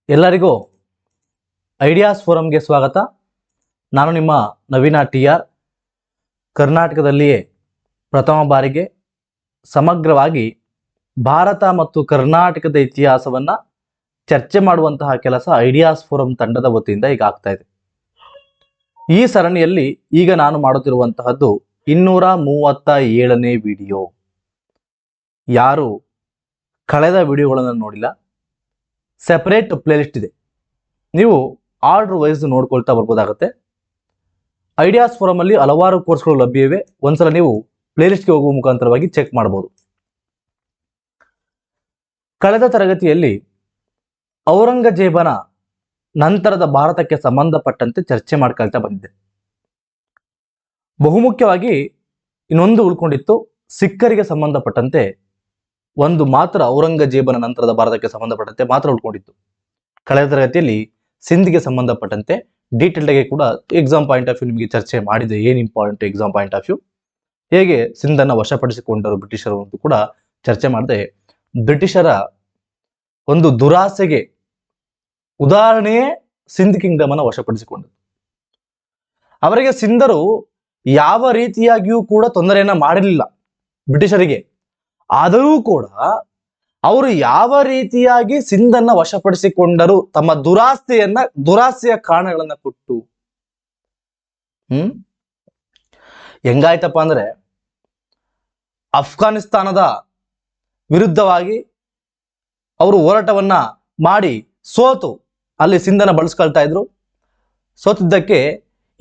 ಎಲ್ಲರಿಗೂ ಐಡಿಯಾಸ್ ಫೋರಂಗೆ ಸ್ವಾಗತ. ನಾನು ನಿಮ್ಮ ನವೀನ TR. ಕರ್ನಾಟಕದಲ್ಲಿಯೇ ಪ್ರಥಮ ಬಾರಿಗೆ ಸಮಗ್ರವಾಗಿ ಭಾರತ ಮತ್ತು ಕರ್ನಾಟಕದ ಇತಿಹಾಸವನ್ನು ಚರ್ಚೆ ಮಾಡುವಂತಹ ಕೆಲಸ ಐಡಿಯಾಸ್ ಫೋರಂ ತಂಡದ ವತಿಯಿಂದ ಈಗ ಆಗ್ತಾ ಇದೆ. ಈ ಸರಣಿಯಲ್ಲಿ ಈಗ ನಾನು ಮಾಡುತ್ತಿರುವಂತಹದ್ದು 237ನೇ ವಿಡಿಯೋ. ಯಾರು ಕಳೆದ ವಿಡಿಯೋಗಳನ್ನು ನೋಡಿಲ್ಲ, ಸೆಪರೇಟ್ ಪ್ಲೇಲಿಸ್ಟ್ ಇದೆ, ನೀವು ಆರ್ಡರ್ ವೈಸ್ ನೋಡ್ಕೊಳ್ತಾ ಬರ್ಬೋದಾಗುತ್ತೆ. ಐಡಿಯಾಸ್ ಫೋರಮ್ ಅಲ್ಲಿ ಹಲವಾರು ಕೋರ್ಸ್ಗಳು ಲಭ್ಯವಿವೆ. ಒಂದ್ಸಲ ನೀವು ಪ್ಲೇಲಿಸ್ಟ್ಗೆ ಹೋಗುವ ಮುಖಾಂತರವಾಗಿ ಚೆಕ್ ಮಾಡಬಹುದು. ಕಳೆದ ತರಗತಿಯಲ್ಲಿ ಔರಂಗಜೇಬನ ನಂತರದ ಭಾರತಕ್ಕೆ ಸಂಬಂಧಪಟ್ಟಂತೆ ಚರ್ಚೆ ಮಾಡ್ಕೊಳ್ತಾ ಬಂದಿದೆ. ಬಹುಮುಖ್ಯವಾಗಿ ಇನ್ನೊಂದು ಉಳ್ಕೊಂಡಿತ್ತು, ಸಿಖ್ಖರಿಗೆ ಸಂಬಂಧಪಟ್ಟಂತೆ ಒಂದು ಮಾತ್ರ ಔರಂಗಜೇಬನ ನಂತರದ ಭಾರತಕ್ಕೆ ಸಂಬಂಧಪಟ್ಟಂತೆ ಮಾತ್ರ ಉಳ್ಕೊಂಡಿತ್ತು. ಕಳೆದ ತರಗತಿಯಲ್ಲಿ ಸಿಂಧ್ಗೆ ಸಂಬಂಧಪಟ್ಟಂತೆ ಡೀಟೇಲ್ಡ್ ಆಗಿ ಕೂಡ ಎಕ್ಸಾಮ್ ಪಾಯಿಂಟ್ ಆಫ್ ವ್ಯೂ ನಿಮಗೆ ಚರ್ಚೆ ಮಾಡಿದೆ. ಏನು important exam point of view, ಹೇಗೆ ಸಿಂಧನ್ನು ವಶಪಡಿಸಿಕೊಂಡರು ಬ್ರಿಟಿಷರು ಅಂತ ಕೂಡ ಚರ್ಚೆ ಮಾಡಿದೆ. ಬ್ರಿಟಿಷರ ಒಂದು ದುರಾಸೆಗೆ ಉದಾಹರಣೆಯೇ ಸಿಂಧ್ ಕಿಂಗ್ಡಮ್ ಅನ್ನು ವಶಪಡಿಸಿಕೊಂಡರು. ಅವರಿಗೆ ಸಿಂಧರು ಯಾವ ರೀತಿಯಾಗಿಯೂ ಕೂಡ ತೊಂದರೆಯನ್ನ ಮಾಡಿರಲಿಲ್ಲ ಬ್ರಿಟಿಷರಿಗೆ. ಆದರೂ ಕೂಡ ಅವರು ಯಾವ ರೀತಿಯಾಗಿ ಸಿಂಧನ್ನ ವಶಪಡಿಸಿಕೊಂಡರು, ತಮ್ಮ ದುರಾಸೆಯ ಕಾರಣಗಳನ್ನ ಕೊಟ್ಟು. ಹೆಂಗಾಯ್ತಪ್ಪ ಅಂದ್ರೆ, ಅಫ್ಘಾನಿಸ್ತಾನದ ವಿರುದ್ಧವಾಗಿ ಅವರು ಹೋರಾಟವನ್ನ ಮಾಡಿ ಸೋತು ಅಲ್ಲಿ ಸಿಂಧನ ಬಳಸ್ಕೊಳ್ತಾ ಇದ್ರು. ಸೋತಿದ್ದಕ್ಕೆ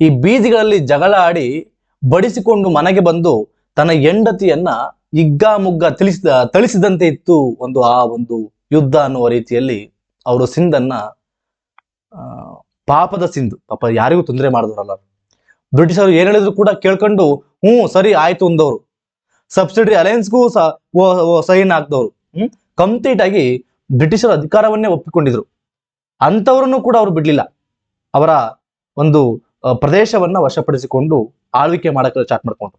ಈ ಬೀದಿಗಳಲ್ಲಿ ಜಗಳ ಆಡಿ ಬಡಿಸಿಕೊಂಡು ಮನೆಗೆ ಬಂದು ತನ್ನ ಹೆಂಡತಿಯನ್ನ ಹಿಗ್ಗಾಮುಗ್ಗ ಥಳಿಸಿದಂತೆ ಇತ್ತು ಆ ಒಂದು ಯುದ್ಧ ಅನ್ನುವ ರೀತಿಯಲ್ಲಿ ಅವರು ಸಿಂಧನ್ನ, ಪಾಪದ ಸಿಂಧು, ಪಾಪ ಯಾರಿಗೂ ತೊಂದರೆ ಮಾಡಿದವರಲ್ಲ. ಬ್ರಿಟಿಷರು ಏನ್ ಹೇಳಿದ್ರು ಕೂಡ ಕೇಳ್ಕೊಂಡು ಸರಿ ಆಯ್ತು ಅಂದವರು. ಸಬ್ಸಿಡಿ ಅಲಯನ್ಸ್ಗೂ ಸೈನ್ ಹಾಕ್ದವ್ರು. ಕಂಪ್ಲೀಟ್ ಆಗಿ ಬ್ರಿಟಿಷರ ಅಧಿಕಾರವನ್ನೇ ಒಪ್ಪಿಕೊಂಡಿದ್ರು. ಅಂಥವ್ರನ್ನು ಕೂಡ ಅವರು ಬಿಡ್ಲಿಲ್ಲ. ಅವರ ಒಂದು ಪ್ರದೇಶವನ್ನ ವಶಪಡಿಸಿಕೊಂಡು ಆಳ್ವಿಕೆ ಮಾಡಕ್ಕೆ ಸ್ಟಾರ್ಟ್ ಮಾಡ್ಕೊಂಡ್ರು.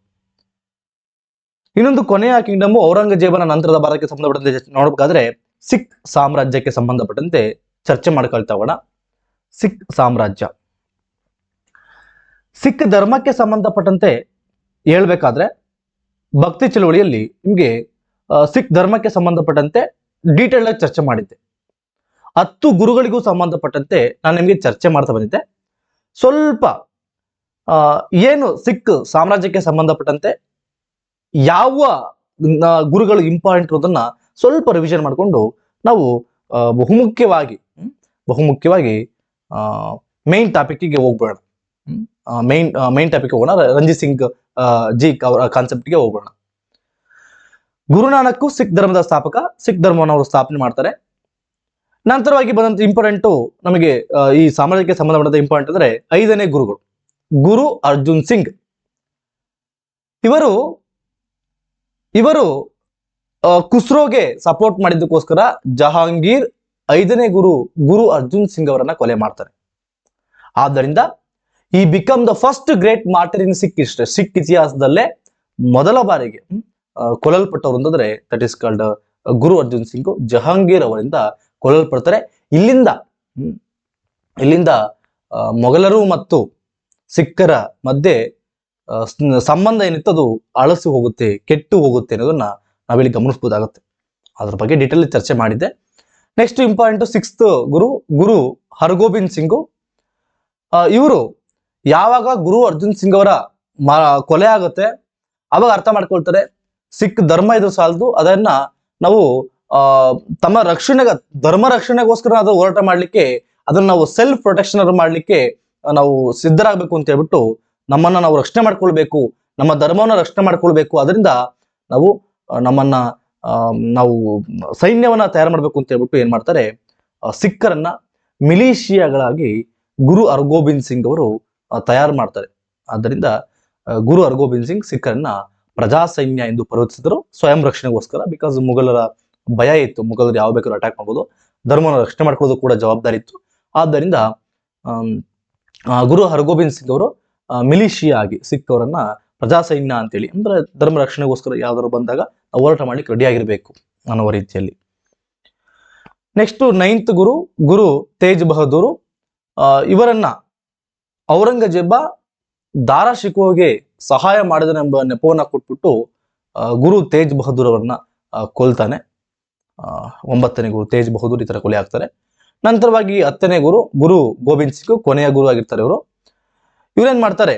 ಇನ್ನೊಂದು ಕೊನೆಯ ಕಿಂಗ್ಡಮ್ ಔರಂಗಜೇಬನ ನಂತರದ ಭಾರತಕ್ಕೆ ಸಂಬಂಧಪಟ್ಟಂತೆ ನೋಡಬೇಕಾದ್ರೆ ಸಿಖ್ ಸಾಮ್ರಾಜ್ಯಕ್ಕೆ ಸಂಬಂಧಪಟ್ಟಂತೆ ಚರ್ಚೆ ಮಾಡ್ಕೊಳ್ತಾ ಹೋಗೋಣ. ಸಿಖ್ ಸಾಮ್ರಾಜ್ಯ, ಸಿಖ್ ಧರ್ಮಕ್ಕೆ ಸಂಬಂಧಪಟ್ಟಂತೆ ಹೇಳ್ಬೇಕಾದ್ರೆ ಭಕ್ತಿ ಚಳವಳಿಯಲ್ಲಿ ನಿಮಗೆ ಸಿಖ್ ಧರ್ಮಕ್ಕೆ ಸಂಬಂಧಪಟ್ಟಂತೆ ಡೀಟೇಲ್ ಆಗಿ ಚರ್ಚೆ ಮಾಡಿದ್ದೆ. 10 ಗುರುಗಳಿಗೂ ಸಂಬಂಧಪಟ್ಟಂತೆ ನಾನು ನಿಮಗೆ ಚರ್ಚೆ ಮಾಡ್ತಾ ಬಂದಿದ್ದೆ. ಸ್ವಲ್ಪ ಏನು ಸಿಖ್ ಸಾಮ್ರಾಜ್ಯಕ್ಕೆ ಸಂಬಂಧಪಟ್ಟಂತೆ ಯಾವ ಗುರುಗಳು ಇಂಪಾರ್ಟೆಂಟ್ ಇರೋದನ್ನ ಸ್ವಲ್ಪ ರಿವಿಷನ್ ಮಾಡಿಕೊಂಡು ನಾವು ಬಹುಮುಖ್ಯವಾಗಿ ಮೇನ್ ಟಾಪಿಕ್ಗೆ ಹೋಗ್ಬೇಡ. ಮೇನ್ ಟಾಪಿಕ್ ಹೋಗೋಣ. ರಂಜಿತ್ ಸಿಂಗ್ ಜಿ ಅವರ ಕಾನ್ಸೆಪ್ಟ್ಗೆ ಹೋಗೋಣ. ಗುರುನಾನಕ್ ಸಿಖ್ ಧರ್ಮದ ಸ್ಥಾಪಕ. ಸಿಖ್ ಧರ್ಮವನ್ನು ಅವರು ಸ್ಥಾಪನೆ ಮಾಡ್ತಾರೆ. ನಂತರವಾಗಿ ಬಂದಂತ ಇಂಪಾರ್ಟೆಂಟು ನಮಗೆ ಈ ಸಾಮ್ರಾಜ್ಯಕ್ಕೆ ಸಂಬಂಧಪಟ್ಟಂತ ಇಂಪಾರ್ಟೆಂಟ್ ಅಂದ್ರೆ 5ನೇ ಗುರುಗಳು, ಗುರು ಅರ್ಜುನ್ ಸಿಂಗ್. ಇವರು ಖುಸ್ರೋಗೆ ಸಪೋರ್ಟ್ ಮಾಡಿದ್ದಕ್ಕೋಸ್ಕರ ಜಹಾಂಗೀರ್ 5ನೇ ಗುರು ಅರ್ಜುನ್ ಸಿಂಗ್ ಅವರನ್ನ ಕೊಲೆ ಮಾಡ್ತಾರೆ. ಆದ್ದರಿಂದ ಈ become the first great martyr in Sikh history. Sikh ಇತಿಹಾಸದಲ್ಲೇ ಮೊದಲ ಬಾರಿಗೆ ಕೊಲ್ಲಲ್ಪಟ್ಟವರು ಅಂತಂದ್ರೆ that is called Guru Arjun Singh. Jahangir ಅವರಿಂದ ಕೊಲ್ಲಲ್ಪಡ್ತಾರೆ. ಇಲ್ಲಿಂದ ಮೊಘಲರು ಮತ್ತು ಸಿಖ್ಖರ ಮಧ್ಯೆ ಸಂಬಂಧ ಏನಿತ್ತು ಅದು ಅಳಸಿ ಹೋಗುತ್ತೆ, ಕೆಟ್ಟು ಹೋಗುತ್ತೆ ಅನ್ನೋದನ್ನ ನಾವಿಲ್ಲಿ ಗಮನಿಸಬಹುದಾಗುತ್ತೆ. ಅದ್ರ ಬಗ್ಗೆ ಡೀಟೇಲ್ ಚರ್ಚೆ ಮಾಡಿದ್ದೆ. ನೆಕ್ಸ್ಟ್ ಇಂಪಾರ್ಟೆಂಟ್ 6th ಗುರು ಹರ್ಗೋಬಿಂದ್ ಸಿಂಗು. ಇವರು ಯಾವಾಗ ಗುರು ಅರ್ಜುನ್ ಸಿಂಗ್ ಅವರ ಕೊಲೆ ಆಗುತ್ತೆ ಅವಾಗ ಅರ್ಥ ಮಾಡ್ಕೊಳ್ತಾರೆ ಸಿಖ್ ಧರ್ಮ ಇದು ಸಾಲದು, ಅದನ್ನ ನಾವು ತಮ್ಮ ಧರ್ಮ ರಕ್ಷಣೆಗೋಸ್ಕರ ಅದು ಹೋರಾಟ ಮಾಡ್ಲಿಕ್ಕೆ, ಅದನ್ನ ನಾವು ಸೆಲ್ಫ್ ಪ್ರೊಟೆಕ್ಷನ್ ಮಾಡ್ಲಿಕ್ಕೆ ನಾವು ಸಿದ್ಧರಾಗಬೇಕು ಅಂತ ಹೇಳ್ಬಿಟ್ಟು ನಮ್ಮನ್ನ ನಾವು ರಕ್ಷಣೆ ಮಾಡ್ಕೊಳ್ಬೇಕು, ನಮ್ಮ ಧರ್ಮವನ್ನ ರಕ್ಷಣೆ ಮಾಡ್ಕೊಳ್ಬೇಕು. ಅದರಿಂದ ನಾವು ಸೈನ್ಯವನ್ನ ತಯಾರು ಮಾಡ್ಬೇಕು ಅಂತ ಹೇಳ್ಬಿಟ್ಟು ಏನ್ ಮಾಡ್ತಾರೆ, ಸಿಖ್ಖರನ್ನ ಮಿಲಿಷಿಯಾಗಳಾಗಿ ಗುರು ಹರ್ಗೋಬಿಂದ್ ಸಿಂಗ್ ಅವರು ತಯಾರು ಮಾಡ್ತಾರೆ. ಆದ್ದರಿಂದ ಗುರು ಹರ್ಗೋಬಿಂದ್ ಸಿಂಗ್ ಸಿಖ್ಖರನ್ನ ಪ್ರಜಾ ಸೈನ್ಯ ಎಂದು ಪರಿವರ್ತಿಸಿದ್ರು, ಸ್ವಯಂ ರಕ್ಷಣೆಗೋಸ್ಕರ. ಬಿಕಾಸ್ ಮುಘಲರ ಭಯ ಇತ್ತು, ಮುಘಲರು ಯಾವ ಬೇಕಾದ್ರೂ ಅಟ್ಯಾಕ್ ಮಾಡ್ಬೋದು, ಧರ್ಮವನ್ನು ರಕ್ಷಣೆ ಮಾಡ್ಕೊಳ್ಳೋದು ಕೂಡ ಜವಾಬ್ದಾರಿ ಇತ್ತು. ಆದ್ದರಿಂದ ಗುರು ಹರ್ಗೋಬಿಂದ್ ಸಿಂಗ್ ಅವರು ಮಿಲಿಷಿಯಾ ಆಗಿ ಸಿಖ್ ಅವರನ್ನ ಪ್ರಜಾ ಸೈನ್ಯ ಅಂತೇಳಿ, ಅಂದ್ರೆ ಧರ್ಮ ರಕ್ಷಣೆಗೋಸ್ಕರ ಯಾವ್ದಾದ್ರು ಬಂದಾಗ ಹೋರಾಟ ಮಾಡ್ಲಿಕ್ಕೆ ರೆಡಿ ಆಗಿರ್ಬೇಕು ಅನ್ನುವ ರೀತಿಯಲ್ಲಿ ನೆಕ್ಸ್ಟ್ 9th ಗುರು ತೇಜ್ ಬಹದ್ದೂರು. ಇವರನ್ನ ಔರಂಗಜೇಬ ದಾರಾ ಶಿಕೋಹ್ಗೆ ಸಹಾಯ ಮಾಡಿದನೆಂಬ ನೆಪವನ್ನ ಕೊಟ್ಬಿಟ್ಟು ಗುರು ತೇಜ್ ಬಹದ್ದೂರ್ ಅವರನ್ನ ಕೊಲ್ತಾನೆ. 9ನೇ ಗುರು ತೇಜ್ ಬಹದ್ದೂರ್ ಈ ತರ ಕೊಲೆ ಆಗ್ತಾರೆ. ನಂತರವಾಗಿ 10ನೇ ಗುರು ಗೋವಿಂದ್ ಸಿಂಗ್ ಕೊನೆಯ ಗುರು ಆಗಿರ್ತಾರೆ ಇವರು. ಇವ್ರೇನ್ ಮಾಡ್ತಾರೆ,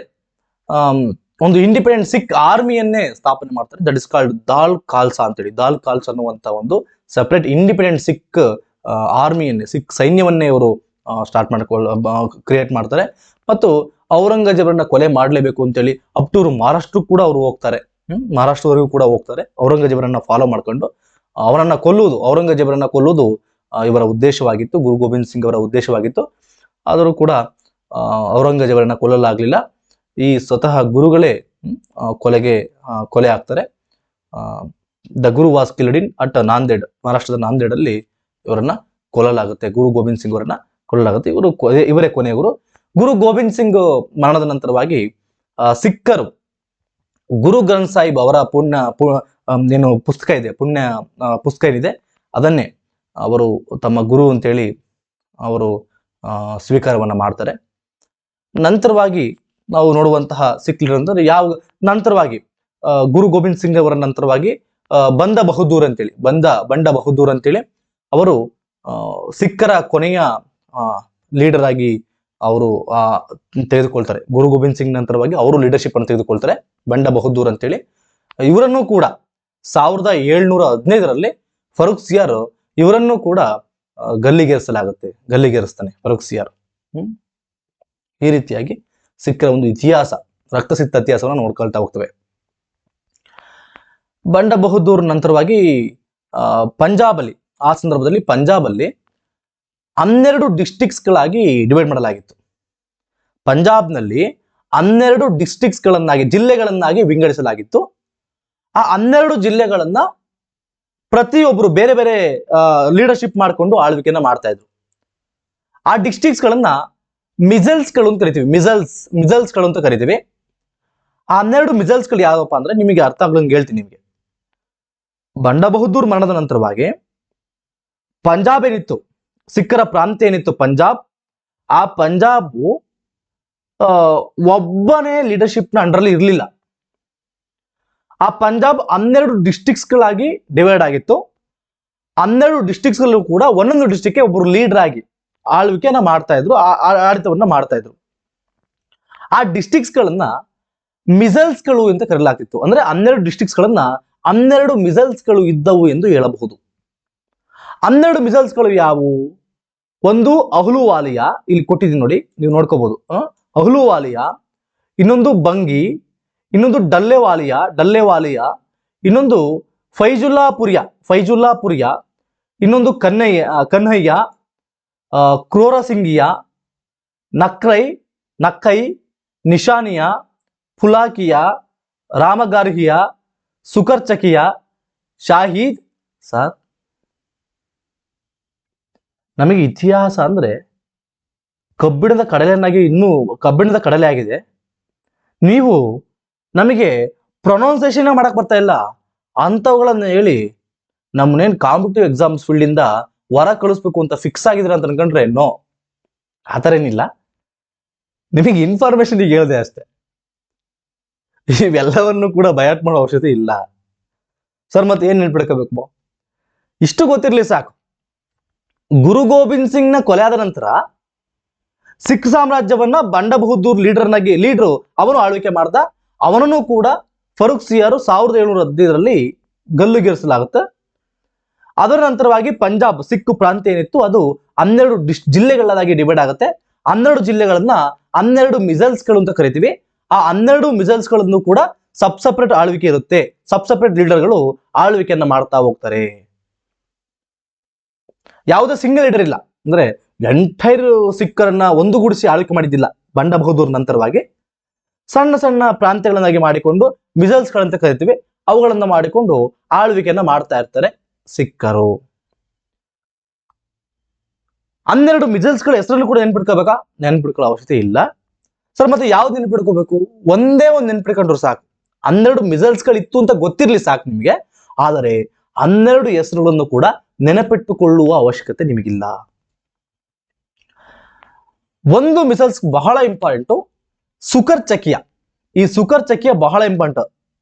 ಒಂದು ಇಂಡಿಪೆಂಡೆಂಟ್ ಸಿಖ್ ಆರ್ಮಿಯನ್ನೇ ಸ್ಥಾಪನೆ ಮಾಡ್ತಾರೆ. ದಟ್ ಇಸ್ ಕಾಲ್ಡ್ ದಾಲ್ ಖಾಲ್ಸಾ ಅಂತೇಳಿ. ದಾಲ್ ಖಾಲ್ಸಾ ಅನ್ನುವಂತ ಒಂದು ಸೆಪರೇಟ್ ಇಂಡಿಪೆಂಡೆಂಟ್ ಸಿಖ್ ಆರ್ಮಿಯನ್ನೇ, ಸಿಖ್ ಸೈನ್ಯವನ್ನೇ ಇವರು ಸ್ಟಾರ್ಟ್ ಕ್ರಿಯೇಟ್ ಮಾಡ್ತಾರೆ. ಮತ್ತು ಔರಂಗಜೇಬರನ್ನ ಕೊಲೆ ಮಾಡಲೇಬೇಕು ಅಂತೇಳಿ ಅಪ್ ಟು ಮಹಾರಾಷ್ಟ್ರ ಕೂಡ ಅವರು ಹೋಗ್ತಾರೆ. ಮಹಾರಾಷ್ಟ್ರವರೆಗೂ ಕೂಡ ಹೋಗ್ತಾರೆ. ಔರಂಗಜೇಬರನ್ನ ಫಾಲೋ ಮಾಡ್ಕೊಂಡು ಅವರನ್ನ ಕೊಲ್ಲುವುದು, ಔರಂಗಜೇಬರನ್ನ ಕೊಲ್ಲುವುದು ಇವರ ಉದ್ದೇಶವಾಗಿತ್ತು, ಗುರು ಗೋವಿಂದ್ ಸಿಂಗ್ ಅವರ ಉದ್ದೇಶವಾಗಿತ್ತು. ಆದರೂ ಕೂಡ ಔರಂಗಜೇಬರನ್ನ ಕೊಲ್ಲಲಾಗ್ಲಿಲ್ಲ. ಈ ಸ್ವತಃ ಗುರುಗಳೇ ಕೊಲೆ ಆಗ್ತಾರೆ. The Guru was killed in at Nanded, ಮಹಾರಾಷ್ಟ್ರದ ನಾಂದೇಡ್ ಅಲ್ಲಿ ಇವರನ್ನ ಕೊಲ್ಲಲಾಗುತ್ತೆ. ಗುರು ಗೋವಿಂದ್ ಸಿಂಗ್ ಅವರನ್ನ ಕೊಲ್ಲಲಾಗುತ್ತೆ. ಇವರೇ ಕೊನೆಯ ಗುರು ಗೋವಿಂದ್ ಸಿಂಗ್ ಮರಣದ ನಂತರವಾಗಿ ಸಿಖ್ಖರು ಗುರು ಗ್ರಂಥ್ ಸಾಹಿಬ್ ಅವರ ಏನು ಪುಸ್ತಕ ಇದೆ, ಪುಸ್ತಕ ಏನಿದೆ ಅದನ್ನೇ ಅವರು ತಮ್ಮ ಗುರು ಅಂತೇಳಿ ಅವರು ಸ್ವೀಕಾರವನ್ನ ಮಾಡ್ತಾರೆ. ನಂತರವಾಗಿ ನಾವು ನೋಡುವಂತಹ ಸಿಖ್ ಲೀಡರ್ ಅಂದ್ರೆ ನಂತರವಾಗಿ ಗುರು ಗೋವಿಂದ್ ಸಿಂಗ್ ಅವರ ನಂತರವಾಗಿ ಬಂಡ ಬಹದ್ದೂರ್ ಅಂತೇಳಿ ಅವರು ಸಿಖ್ಖರ ಕೊನೆಯ ಲೀಡರ್ ಆಗಿ ಅವರು ತೆಗೆದುಕೊಳ್ತಾರೆ. ಗುರು ಗೋವಿಂದ್ ಸಿಂಗ್ ನಂತರವಾಗಿ ಅವರು ಲೀಡರ್ಶಿಪ್ ಅನ್ನು ತೆಗೆದುಕೊಳ್ತಾರೆ, ಬಂಡ ಬಹದ್ದೂರ್ ಅಂತೇಳಿ. ಇವರನ್ನು ಕೂಡ 1715ರಲ್ಲಿ ಫರೂಕ್ ಸಿಯಾರ್ ಇವರನ್ನು ಕೂಡ ಗಲ್ಲಿಗೇರಿಸ್ತಾನೆ ಫರೂಕ್ ಸಿಯಾರ್. ಈ ರೀತಿಯಾಗಿ ಸಿಖ್ಖರ ಒಂದು ಇತಿಹಾಸ, ರಕ್ತಸಿಕ್ತ ಇತಿಹಾಸವನ್ನು ನೋಡ್ಕೊಳ್ತಾ ಹೋಗ್ತವೆ. ಬಂಡ ಬಹದ್ದೂರ್ ನಂತರವಾಗಿ ಪಂಜಾಬ್ ಅಲ್ಲಿ, ಆ ಸಂದರ್ಭದಲ್ಲಿ ಪಂಜಾಬ್ ಅಲ್ಲಿ 12 ಡಿಸ್ಟ್ರಿಕ್ಟ್ಸ್ಗಳಾಗಿ ಡಿವೈಡ್ ಮಾಡಲಾಗಿತ್ತು. ಪಂಜಾಬ್ನಲ್ಲಿ 12 ಡಿಸ್ಟ್ರಿಕ್ಟ್ಸ್ಗಳನ್ನಾಗಿ, ಜಿಲ್ಲೆಗಳನ್ನಾಗಿ ವಿಂಗಡಿಸಲಾಗಿತ್ತು. ಆ 12 ಜಿಲ್ಲೆಗಳನ್ನ ಪ್ರತಿಯೊಬ್ಬರು ಬೇರೆ ಬೇರೆ ಲೀಡರ್ಶಿಪ್ ಮಾಡಿಕೊಂಡು ಆಳ್ವಿಕೆಯನ್ನ ಮಾಡ್ತಾ ಇದ್ರು. ಆ ಡಿಸ್ಟ್ರಿಕ್ಟ್ಸ್ಗಳನ್ನ ಮಿಸಲ್ಸ್ಗಳು ಅಂತ ಕರಿತೀವಿ. ಮಿಸಲ್ಸ್ಗಳು ಅಂತ ಕರಿತೀವಿ. ಆ 12 ಮಿಸಲ್ಸ್ಗಳು ಯಾವಪ್ಪ ಅಂದ್ರೆ ನಿಮಗೆ ಅರ್ಥ ಆಗ್ಲಂಗೆ ಹೇಳ್ತೀನಿ ನಿಮಗೆ. ಬಂಡ ಬಹದ್ದೂರ್ ಮರಣದ ನಂತರವಾಗಿ ಪಂಜಾಬ್ ಏನಿತ್ತು, ಸಿಖ್ಖರ ಪ್ರಾಂತ್ಯ ಏನಿತ್ತು ಪಂಜಾಬ್, ಆ ಪಂಜಾಬ್ ಒಬ್ಬನೇ ಲೀಡರ್ಶಿಪ್ನ ಅಂಡರಲ್ಲಿ ಇರಲಿಲ್ಲ. ಆ ಪಂಜಾಬ್ 12 ಡಿಸ್ಟ್ರಿಕ್ಟ್ಸ್ಗಳಾಗಿ ಡಿವೈಡ್ ಆಗಿತ್ತು. 12 ಡಿಸ್ಟ್ರಿಕ್ಟ್ಸ್ಗಳು ಕೂಡ ಒಂದೊಂದು ಡಿಸ್ಟ್ರಿಕ್ಟ್ಗೆ ಒಬ್ಬರು ಲೀಡರ್ ಆಗಿ ಆಳ್ವಿಕೆಯನ್ನ ಮಾಡ್ತಾ ಇದ್ರು, ಆಡಳಿತವನ್ನ ಮಾಡ್ತಾ ಇದ್ರು. ಆ ಡಿಸ್ಟ್ರಿಕ್ಟ್ಸ್ಗಳನ್ನ ಮಿಸಲ್ಸ್ಗಳು ಅಂತ ಕರೆಯಲಾಗ್ತಿತ್ತು. ಅಂದ್ರೆ 12 ಡಿಸ್ಟ್ರಿಕ್ಟ್ಸ್ಗಳನ್ನ 12 ಮಿಸಲ್ಸ್ಗಳು ಇದ್ದವು ಎಂದು ಹೇಳಬಹುದು. 12 ಮಿಸಲ್ಸ್ಗಳು ಯಾವುವು? ಒಂದು ಅಹ್ಲುವಾಲಿಯಾ, ಇಲ್ಲಿ ಕೊಟ್ಟಿದ್ದೀನಿ ನೋಡಿ, ನೀವು ನೋಡ್ಕೋಬಹುದು. ಅಹ್ಲುವಾಲಿಯಾ, ಇನ್ನೊಂದು ಬಂಗಿ, ಇನ್ನೊಂದು ಡಲ್ಲೆವಾಲಿಯಾ, ಇನ್ನೊಂದು ಫೈಜುಲ್ಲಾಪುರಿಯಾ, ಇನ್ನೊಂದು ಕನ್ಹಯ್ಯ, ಕ್ರೋರಸಿಂಗಿಯಾ, ನಕ್ಕೈ, ನಿಶಾನಿಯಾ, ಫುಲಾಕಿಯಾ, ರಾಮಗಾರ್ಹಿಯಾ, ಸುಕರ್ಚಕಿಯಾ, ಶಾಹೀದ್. ಸರ್, ನಮಗೆ ಇತಿಹಾಸ ಅಂದ್ರೆ ಕಬ್ಬಿಣದ ಕಡಲೆ ಆಗಿದೆ. ನೀವು ನಮಗೆ ಪ್ರೊನೌನ್ಸಿಯೇಷನ್ ಮಾಡಕ್ ಬರ್ತಾ ಇಲ್ಲ ಅಂತವುಗಳನ್ನ ಹೇಳಿ ನಮ್ಮನ್ನೇನು ಕಾಂಪಿಟೇಟಿವ್ ಎಕ್ಸಾಮ್ಸ್ ಫೀಲ್ಡ್ ಇಂದ ಹೊರ ಕಳಿಸ್ಬೇಕು ಅಂತ ಫಿಕ್ಸ್ ಆಗಿದ್ರೆ ಅಂತ ಅನ್ಕೊಂಡ್ರೆ ನೋ, ಆತರ ಏನಿಲ್ಲ. ನಿಮಗೆ ಇನ್ಫಾರ್ಮೇಶನ್ ಈಗ ಹೇಳಿದೆ ಅಷ್ಟೇ. ಇವೆಲ್ಲವನ್ನು ಕೂಡ ಬಯಾಟ್ ಮಾಡೋ ಅವಶ್ಯಕತೆ ಇಲ್ಲ ಸರ್. ಮತ್ತೆ ಏನ್ ನೆನ್ಪಿಡ್ಕೋಬೇಕು? ಇಷ್ಟು ಗೊತ್ತಿರ್ಲಿ ಸಾಕು. ಗುರು ಗೋವಿಂದ್ ಸಿಂಗ್ ನ ಕೊಲೆ ಆದ ನಂತರ ಸಿಖ್ ಸಾಮ್ರಾಜ್ಯವನ್ನ ಬಂಡ ಬಹದ್ದೂರ್ ಲೀಡರ್ ಅವನು ಆಳ್ವಿಕೆ ಮಾಡ್ದ. ಅವನನ್ನು ಕೂಡ ಫರೂಕ್ ಸಿಯಾರ್ 1715ರಲ್ಲಿ ಗಲ್ಲುಗೇರಿಸಲಾಗುತ್ತೆ. ಅದರ ನಂತರವಾಗಿ ಪಂಜಾಬ್ ಸಿಖ್ ಪ್ರಾಂತ್ಯ ಏನಿತ್ತು ಅದು 12 ಜಿಲ್ಲೆಗಳಾಗಿ ಡಿವೈಡ್ ಆಗುತ್ತೆ. 12 ಜಿಲ್ಲೆಗಳನ್ನ 12 ಮಿಸಲ್ಸ್ಗಳು ಅಂತ ಕರಿತೀವಿ. ಆ 12 ಮಿಸಲ್ಸ್ಗಳನ್ನು ಕೂಡ ಸಪ್ರೇಟ್ ಆಳ್ವಿಕೆ ಇರುತ್ತೆ. ಸಪ್ರೇಟ್ ಲೀಡರ್ಗಳು ಆಳ್ವಿಕೆಯನ್ನ ಮಾಡ್ತಾ ಹೋಗ್ತಾರೆ. ಯಾವುದೇ ಸಿಂಗಲ್ ಲೀಡರ್ ಇಲ್ಲ. ಅಂದ್ರೆ ಎಂಟೈರ್ ಸಿಖ್ಖರನ್ನ ಒಂದುಗೂಡಿಸಿ ಆಳ್ವಿಕೆ ಮಾಡಿದ್ದಿಲ್ಲ. ಬಂಡ ಬಹದ್ದೂರ್ ನಂತರವಾಗಿ ಸಣ್ಣ ಸಣ್ಣ ಪ್ರಾಂತ್ಯಗಳನ್ನಾಗಿ ಮಾಡಿಕೊಂಡು ಮಿಸಲ್ಸ್ಗಳಂತ ಕರಿತೀವಿ, ಅವುಗಳನ್ನ ಮಾಡಿಕೊಂಡು ಆಳ್ವಿಕೆಯನ್ನ ಮಾಡ್ತಾ ಇರ್ತಾರೆ ಸಿಖ್ಖರು. 12 ಮಿಸಲ್ಸ್ಗಳ ಹೆಸರನ್ನು ಕೂಡ ನೆನ್ಪಿಡ್ಕೊಳ್ಳೋ ಅವಶ್ಯಕತೆ ಇಲ್ಲ ಸರ್. ಮತ್ತೆ ಯಾವ್ದು ನೆನ್ಪಿಡ್ಕೋಬೇಕು? ಒಂದೇ ಒಂದು ನೆನ್ಪಿಡ್ಕೊಂಡ್ರು ಸಾಕು. 12 ಮಿಸಲ್ಸ್ಗಳಿತ್ತು ಅಂತ ಗೊತ್ತಿರ್ಲಿ ಸಾಕು ನಿಮ್ಗೆ. ಆದರೆ 12 ಹೆಸರುಗಳನ್ನು ಕೂಡ ನೆನಪಿಟ್ಟುಕೊಳ್ಳುವ ಅವಶ್ಯಕತೆ ನಿಮಗಿಲ್ಲ. ಒಂದು ಮಿಸೈಲ್ಸ್ ಬಹಳ ಇಂಪಾರ್ಟೆಂಟು, ಸುಕರ್ ಚಕಿಯ. ಈ ಸುಕರ್ ಚಕಿಯ ಬಹಳ ಇಂಪಾರ್ಟೆಂಟ್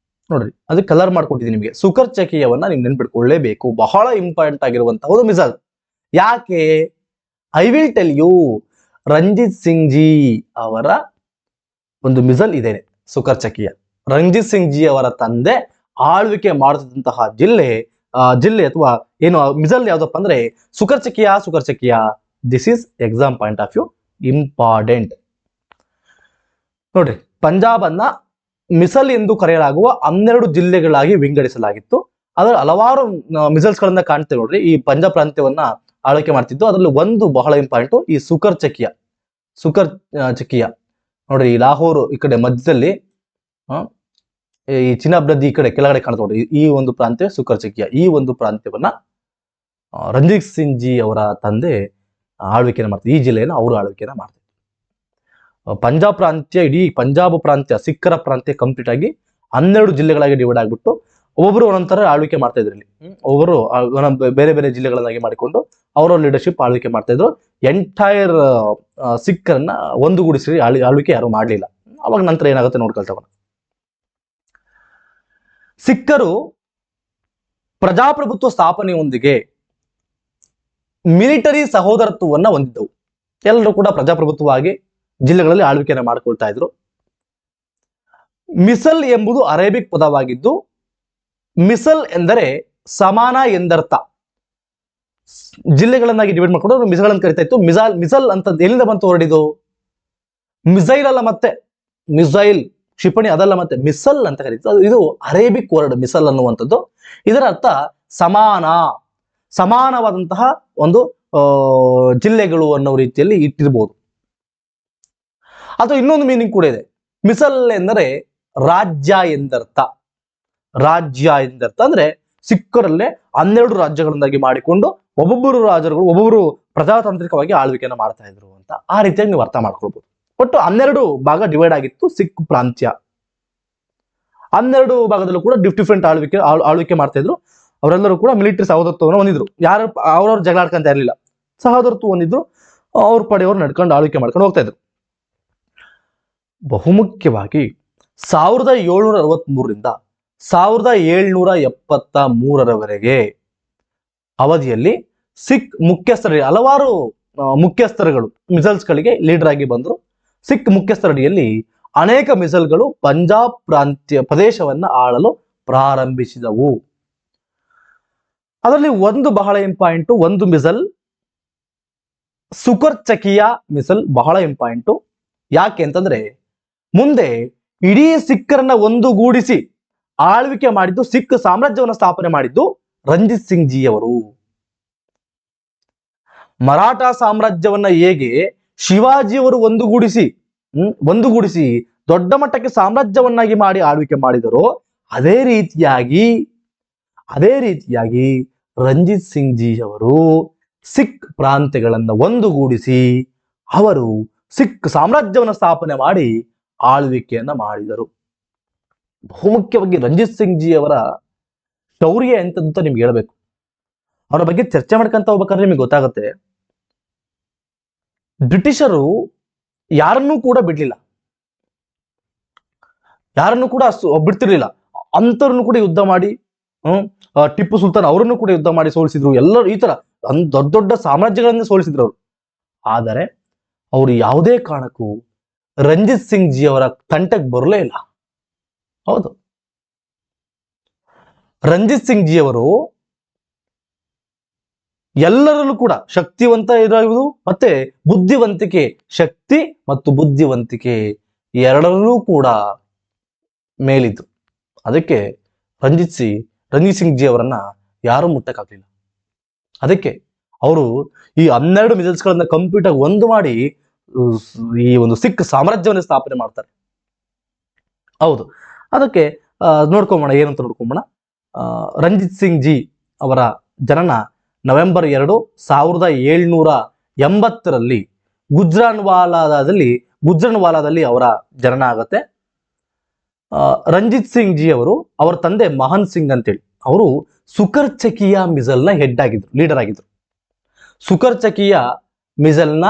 ನೋಡ್ರಿ, ಅದು ಕಲರ್ ಮಾಡ್ಕೊಟ್ಟಿದ್ದೀನಿ ನಿಮಗೆ. ಸುಕರ್ ಚಕಿಯವನ್ನ ನೀವು ನೆನ್ಪಿಟ್ಕೊಳ್ಳೇಬೇಕು, ಬಹಳ ಇಂಪಾರ್ಟೆಂಟ್ ಆಗಿರುವಂತಹ ಒಂದು ಮಿಸೈಲ್. ಯಾಕೆ? I will tell you. Ranjit Singh ji ಅವರ ಒಂದು ಮಿಸೈಲ್ ಇದೆ ಸುಕರ್ ಚಕಿಯ. ರಂಜಿತ್ ಸಿಂಗ್ ಜಿ ಅವರ ತಂದೆ ಆಳ್ವಿಕೆ ಮಾಡುತ್ತಿದ್ದಂತಹ ಜಿಲ್ಲೆ ಅಥವಾ ಏನು ಮಿಸೈಲ್ ಯಾವ್ದಪ್ಪ ಅಂದ್ರೆ Sukerchakia. This is exam point of view important. ನೋಡ್ರಿ, ಪಂಜಾಬ್ ಅನ್ನ ಮಿಸಲ್ ಎಂದು ಕರೆಯಲಾಗುವ 12 ಜಿಲ್ಲೆಗಳಾಗಿ ವಿಂಗಡಿಸಲಾಗಿತ್ತು. ಅದರ ಹಲವಾರು ಮಿಸೈಲ್ಸ್ ಗಳನ್ನ ಕಾಣ್ತೇವೆ ನೋಡ್ರಿ. ಈ ಪಂಜಾಬ್ ಪ್ರಾಂತ್ಯವನ್ನ ಆಳ್ವಿಕೆ ಮಾಡ್ತಿದ್ದು. ಅದರಲ್ಲಿ ಒಂದು ಬಹಳ ಇಂಪಾರ್ಟೆಂಟ್, ಈ ಸುಕರ್ ಚಕಿಯ ನೋಡ್ರಿ. ಈ ಲಾಹೋರ್ ಈ ಕಡೆ ಮಧ್ಯದಲ್ಲಿ, ಈ ಚಿನಾಬ್ ನದಿ ಈ ಕಡೆ ಕೆಳಗಡೆ ಕಾಣ್ತಾ ನೋಡ್ರಿ. ಈ ಒಂದು ಪ್ರಾಂತ್ಯ ಸುಕರ್ ಚಕಿಯ. ಈ ಒಂದು ಪ್ರಾಂತ್ಯವನ್ನ ರಂಜಿತ್ ಸಿಂಗ್ ಜಿ ಅವರ ತಂದೆ ಆಳ್ವಿಕೆನ ಮಾಡ್ತಾರೆ. ಈ ಜಿಲ್ಲೆಯನ್ನು ಅವರು ಆಳ್ವಿಕೆನ ಮಾಡ್ತಾರೆ. ಪಂಜಾಬ್ ಪ್ರಾಂತ್ಯ, ಇಡೀ ಪಂಜಾಬ್ ಪ್ರಾಂತ್ಯ, ಸಿಖ್ಖರ ಪ್ರಾಂತ್ಯ ಕಂಪ್ಲೀಟ್ ಆಗಿ 12 ಜಿಲ್ಲೆಗಳಾಗಿ ಡಿವೈಡ್ ಆಗ್ಬಿಟ್ಟು ಒಬ್ಬೊಬ್ರು ಒಂದೊಂಥರ ಆಳ್ವಿಕೆ ಮಾಡ್ತಾ ಇದ್ರು. ಇಲ್ಲಿ ಒಬ್ಬರು ಬೇರೆ ಬೇರೆ ಜಿಲ್ಲೆಗಳನ್ನಾಗಿ ಮಾಡಿಕೊಂಡು ಅವರ ಲೀಡರ್ಶಿಪ್ ಆಳ್ವಿಕೆ ಮಾಡ್ತಾ ಇದ್ರು. ಎಂಟೈರ್ ಸಿಖ್ಖರನ್ನ ಒಂದುಗೂಡಿಸಿ ಆಳ್ವಿಕೆ ಯಾರು ಮಾಡಲಿಲ್ಲ. ಅವಾಗ ನಂತರ ಏನಾಗುತ್ತೆ ನೋಡ್ಕೊಳ್ತವ. ಸಿಖ್ಖರು ಪ್ರಜಾಪ್ರಭುತ್ವ ಸ್ಥಾಪನೆಯೊಂದಿಗೆ ಮಿಲಿಟರಿ ಸಹೋದರತ್ವವನ್ನ ಹೊಂದಿದ್ದವು. ಎಲ್ಲರೂ ಕೂಡ ಪ್ರಜಾಪ್ರಭುತ್ವವಾಗಿ ಜಿಲ್ಲೆಗಳಲ್ಲಿ ಆಳ್ವಿಕೆಯನ್ನು ಮಾಡಿಕೊಳ್ತಾ ಇದ್ರು. ಮಿಸಲ್ ಎಂಬುದು ಅರೇಬಿಕ್ ಪದವಾಗಿದ್ದು, ಮಿಸಲ್ ಎಂದರೆ ಸಮಾನ ಎಂದರ್ಥ. ಜಿಲ್ಲೆಗಳನ್ನಾಗಿ ಡಿವೈಡ್ ಮಾಡ್ಕೊಂಡು ಮಿಸಲ್ಗಳನ್ನು ಕರಿತಾ ಇತ್ತು. ಮಿಸಲ್ ಅಂತ ಎಲ್ಲಿಂದ ಬಂತು ಹೊರಡಿದು? ಮಿಸೈಲ್ ಅಲ್ಲ, ಮತ್ತೆ ಮಿಸೈಲ್ ಕ್ಷಿಪಣಿ ಅದಲ್ಲ, ಮತ್ತೆ ಮಿಸಲ್ ಅಂತ ಕರೀತು. ಇದು ಅರೇಬಿಕ್ ವರ್ಡ್ ಮಿಸಲ್ ಅನ್ನುವಂಥದ್ದು. ಇದರ ಅರ್ಥ ಸಮಾನವಾದಂತಹ ಒಂದು ಜಿಲ್ಲೆಗಳು ಅನ್ನೋ ರೀತಿಯಲ್ಲಿ ಇಟ್ಟಿರ್ಬೋದು. ಅಥವಾ ಇನ್ನೊಂದು ಮೀನಿಂಗ್ ಕೂಡ ಇದೆ. ಮಿಸಲ್ ಎಂದರೆ ರಾಜ್ಯ ಎಂದರ್ಥ. ಅಂದ್ರೆ ಸಿಖ್ಖರಲ್ಲೇ 12 ರಾಜ್ಯಗಳನ್ನಾಗಿ ಮಾಡಿಕೊಂಡು ಒಬ್ಬೊಬ್ಬರು ಪ್ರಜಾತಾಂತ್ರಿಕವಾಗಿ ಆಳ್ವಿಕೆಯನ್ನು ಮಾಡ್ತಾ ಇದ್ರು ಅಂತ ಆ ರೀತಿಯಾಗಿ ನೀವು ಅರ್ಥ ಮಾಡ್ಕೊಳ್ಬಹುದು. ಒಟ್ಟು 12 ಭಾಗ ಡಿವೈಡ್ ಆಗಿತ್ತು ಸಿಖ್ ಪ್ರಾಂತ್ಯ. 12 ಭಾಗದಲ್ಲೂ ಕೂಡ ಡಿಫ್ರೆಂಟ್ ಆಳ್ವಿಕೆ ಮಾಡ್ತಾ ಇದ್ರು. ಅವರೆಲ್ಲರೂ ಕೂಡ ಮಿಲಿಟರಿ ಸಹೋದರತ್ವವನ್ನು ಹೊಂದಿದ್ರು. ಯಾರು ಅವ್ರವ್ರು ಜಗಳ ಆಡ್ಕೊಂತ ಇರಲಿಲ್ಲ, ಸಹೋದರತ್ವ ಹೊಂದಿದ್ರು. ಅವ್ರ ಪಡೆಯವರು ನಡ್ಕೊಂಡು ಆಳ್ವಿಕೆ ಮಾಡ್ಕೊಂಡು ಹೋಗ್ತಾ ಇದ್ರು. ಬಹುಮುಖ್ಯವಾಗಿ 1763ರಿಂದ 1773ರವರೆಗೆ ಅವಧಿಯಲ್ಲಿ ಸಿಖ್ ಮುಖ್ಯಸ್ಥರ ಹಲವಾರು ಮುಖ್ಯಸ್ಥರುಗಳು ಮಿಸೈಲ್ಸ್ಗಳಿಗೆ ಲೀಡರ್ ಆಗಿ ಬಂದರು. ಸಿಖ್ ಮುಖ್ಯಸ್ಥರಡಿಯಲ್ಲಿ ಅನೇಕ ಮಿಸೈಲ್ಗಳು ಪಂಜಾಬ್ ಪ್ರದೇಶವನ್ನ ಆಳಲು ಪ್ರಾರಂಭಿಸಿದವು. ಅದರಲ್ಲಿ ಒಂದು ಬಹಳ ಇಂಪಾರ್ಟೆಂಟ್, ಒಂದು ಮಿಸೈಲ್ ಸುಕರ್ ಚಕಿಯ ಮಿಸೈಲ್ ಬಹಳ ಇಂಪಾರ್ಟೆಂಟ್. ಯಾಕೆ ಅಂತಂದ್ರೆ ಮುಂದೆ ಇಡೀ ಸಿಖ್ಖರನ್ನ ಒಂದುಗೂಡಿಸಿ ಆಳ್ವಿಕೆ ಮಾಡಿದ್ದು, ಸಿಖ್ ಸಾಮ್ರಾಜ್ಯವನ್ನು ಸ್ಥಾಪನೆ ಮಾಡಿದ್ದು ರಂಜಿತ್ ಸಿಂಗ್ ಜಿ ಅವರು. ಮರಾಠ ಸಾಮ್ರಾಜ್ಯವನ್ನ ಹೇಗೆ ಶಿವಾಜಿಯವರು ಒಂದುಗೂಡಿಸಿ ದೊಡ್ಡ ಮಟ್ಟಕ್ಕೆ ಸಾಮ್ರಾಜ್ಯವನ್ನಾಗಿ ಮಾಡಿ ಆಳ್ವಿಕೆ ಮಾಡಿದರೋ, ಅದೇ ರೀತಿಯಾಗಿ ರಂಜಿತ್ ಸಿಂಗ್ ಜಿ ಅವರು ಸಿಖ್ ಪ್ರಾಂತ್ಯಗಳನ್ನ ಒಂದುಗೂಡಿಸಿ ಅವರು ಸಿಖ್ ಸಾಮ್ರಾಜ್ಯವನ್ನು ಸ್ಥಾಪನೆ ಮಾಡಿ ಆಳ್ವಿಕೆಯನ್ನ ಮಾಡಿದರು. ಬಹುಮುಖ್ಯವಾಗಿ ರಂಜಿತ್ ಸಿಂಗ್ ಜಿ ಅವರ ಶೌರ್ಯ ಎಂತಂತ ನಿಮ್ಗೆ ಹೇಳ್ಬೇಕು. ಅವರ ಬಗ್ಗೆ ಚರ್ಚೆ ಮಾಡ್ಕೊಂತ ಹೋಗ್ಬೇಕಾದ್ರೆ ನಿಮಗೆ ಗೊತ್ತಾಗುತ್ತೆ, ಬ್ರಿಟಿಷರು ಯಾರನ್ನೂ ಕೂಡ ಬಿಡ್ಲಿಲ್ಲ, ಯಾರನ್ನು ಕೂಡ ಬಿಡ್ತಿರ್ಲಿಲ್ಲ. ಅಂತವ್ರನ್ನು ಕೂಡ ಯುದ್ಧ ಮಾಡಿ, ಟಿಪ್ಪು ಸುಲ್ತಾನ್ ಅವರನ್ನು ಕೂಡ ಯುದ್ಧ ಮಾಡಿ ಸೋಲಿಸಿದ್ರು. ಎಲ್ಲರೂ ಈ ತರ ದೊಡ್ಡ ದೊಡ್ಡ ಸಾಮ್ರಾಜ್ಯಗಳನ್ನೇ ಸೋಲಿಸಿದ್ರು ಅವರು. ಆದರೆ ಅವರು ಯಾವುದೇ ಕಾರಣಕ್ಕೂ ರಂಜಿತ್ ಸಿಂಗ್ ಜಿ ಅವರ ತಂಟಕ್ಕೆ ಬರಲೇ ಇಲ್ಲ. ಹೌದು, ರಂಜಿತ್ ಸಿಂಗ್ ಜಿ ಅವರು ಎಲ್ಲರಲ್ಲೂ ಕೂಡ ಶಕ್ತಿವಂತ ಇರುವುದು ಮತ್ತೆ ಶಕ್ತಿ ಮತ್ತು ಬುದ್ಧಿವಂತಿಕೆ ಎರಡರಲ್ಲೂ ಕೂಡ ಮೇಲಿದ್ದು. ಅದಕ್ಕೆ ರಂಜಿತ್ ಸಿಂಗ್ ಜಿ ಅವರನ್ನ ಯಾರು ಮುಟ್ಟಕ್ಕಾಗಲಿಲ್ಲ. ಅದಕ್ಕೆ ಅವರು ಈ 12 ಮಿಸೈಲ್ಸ್ಗಳನ್ನ ಕಂಪ್ಲೀಟ್ ಆಗಿ ಒಂದು ಮಾಡಿ ಈ ಒಂದು ಸಿಖ್ ಸಾಮ್ರಾಜ್ಯವನ್ನು ಸ್ಥಾಪನೆ ಮಾಡ್ತಾರೆ. ಹೌದು, ಅದಕ್ಕೆ ಏನಂತ ನೋಡ್ಕೊಂಬೋಣ. ರಂಜಿತ್ ಸಿಂಗ್ ಜಿ ಅವರ ಜನನ ನವೆಂಬರ್ 2, 1780ರಲ್ಲಿ ಗುಜ್ರನ್ವಾಲಾದಲ್ಲಿ ಅವರ ಜನನ ಆಗತ್ತೆ. ರಂಜಿತ್ ಸಿಂಗ್ ಜಿ ಅವರ ತಂದೆ ಮಹನ್ ಸಿಂಗ್ ಅಂತೇಳಿ ಅವರು ಸುಕರ್ಚಕಿಯ ಮಿಸಲ್ನ ಹೆಡ್ ಆಗಿದ್ರು, ಲೀಡರ್ ಆಗಿದ್ರು. ಸುಕರ್ಚಕಿಯ ಮಿಸಲ್ನ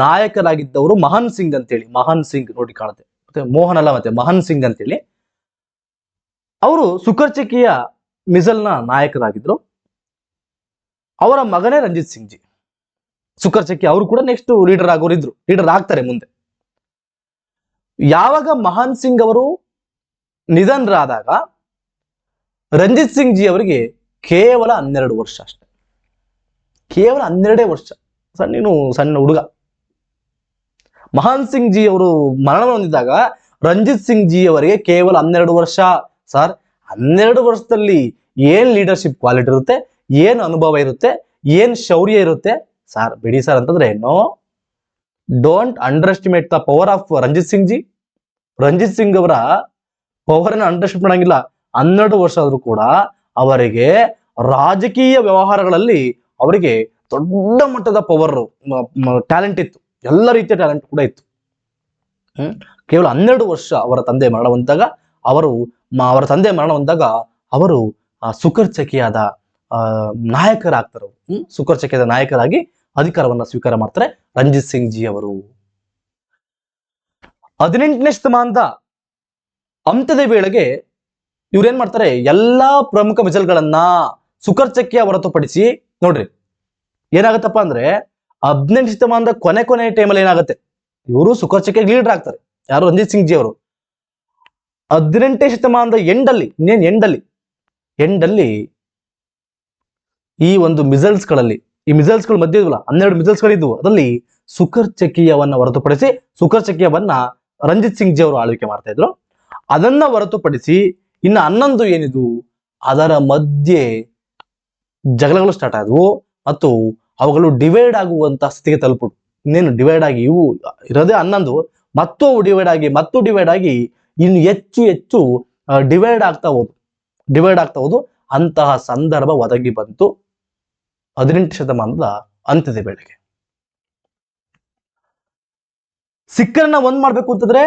ನಾಯಕರಾಗಿದ್ದವರು ಮಹನ್ ಸಿಂಗ್ ಅಂತೇಳಿ, ಮಹನ್ ಸಿಂಗ್ ನೋಡಿ ಕಾಣುತ್ತೆ, ಮತ್ತೆ ಮೋಹನ್ ಅಲ್ಲ, ಮತ್ತೆ ಮಹನ್ ಸಿಂಗ್ ಅಂತೇಳಿ ಅವರು ಸುಕರ್ಚಕಿಯ ಮಿಸಲ್ನ ನಾಯಕರಾಗಿದ್ರು. ಅವರ ಮಗನೇ ರಂಜಿತ್ ಸಿಂಗ್ ಜಿ. ಸುಕರ್ಚಕಿ ಅವರು ಕೂಡ ನೆಕ್ಸ್ಟ್ ಲೀಡರ್ ಆಗೋರಿದ್ರು, ಲೀಡರ್ ಆಗ್ತಾರೆ ಮುಂದೆ. ಯಾವಾಗ ಮಹಾನ್ ಸಿಂಗ್ ಅವರು ನಿಧನರಾದಾಗ ರಂಜಿತ್ ಸಿಂಗ್ ಜಿ ಅವರಿಗೆ ಕೇವಲ 12 ವರ್ಷ ಅಷ್ಟೆ, ಕೇವಲ 12 ವರ್ಷ, ಸಣ್ಣ ಹುಡುಗ. ಮಹಾನ್ ಸಿಂಗ್ ಜಿ ಅವರು ಮರಣ ಹೊಂದಿದಾಗ ರಂಜಿತ್ ಸಿಂಗ್ ಜಿ ಅವರಿಗೆ ಕೇವಲ 12 ವರ್ಷ. ಸರ್, 12 ವರ್ಷದಲ್ಲಿ ಏನ್ ಲೀಡರ್ಶಿಪ್ ಕ್ವಾಲಿಟಿ ಇರುತ್ತೆ, ಏನ್ ಅನುಭವ ಇರುತ್ತೆ, ಏನ್ ಶೌರ್ಯ ಇರುತ್ತೆ ಸರ್, ಬಿಡಿ ಸರ್ ಅಂತಂದ್ರೆ no, don't underestimate the power of Ranjit Singh ji. Ranjit Singh ಅವರ ಪವರ್ ಅನ್ನು ಅಂಡರ್ ಎಸ್ಟಿಮೇಟ್ ಮಾಡಂಗಿಲ್ಲ. 12 ವರ್ಷ ಆದ್ರೂ ಕೂಡ ಅವರಿಗೆ ರಾಜಕೀಯ ವ್ಯವಹಾರಗಳಲ್ಲಿ ಅವರಿಗೆ ದೊಡ್ಡ ಮಟ್ಟದ ಪವರ್, ಟ್ಯಾಲೆಂಟ್ ಇತ್ತು, ಎಲ್ಲ ರೀತಿಯ ಟ್ಯಾಲೆಂಟ್ ಕೂಡ ಇತ್ತು. ಕೇವಲ 12 ವರ್ಷ ಅವರ ತಂದೆ ಮರಣ ಹೊಂದಾಗ ಅವರು ಸುಕರ್ಚಕಿಯಾದ ನಾಯಕರಾಗ್ತಾರೆ. ಸುಕರ್ಚಕಿಯಾದ ನಾಯಕರಾಗಿ ಅಧಿಕಾರವನ್ನ ಸ್ವೀಕಾರ ಮಾಡ್ತಾರೆ ರಂಜಿತ್ ಸಿಂಗ್ ಜಿ ಅವರು. 18ನೇ ಶತಮಾನದ ಅಂತ್ಯದ ವೇಳೆಗೆ ಇವ್ರೇನ್ ಮಾಡ್ತಾರೆ, ಎಲ್ಲಾ ಪ್ರಮುಖ ಮಿಸಲ್ಗಳನ್ನ ಸುಕರ್ಚಕಿಯ ಹೊರತುಪಡಿಸಿ, ನೋಡ್ರಿ ಏನಾಗತ್ತಪ್ಪ ಅಂದ್ರೆ 18ನೇ ಶತಮಾನದ ಕೊನೆ ಟೈಮಲ್ಲಿ ಏನಾಗುತ್ತೆ, ಇವರು ಸುಕರ್ಚಕಿಯ ಲೀಡರ್ ಆಗ್ತಾರೆ, ಯಾರು, ರಂಜಿತ್ ಸಿಂಗ್ ಜಿ ಅವರು. 18ನೇ ಶತಮಾನದ ಎಂಡಲ್ಲಿ ಈ ಒಂದು ಮಿಸಲ್ಸ್ಗಳಲ್ಲಿ, ಈ ಮಿಸಲ್ಸ್ಗಳ ಮಧ್ಯೆ ಇದ್ವಲ್ಲ 12 ಮಿಸಲ್ಸ್ಗಳಿದ್ವು, ಅದರಲ್ಲಿ ಸುಕರ್ಚಕಿಯವನ್ನ ಹೊರತುಪಡಿಸಿ, ಸುಕರ್ಚಕಿಯವನ್ನ ರಂಜಿತ್ ಸಿಂಗ್ ಜಿ ಅವರು ಆಳ್ವಿಕೆ ಮಾಡ್ತಾ ಇದ್ರು. ಅದನ್ನ ಹೊರತುಪಡಿಸಿ ಇನ್ನು 11 ಏನಿದ್ವು, ಅದರ ಮಧ್ಯೆ ಜಗಳಗಳು ಸ್ಟಾರ್ಟ್ ಆದವು ಮತ್ತು ಅವುಗಳು ಡಿವೈಡ್ ಆಗುವಂತ ಸ್ಥಿತಿಗೆ ತಲುಪಿತು. ಇನ್ನೇನು ಡಿವೈಡ್ ಆಗಿ, ಇವು ಇರೋದೇ 11, ಮತ್ತು ಡಿವೈಡ್ ಆಗಿ ಇನ್ನು ಹೆಚ್ಚು ಡಿವೈಡ್ ಆಗ್ತಾ ಹೋದು. ಅಂತಹ ಸಂದರ್ಭ ಒದಗಿ ಬಂತು 18ನೇ ಶತಮಾನದ ಅಂತ್ಯದ ವೇಳೆಗೆ. ಸಿಖ್ಖರನ್ನ ಒಂದ್ ಮಾಡ್ಬೇಕು ಅಂತಂದ್ರೆ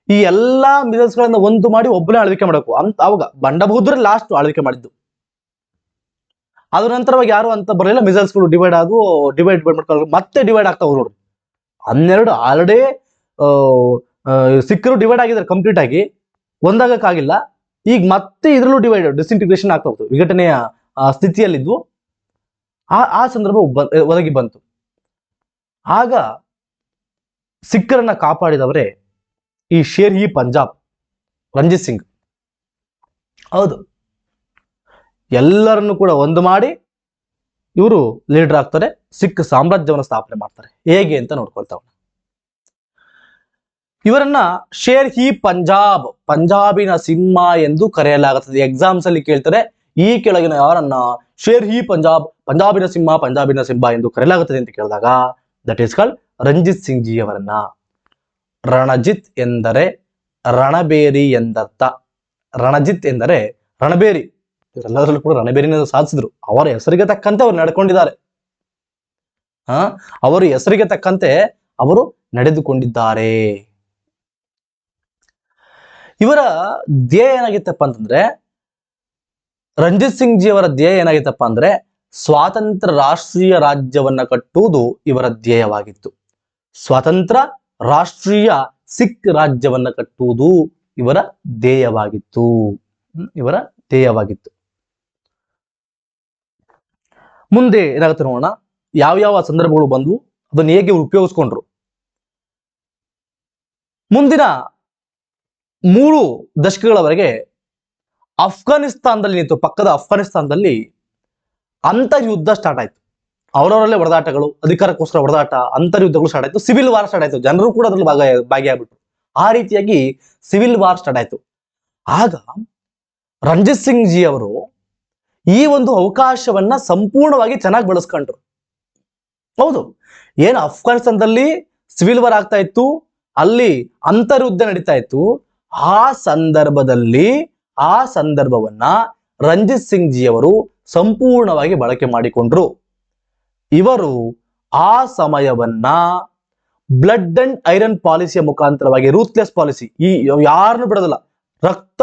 ಈ ಎಲ್ಲಾ ಮಿಸಲ್ಸ್ಗಳನ್ನ ಒಂದು ಮಾಡಿ ಒಬ್ಬನೇ ಆಳ್ವಿಕೆ ಮಾಡಬೇಕು ಅಂತ. ಅವಾಗ ಬಂಡಬಹದ್ದೂರ ಲಾಸ್ಟ್ ಆಳ್ವಿಕೆ ಮಾಡಿದ್ದು. ಅದ್ರ ನಂತರವಾಗಿ ಯಾರು ಅಂತ ಬರಲಿಲ್ಲ. ಮಿಸಲ್ಸ್ಗಳು ಡಿವೈಡ್ ಮಾಡ್ಕೊಂಡು ಮತ್ತೆ ಡಿವೈಡ್ ಆಗ್ತಾ ಹೋದ್ರು. 12 ಆಲ್ರೆಡಿ ಸಿಖ್ಖರು ಡಿವೈಡ್ ಆಗಿದ್ದಾರೆ, ಕಂಪ್ಲೀಟ್ ಆಗಿ ಒಂದಾಗಕ್ಕಾಗಿಲ್ಲ. ಈಗ ಮತ್ತೆ ಇದ್ರಲ್ಲೂ ಡಿಸ್ಇಂಟಿಗ್ರೇಷನ್ ಆಗ್ತಾ ಹೋಗ್ತು, ವಿಘಟನೆಯ ಸ್ಥಿತಿಯಲ್ಲಿದ್ವು. ಆ ಸಂದರ್ಭ ಒದಗಿ ಬಂತು. ಆಗ ಸಿಖ್ಖರನ್ನ ಕಾಪಾಡಿದವರೇ ಈ ಶೇರ್ ಇ ಪಂಜಾಬ್ ರಂಜಿತ್ ಸಿಂಗ್. ಹೌದು, ಎಲ್ಲರನ್ನು ಕೂಡ ಒಂದು ಮಾಡಿ ಇವರು ಲೀಡರ್ ಆಗ್ತಾರೆ, ಸಿಖ್ ಸಾಮ್ರಾಜ್ಯವನ್ನು ಸ್ಥಾಪನೆ ಮಾಡ್ತಾರೆ. ಹೇಗೆ ಅಂತ ನೋಡ್ಕೊಳ್ತಾವ. ಇವರನ್ನ ಶೇರ್ ಇ ಪಂಜಾಬ್, ಪಂಜಾಬಿನ ಸಿಂಹ ಎಂದು ಕರೆಯಲಾಗುತ್ತದೆ. ಎಕ್ಸಾಮ್ಸ್ ಅಲ್ಲಿ ಕೇಳ್ತಾರೆ, ಈ ಕೆಳಗಿನ ಯಾರನ್ನ ಶೇರ್ ಇ ಪಂಜಾಬ್, ಪಂಜಾಬಿನ ಸಿಂಹ ಎಂದು ಕರೆಯಲಾಗುತ್ತದೆ ಅಂತ ಕೇಳಿದಾಗ that is called Ranjit Singh ji ಅವರನ್ನ. ರಣಜಿತ್ ಎಂದರೆ ರಣಬೇರಿ ಎಂದರ್ಥ. ರಣಜಿತ್ ಎಂದರೆ ರಣಬೇರಿ. ಇವರೆಲ್ಲದರಲ್ಲೂ ಕೂಡ ರಣಬೇರಿನ ಸಾಧಿಸಿದ್ರು. ಅವರ ಹೆಸರಿಗೆ ತಕ್ಕಂತೆ ಅವರು ನಡ್ಕೊಂಡಿದ್ದಾರೆ. ಅವರ ಹೆಸರಿಗೆ ತಕ್ಕಂತೆ ಅವರು ನಡೆದುಕೊಂಡಿದ್ದಾರೆ. ಇವರ ಧ್ಯೇಯ ಏನಾಗಿತ್ತಪ್ಪ ಅಂತಂದ್ರೆ, ರಂಜಿತ್ ಸಿಂಗ್ ಜಿ ಅವರ ಧ್ಯೇಯ ಏನಾಗಿತ್ತಪ್ಪ ಅಂದ್ರೆ ಸ್ವಾತಂತ್ರ್ಯ ರಾಷ್ಟ್ರೀಯ ರಾಜ್ಯವನ್ನ ಕಟ್ಟುವುದು ಇವರ ಧ್ಯೇಯವಾಗಿತ್ತು. ಸ್ವತಂತ್ರ ರಾಷ್ಟ್ರೀಯ ಸಿಖ್ ರಾಜ್ಯವನ್ನ ಕಟ್ಟುವುದು ಇವರ ಧ್ಯೇಯವಾಗಿತ್ತು. ಮುಂದೆ ಏನಾಗುತ್ತೆ ನೋಡೋಣ. ಯಾವ ಸಂದರ್ಭಗಳು ಬಂದು ಅದನ್ನು ಹೇಗೆ ಉಪಯೋಗಿಸ್ಕೊಂಡ್ರು. ಮುಂದಿನ 3 ದಶಕಗಳವರೆಗೆ ಅಫ್ಘಾನಿಸ್ತಾನದಲ್ಲಿ ಪಕ್ಕದ ಅಫ್ಘಾನಿಸ್ತಾನದಲ್ಲಿ ಅಂತರ್ಯುದ್ಧ ಸ್ಟಾರ್ಟ್ ಆಯ್ತು. ಅವರವರಲ್ಲೇ ಹೊಡೆದಾಟಗಳು, ಅಧಿಕಾರಕ್ಕೋಸ್ಕರ ಹೊಡೆದಾಟ, ಅಂತರ್ಯುದ್ಧಗಳು ಸ್ಟಾರ್ಟ್ ಆಯ್ತು. ಸಿವಿಲ್ ವಾರ್ ಸ್ಟಾರ್ಟ್ ಆಯ್ತು. ಜನರು ಕೂಡ ಅದ್ರಲ್ಲಿ ಭಾಗಿಯಾಗ್ಬಿಟ್ರು. ಆ ರೀತಿಯಾಗಿ ಸಿವಿಲ್ ವಾರ್ ಸ್ಟಾರ್ಟ್ ಆಯ್ತು. ಆಗ ರಂಜಿತ್ ಸಿಂಗ್ ಜಿ ಅವರು ಈ ಒಂದು ಅವಕಾಶವನ್ನ ಸಂಪೂರ್ಣವಾಗಿ ಚೆನ್ನಾಗಿ ಬಳಸ್ಕೊಂಡ್ರು. ಹೌದು, ಏನು ಅಫ್ಘಾನಿಸ್ತಾನದಲ್ಲಿ ಸಿವಿಲ್ ವಾರ್ ಆಗ್ತಾ ಇತ್ತು, ಅಲ್ಲಿ ಅಂತರ್ಯುದ್ಧ ನಡೀತಾ ಇತ್ತು. ಆ ಸಂದರ್ಭವನ್ನ ರಂಜಿತ್ ಸಿಂಗ್ ಜಿ ಅವರು ಸಂಪೂರ್ಣವಾಗಿ ಬಳಕೆ ಮಾಡಿಕೊಂಡ್ರು. ಇವರು ಆ ಸಮಯವನ್ನ ಬ್ಲಡ್ ಅಂಡ್ ಐರನ್ ಪಾಲಿಸಿಯ ಮುಖಾಂತರವಾಗಿ, ರೂತ್ಲೆಸ್ ಪಾಲಿಸಿ, ಈ ಯಾರನ್ನು ಬಿಡೋದಿಲ್ಲ, ರಕ್ತ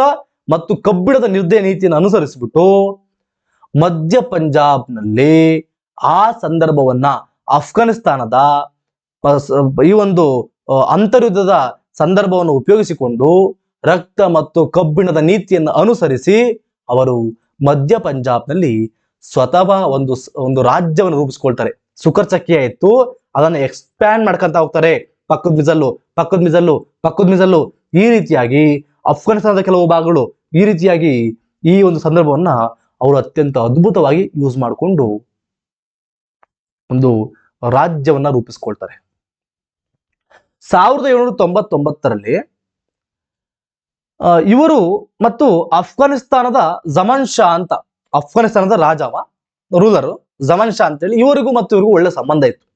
ಮತ್ತು ಕಬ್ಬಿಣದ ನಿರ್ದಯ ನೀತಿಯನ್ನು ಅನುಸರಿಸಿಬಿಟ್ಟು ಮಧ್ಯ ಪಂಜಾಬ್ನಲ್ಲಿ ಆ ಸಂದರ್ಭವನ್ನ ಅಫ್ಘಾನಿಸ್ತಾನದ ಈ ಒಂದು ಅಂತರ್ಯುದ್ಧದ ಸಂದರ್ಭವನ್ನು ಉಪಯೋಗಿಸಿಕೊಂಡು ರಕ್ತ ಮತ್ತು ಕಬ್ಬಿಣದ ನೀತಿಯನ್ನು ಅನುಸರಿಸಿ ಅವರು ಮಧ್ಯ ಪಂಜಾಬ್ನಲ್ಲಿ ಸ್ವತಃ ಒಂದು ರಾಜ್ಯವನ್ನು ರೂಪಿಸ್ಕೊಳ್ತಾರೆ. ಸುಕರ್ ಚಕ್ಕಿಯ ಇತ್ತು, ಅದನ್ನು ಎಕ್ಸ್ಪ್ಯಾಂಡ್ ಮಾಡ್ಕೊಂತ ಹೋಗ್ತಾರೆ. ಪಕ್ಕದ ಮಿಜಲ್ಲು ಈ ರೀತಿಯಾಗಿ ಅಫ್ಘಾನಿಸ್ತಾನದ ಕೆಲವು ಭಾಗಗಳು ಈ ರೀತಿಯಾಗಿ ಈ ಒಂದು ಸಂದರ್ಭವನ್ನ ಅವರು ಅತ್ಯಂತ ಅದ್ಭುತವಾಗಿ ಯೂಸ್ ಮಾಡಿಕೊಂಡು ಒಂದು ರಾಜ್ಯವನ್ನ ರೂಪಿಸ್ಕೊಳ್ತಾರೆ. 1799ರಲ್ಲಿ ಇವರು ಮತ್ತು ಅಫ್ಘಾನಿಸ್ತಾನದ ಜಮನ್ ಶಾ ಅಂತ, ಅಫ್ಘಾನಿಸ್ತಾನದ ರಾಜವ ರೂಲರ್ ಜಮನ್ ಶಾ ಅಂತೇಳಿ, ಇವರಿಗೂ ಮತ್ತು ಇವರಿಗೂ ಒಳ್ಳೆ ಸಂಬಂಧ ಇತ್ತು.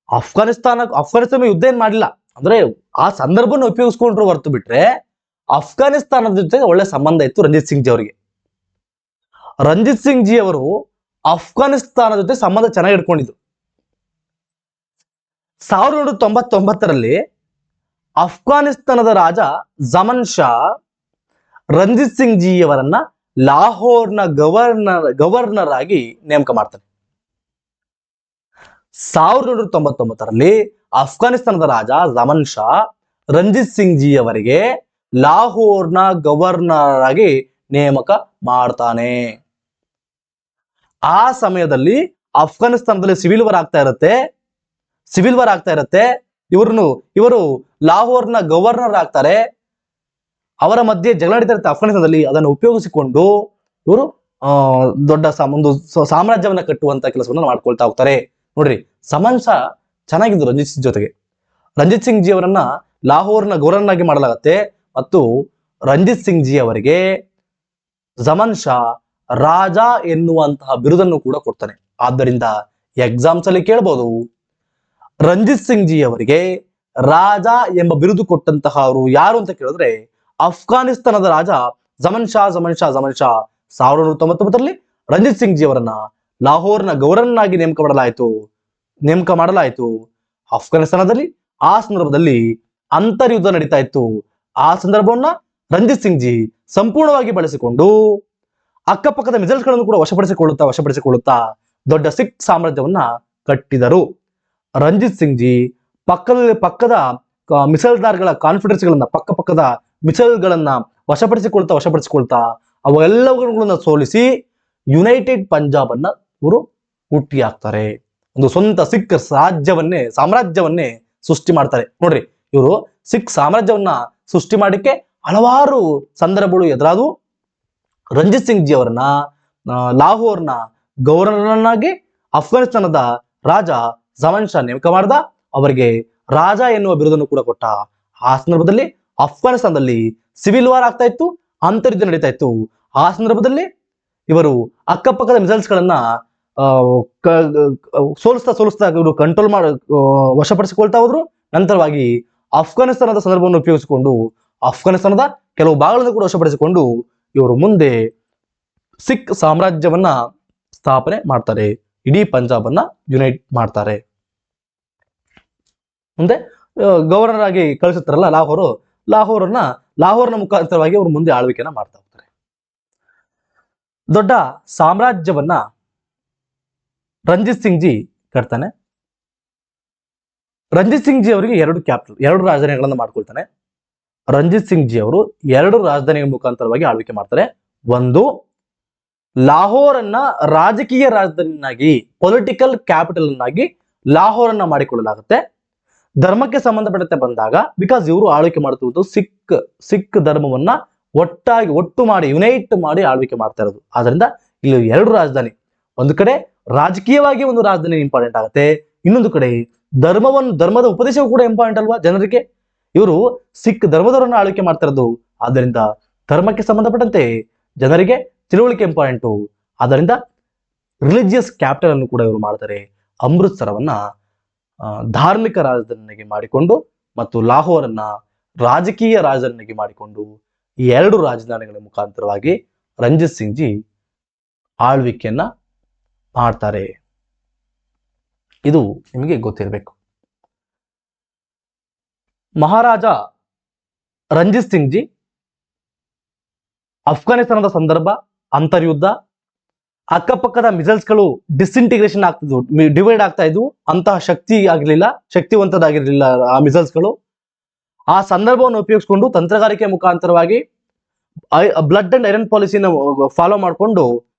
ಅಫ್ಘಾನಿಸ್ತಾನ ಯುದ್ಧ ಏನ್ ಮಾಡಿಲ್ಲ, ಅಂದ್ರೆ ಆ ಸಂದರ್ಭವನ್ನು ಉಪಯೋಗಿಸ್ಕೊಂಡ್ರು ಹೊರತು ಬಿಟ್ರೆ ಅಫ್ಘಾನಿಸ್ತಾನದ ಜೊತೆ ಒಳ್ಳೆ ಸಂಬಂಧ ಇತ್ತು ರಂಜಿತ್ ಸಿಂಗ್ ಜಿ ಅವರಿಗೆ. ರಂಜಿತ್ ಸಿಂಗ್ ಜಿ ಅವರು ಅಫ್ಘಾನಿಸ್ತಾನದ ಜೊತೆ ಸಂಬಂಧ ಚೆನ್ನಾಗಿ ಇಟ್ಕೊಂಡಿದ್ರು. 1999ರಲ್ಲಿ ಅಫ್ಘಾನಿಸ್ತಾನದ ರಾಜ ಜಮನ್ ಶಾ ರಂಜಿತ್ ಸಿಂಗ್ ಜಿ ಅವರನ್ನ ಲಾಹೋರ್ನ ಗವರ್ನರ್ ಆಗಿ ನೇಮಕ ಮಾಡ್ತಾನೆ. 1999ರಲ್ಲಿ ಅಫ್ಘಾನಿಸ್ತಾನದ ರಾಜ ಜಮನ್ ಶಾ ರಂಜಿತ್ ಸಿಂಗ್ ಜಿ ಅವರಿಗೆ ಲಾಹೋರ್ನ ಗವರ್ನರ್ ಆಗಿ ನೇಮಕ ಮಾಡ್ತಾನೆ. ಆ ಸಮಯದಲ್ಲಿ ಅಫ್ಘಾನಿಸ್ತಾನದಲ್ಲಿ ಸಿವಿಲ್ ವಾರ್ ಆಗ್ತಾ ಇರುತ್ತೆ. ಇವರು ಲಾಹೋರ್ನ ಗವರ್ನರ್ ಆಗ್ತಾರೆ. ಅವರ ಮಧ್ಯೆ ಜಗಳ ನಡೀತಾ ಇರುತ್ತೆ ಅಫ್ಘಾನಿಸ್ತಾನದಲ್ಲಿ. ಅದನ್ನು ಉಪಯೋಗಿಸಿಕೊಂಡು ಇವರು ದೊಡ್ಡ ಒಂದು ಸಾಮ್ರಾಜ್ಯವನ್ನ ಕಟ್ಟುವಂತ ಕೆಲಸವನ್ನು ಮಾಡ್ಕೊಳ್ತಾ ಹೋಗ್ತಾರೆ. ನೋಡ್ರಿ, ಜಮನ್ ಶಾ ಚೆನ್ನಾಗಿದ್ದು ರಂಜಿತ್ ಸಿಂಗ್ ಜೊತೆಗೆ. ರಂಜಿತ್ ಸಿಂಗ್ ಜಿ ಅವರನ್ನ ಲಾಹೋರ್ನ ಗವರ್ನರ್ ಆಗಿ ಮಾಡಲಾಗತ್ತೆ ಮತ್ತು ರಂಜಿತ್ ಸಿಂಗ್ ಜಿ ಅವರಿಗೆ ಜಮನ್ ಶಾ ರಾಜ ಎನ್ನುವಂತಹ ಬಿರುದನ್ನು ಕೂಡ ಕೊಡ್ತಾನೆ. ಆದ್ದರಿಂದ ಎಕ್ಸಾಮ್ಸ್ ಅಲ್ಲಿ ಕೇಳಬಹುದು, ರಂಜಿತ್ ಸಿಂಗ್ ಜಿ ಅವರಿಗೆ ರಾಜ ಎಂಬ ಬಿರುದು ಕೊಟ್ಟಂತಹ ಅವರು ಯಾರು ಅಂತ ಕೇಳಿದ್ರೆ ಅಫ್ಘಾನಿಸ್ತಾನದ ರಾಜ ಜಮನ್ ಶಾ. 1999ರಲ್ಲಿ ರಂಜಿತ್ ಸಿಂಗ್ ಜಿ ಅವರನ್ನ ಲಾಹೋರ್ನ ಗವರ್ನರ್ ಆಗಿ ನೇಮಕ ಮಾಡಲಾಯಿತು. ಅಫ್ಘಾನಿಸ್ತಾನದಲ್ಲಿ ಆ ಸಂದರ್ಭದಲ್ಲಿ ಅಂತರ್ಯುದ್ಧ ನಡೀತಾ ಇತ್ತು. ಆ ಸಂದರ್ಭವನ್ನ ರಂಜಿತ್ ಸಿಂಗ್ ಜಿ ಸಂಪೂರ್ಣವಾಗಿ ಬಳಸಿಕೊಂಡು ಅಕ್ಕಪಕ್ಕದ ಮಿಸೈಲ್ಸ್ಗಳನ್ನು ಕೂಡ ವಶಪಡಿಸಿಕೊಳ್ಳುತ್ತಾ ದೊಡ್ಡ ಸಿಖ್ ಸಾಮ್ರಾಜ್ಯವನ್ನ ಕಟ್ಟಿದರು. ರಂಜಿತ್ ಸಿಂಗ್ ಜಿ ಪಕ್ಕದ ಮಿಸೈಲ್ದಾರ್ಗಳ ಕಾನ್ಫಿಡೆನ್ಸ್ಗಳನ್ನ ಪಕ್ಕದ ಮಿಸೈಲ್ಗಳನ್ನ ವಶಪಡಿಸಿಕೊಳ್ತಾ ಅವೆಲ್ಲವುಗಳನ್ನ ಸೋಲಿಸಿ ಯುನೈಟೆಡ್ ಪಂಜಾಬ್ ಅನ್ನ ಇವರು ಹುಟ್ಟಿ ಹಾಕ್ತಾರೆ. ಒಂದು ಸ್ವಂತ ಸಿಖ್ ಸಾಮ್ರಾಜ್ಯವನ್ನೇ ಸೃಷ್ಟಿ ಮಾಡ್ತಾರೆ. ನೋಡ್ರಿ, ಇವರು ಸಿಖ್ ಸಾಮ್ರಾಜ್ಯವನ್ನ ಸೃಷ್ಟಿ ಮಾಡಿಕ್ಕೆ ಹಲವಾರು ಸಂದರ್ಭಗಳು ಎದುರಾದವು. ರಂಜಿತ್ ಸಿಂಗ್ ಜಿ ಅವರನ್ನ ಲಾಹೋರ್ನ ಗವರ್ನರ್ನಾಗಿ ಅಫ್ಘಾನಿಸ್ತಾನದ ರಾಜ ಜಮನ್ ಶಾ ನೇಮಕ ಮಾಡ್ದ. ಅವರಿಗೆ ರಾಜ ಎನ್ನುವ ಬಿರುದನ್ನು ಕೂಡ ಕೊಟ್ಟ. ಆ ಸಂದರ್ಭದಲ್ಲಿ ಅಫ್ಘಾನಿಸ್ತಾನದಲ್ಲಿ ಸಿವಿಲ್ ವಾರ್ ಆಗ್ತಾ ಇತ್ತು, ಅಂತರ್ಯುದ್ಧ ನಡೀತಾ ಇತ್ತು. ಆ ಸಂದರ್ಭದಲ್ಲಿ ಇವರು ಅಕ್ಕಪಕ್ಕದ ಮಿಸೈಲ್ಸ್ ಗಳನ್ನ ಸೋಲಿಸ್ತಾ ಇವರು ವಶಪಡಿಸಿಕೊಳ್ತಾ ಹೋದ್ರು. ನಂತರವಾಗಿ ಅಫ್ಘಾನಿಸ್ತಾನದ ಸಂದರ್ಭವನ್ನು ಉಪಯೋಗಿಸಿಕೊಂಡು ಅಫ್ಘಾನಿಸ್ತಾನದ ಕೆಲವು ಭಾಗಗಳನ್ನು ಕೂಡ ವಶಪಡಿಸಿಕೊಂಡು ಇವರು ಮುಂದೆ ಸಿಖ್ ಸಾಮ್ರಾಜ್ಯವನ್ನ ಸ್ಥಾಪನೆ ಮಾಡ್ತಾರೆ. ಇಡೀ ಪಂಜಾಬ್ ಅನ್ನ ಯುನೈಟ್ ಮಾಡ್ತಾರೆ. ಮುಂದೆ ಗವರ್ನರ್ ಆಗಿ ಕಳಿಸುತ್ತಾರಲ್ಲ ಲಾಹೋರ್ನ ಮುಖಾಂತರವಾಗಿ ಅವರು ಮುಂದೆ ಆಳ್ವಿಕೆಯನ್ನ ಮಾಡ್ತಾ ಹೋಗ್ತಾರೆ. ದೊಡ್ಡ ಸಾಮ್ರಾಜ್ಯವನ್ನ ರಂಜಿತ್ ಸಿಂಗ್ ಜಿ ಕಟ್ತಾನೆ. ರಂಜಿತ್ ಸಿಂಗ್ ಜಿ ಅವರಿಗೆ ಎರಡು ರಾಜಧಾನಿಗಳನ್ನ ಮಾಡ್ಕೊಳ್ತಾನೆ. ರಂಜಿತ್ ಸಿಂಗ್ ಜಿ ಅವರು ಎರಡು ರಾಜಧಾನಿಗಳ ಮುಖಾಂತರವಾಗಿ ಆಳ್ವಿಕೆ ಮಾಡ್ತಾರೆ. ಒಂದು, ಲಾಹೋರ್ ಅನ್ನ ರಾಜಕೀಯ ರಾಜಧಾನಿಯನ್ನಾಗಿ, ಪೊಲಿಟಿಕಲ್ ಕ್ಯಾಪಿಟಲ್ ಅನ್ನಾಗಿ ಲಾಹೋರ್ ಅನ್ನ ಮಾಡಿಕೊಳ್ಳಲಾಗುತ್ತೆ. ಧರ್ಮಕ್ಕೆ ಸಂಬಂಧಪಟ್ಟಂತೆ ಬಂದಾಗ, ಬಿಕಾಸ್ ಇವರು ಆಳ್ವಿಕೆ ಮಾಡುತ್ತಿರುವುದು ಸಿಖ್ ಧರ್ಮವನ್ನ ಒಟ್ಟು ಮಾಡಿ ಯುನೈಟ್ ಮಾಡಿ ಆಳ್ವಿಕೆ ಮಾಡ್ತಾ ಇರೋದು. ಆದ್ರಿಂದ ಇಲ್ಲಿ ಎರಡು ರಾಜಧಾನಿ, ಒಂದು ಕಡೆ ರಾಜಕೀಯವಾಗಿ ಒಂದು ರಾಜಧಾನಿ ಇಂಪಾರ್ಟೆಂಟ್ ಆಗುತ್ತೆ, ಇನ್ನೊಂದು ಕಡೆ ಧರ್ಮದ ಉಪದೇಶವೂ ಕೂಡ ಇಂಪಾರ್ಟೆಂಟ್ ಅಲ್ವಾ ಜನರಿಗೆ. ಇವರು ಸಿಖ್ ಧರ್ಮದವರನ್ನ ಆಳ್ವಿಕೆ ಮಾಡ್ತಾ ಇರೋದು. ಆದ್ದರಿಂದ ಧರ್ಮಕ್ಕೆ ಸಂಬಂಧಪಟ್ಟಂತೆ ಜನರಿಗೆ ತಿಳುವಳಿಕೆ ಇಂಪಾರ್ಟೆಂಟು. ಆದ್ದರಿಂದ ರಿಲಿಜಿಯಸ್ ಕ್ಯಾಪಿಟಲ್ ಅನ್ನು ಕೂಡ ಇವರು ಮಾಡ್ತಾರೆ. ಅಮೃತ್ಸರವನ್ನ ಧಾರ್ಮಿಕ ರಾಜಧಾನಿಯಾಗಿ ಮಾಡಿಕೊಂಡು ಮತ್ತು ಲಾಹೋರನ್ನ ರಾಜಕೀಯ ರಾಜಧಾನಿಯಾಗಿ ಮಾಡಿಕೊಂಡು ಈ ಎರಡು ರಾಜಧಾನಿಗಳ ಮುಖಾಂತರವಾಗಿ ರಂಜಿತ್ ಸಿಂಗ್ ಜಿ ಆಳ್ವಿಕೆಯನ್ನ ಮಾಡ್ತಾರೆ. ಇದು ನಿಮಗೆ ಗೊತ್ತಿರಬೇಕು. ಮಹಾರಾಜ ರಂಜಿತ್ ಸಿಂಗ್ ಜಿ ಅಫ್ಘಾನಿಸ್ತಾನದ ಸಂದರ್ಭ, ಅಂತರ್ಯುದ್ಧ, ಅಕ್ಕಪಕ್ಕದ ಮಿಸೈಲ್ಸ್ಗಳು ಡಿಸ್ಇಂಟಿಗ್ರೇಷನ್ ಆಗ್ತಿದ್ವು, ಡಿವೈಡ್ ಆಗ್ತಾ ಇದ್ವು. ಅಂತಹ ಶಕ್ತಿ ಆಗಿರ್ಲಿಲ್ಲ, ಶಕ್ತಿವಂತದಾಗಿರ್ಲಿಲ್ಲ ಆ ಮಿಸೈಲ್ಸ್ಗಳು. ಆ ಸಂದರ್ಭವನ್ನು ಉಪಯೋಗಿಸಿಕೊಂಡು ತಂತ್ರಗಾರಿಕೆ ಮುಖಾಂತರವಾಗಿ ಬ್ಲಡ್ ಅಂಡ್ ಐರನ್ ಪಾಲಿಸಿನ ಫಾಲೋ ಮಾಡಿಕೊಂಡು